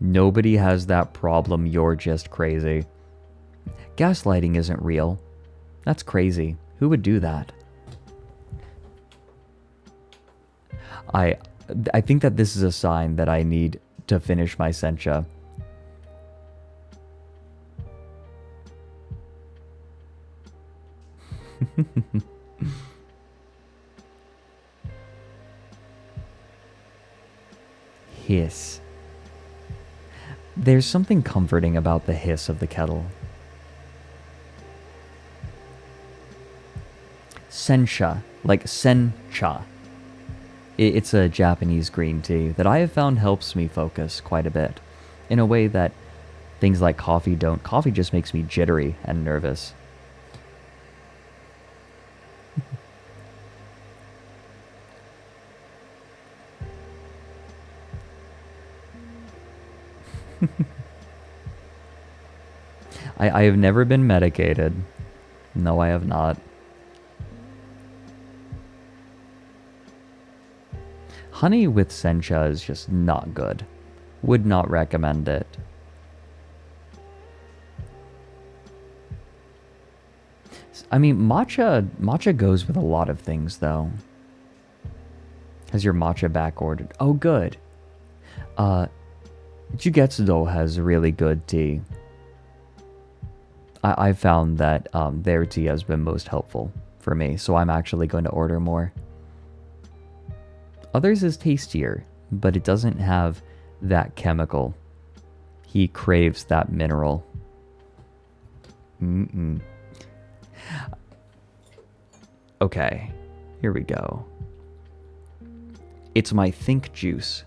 Nobody has that problem, you're just crazy. Gaslighting isn't real. That's crazy. Who would do that? I think that this is a sign that I need to finish my Sencha. Hiss. There's something comforting about the hiss of the kettle. Sencha, like sencha. It's a Japanese green tea that I have found helps me focus quite a bit, in a way that things like coffee don't. Coffee just makes me jittery and nervous. I have never been medicated. No, I have not. Honey with sencha is just not good. Would not recommend it. I mean, matcha goes with a lot of things, though. Has your matcha back ordered? Oh, good. Jugetsudo has really good tea. I found that their tea has been most helpful for me, so I'm actually going to order more. Others is tastier, but it doesn't have that chemical He craves that mineral. Okay, here we go. It's my think juice.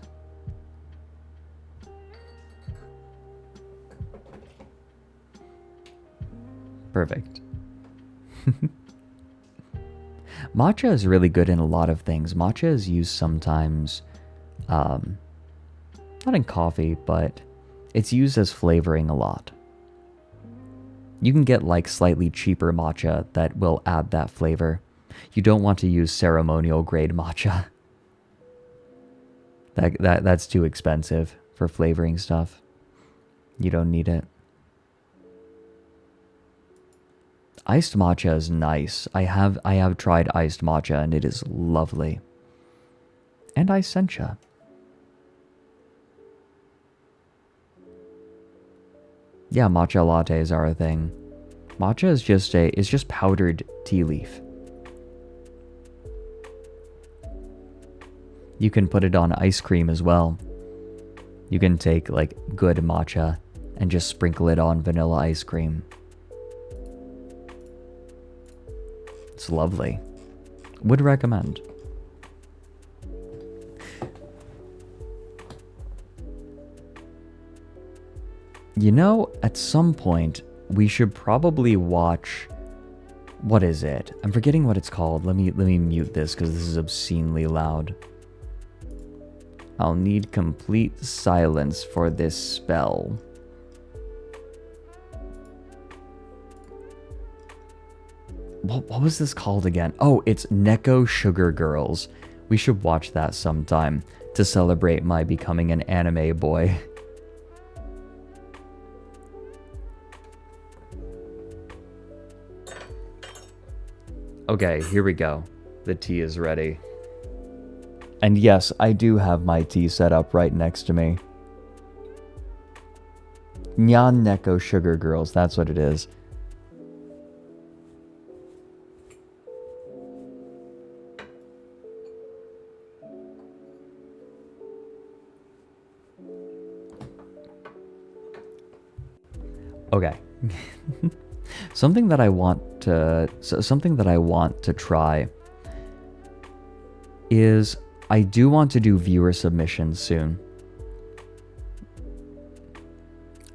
Perfect. Matcha is really good in a lot of things. Matcha is used sometimes, not in coffee, but it's used as flavoring a lot. You can get like slightly cheaper matcha that will add that flavor. You don't want to use ceremonial grade matcha. That's too expensive for flavoring stuff. You don't need it. Iced matcha is nice. I have tried iced matcha and it is lovely. And iced sencha. Yeah, matcha lattes are a thing. Matcha is just powdered tea leaf. You can put it on ice cream as well. You can take like good matcha and just sprinkle it on vanilla ice cream. It's lovely. Would recommend. You know, at some point, we should probably watch... What is it? I'm forgetting what it's called. Let me mute this because this is obscenely loud. I'll need complete silence for this spell. What was this called again? Oh, it's Neko Sugar Girls. We should watch that sometime to celebrate my becoming an anime boy. Okay, here we go. The tea is ready. And yes, I do have my tea set up right next to me. Nyan Neko Sugar Girls, that's what it is. Okay. Something that I want to try is I do want to do viewer submissions soon.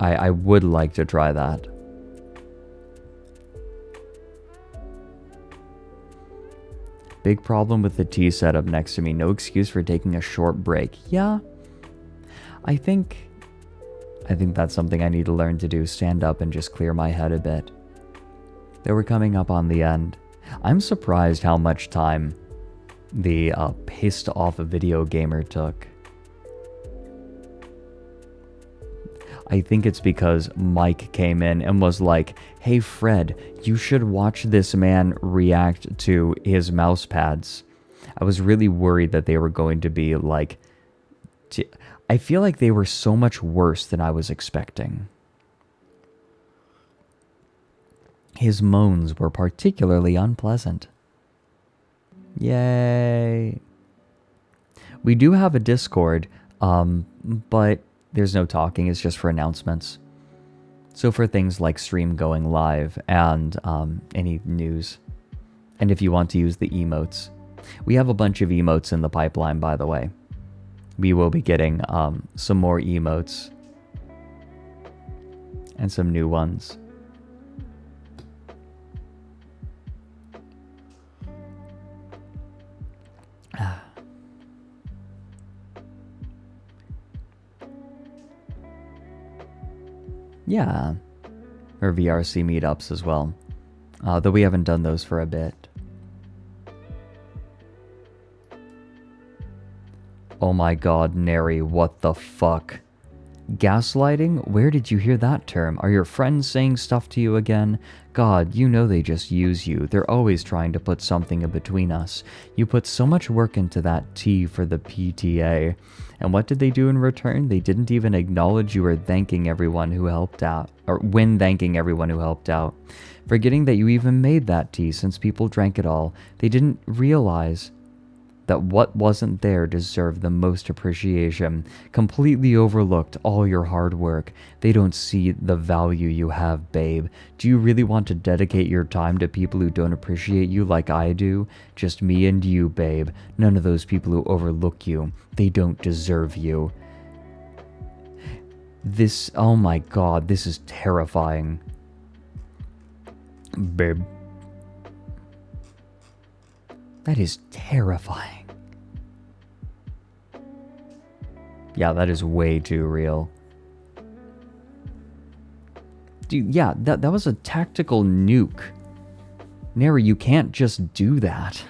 I would like to try that. Big problem with the tea setup next to me. No excuse for taking a short break. Yeah. I think that's something I need to learn to do. Stand up and just clear my head a bit. Though we're coming up on the end. I'm surprised how much time the pissed off video gamer took. I think it's because Mike came in and was like, hey Fred, you should watch this man react to his mouse pads. I was really worried that they were going to be like... I feel like they were so much worse than I was expecting. His moans were particularly unpleasant. Yay. We do have a Discord, but there's no talking, it's just for announcements. So for things like stream going live and any news. And if you want to use the emotes. We have a bunch of emotes in the pipeline, by the way. We will be getting some more emotes. And some new ones. Yeah. Or VRC meetups as well. Though we haven't done those for a bit. Oh my god, Neri, what the fuck? Gaslighting? Where did you hear that term? Are your friends saying stuff to you again? God, you know they just use you. They're always trying to put something in between us. You put so much work into that T for the PTA. And what did they do in return? They didn't even acknowledge you were thanking everyone who helped out. Or when thanking everyone who helped out. Forgetting that you even made that tea since people drank it all. They didn't realize that what wasn't there deserved the most appreciation, completely overlooked all your hard work. They don't see the value you have, babe. Do you really want to dedicate your time to people who don't appreciate you like I do? Just me and you, babe. None of those people who overlook you. They don't deserve you. This, oh my god, this is terrifying. Babe. That is terrifying. Yeah, that is way too real. Dude, yeah, that was a tactical nuke. Neri, you can't just do that.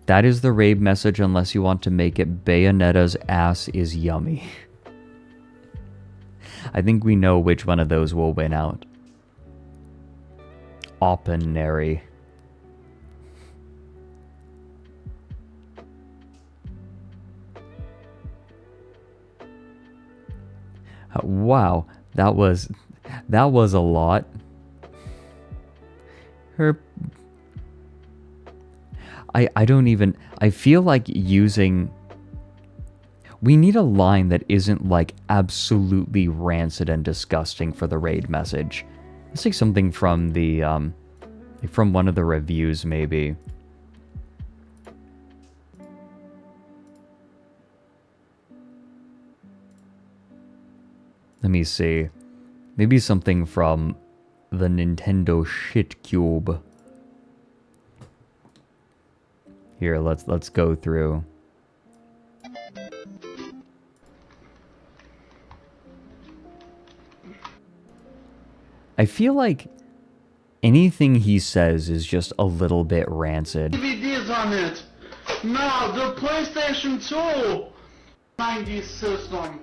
That is the raid message unless you want to make it Bayonetta's ass is yummy. I think we know which one of those will win out. Oppenary. Wow, that was a lot. I don't even, I feel like using, we need a line that isn't like absolutely rancid and disgusting for the raid message. Let's take something from the, from one of the reviews maybe. Let me see. Maybe something from the Nintendo Shit Cube. Here, let's go through. I feel like anything he says is just a little bit rancid. DVDs on it. No, the PlayStation 2 90s system.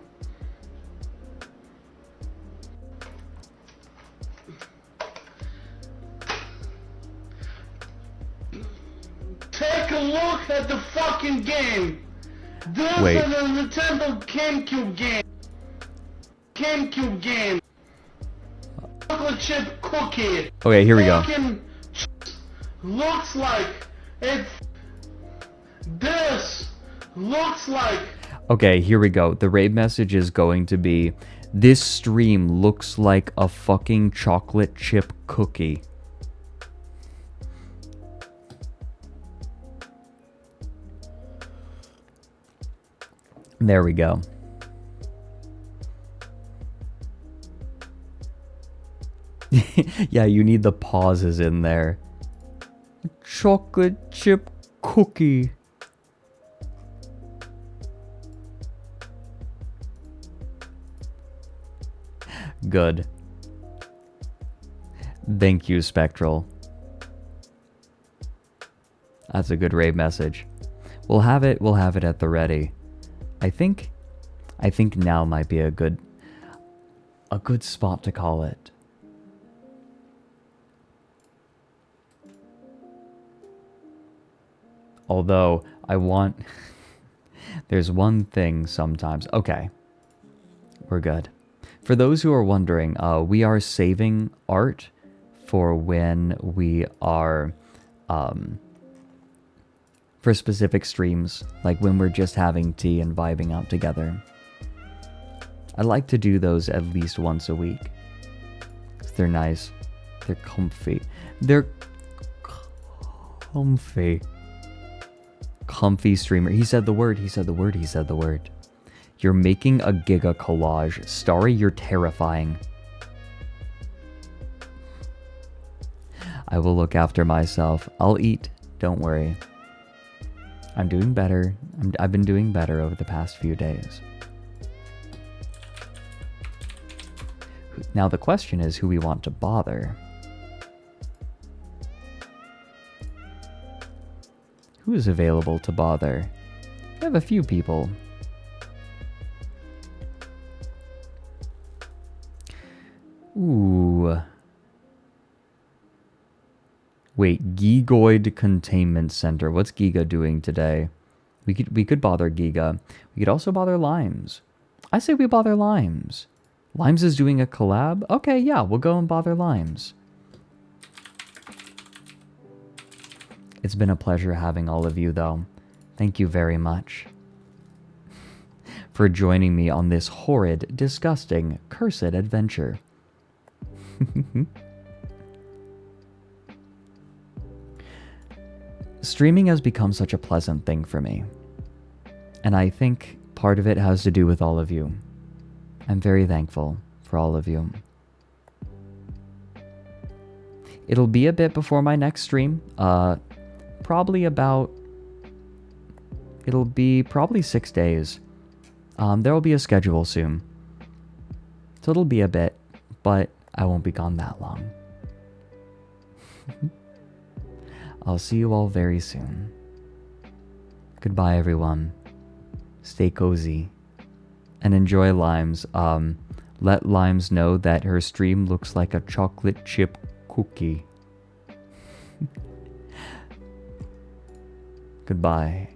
Take a look at the fucking game. This Wait. is a Nintendo GameCube game. GameCube game. Chocolate chip cookie. Okay, here we go. Fucking looks like it. This looks like. Okay, here we go. The raid message is going to be, this stream looks like a fucking chocolate chip cookie. There we go. Yeah, you need the pauses in there. Chocolate chip cookie. Good. Thank you, Spectral. That's a good raid message. We'll have it at the ready. I think now might be a good spot to call it. Although I want there's one thing sometimes. Okay. We're good. For those who are wondering, we are saving art for when we are for specific streams, like when we're just having tea and vibing out together. I like to do those at least once a week. 'Cause they're nice. They're comfy. They're comfy. Comfy streamer. He said the word. He said the word. He said the word. You're making a giga collage. Starry, you're terrifying. I will look after myself. I'll eat. Don't worry. I'm doing better. I've been doing better over the past few days. Now the question is who we want to bother. Who is available to bother? I have a few people. Ooh. Wait, Gigoid Containment Center. What's Giga doing today? We could bother Giga. We could also bother Limes. I say we bother Limes. Limes is doing a collab? Okay, yeah, we'll go and bother Limes. It's been a pleasure having all of you, though. Thank you very much for joining me on this horrid, disgusting, cursed adventure. Streaming has become such a pleasant thing for me, and I think part of it has to do with all of you. I'm very thankful for all of you. It'll be a bit before my next stream, probably 6 days. There will be a schedule soon, so it'll be a bit, but I won't be gone that long. I'll see you all very soon. Goodbye, everyone. Stay cozy and enjoy Limes. Let Limes know that her stream looks like a chocolate chip cookie. Goodbye.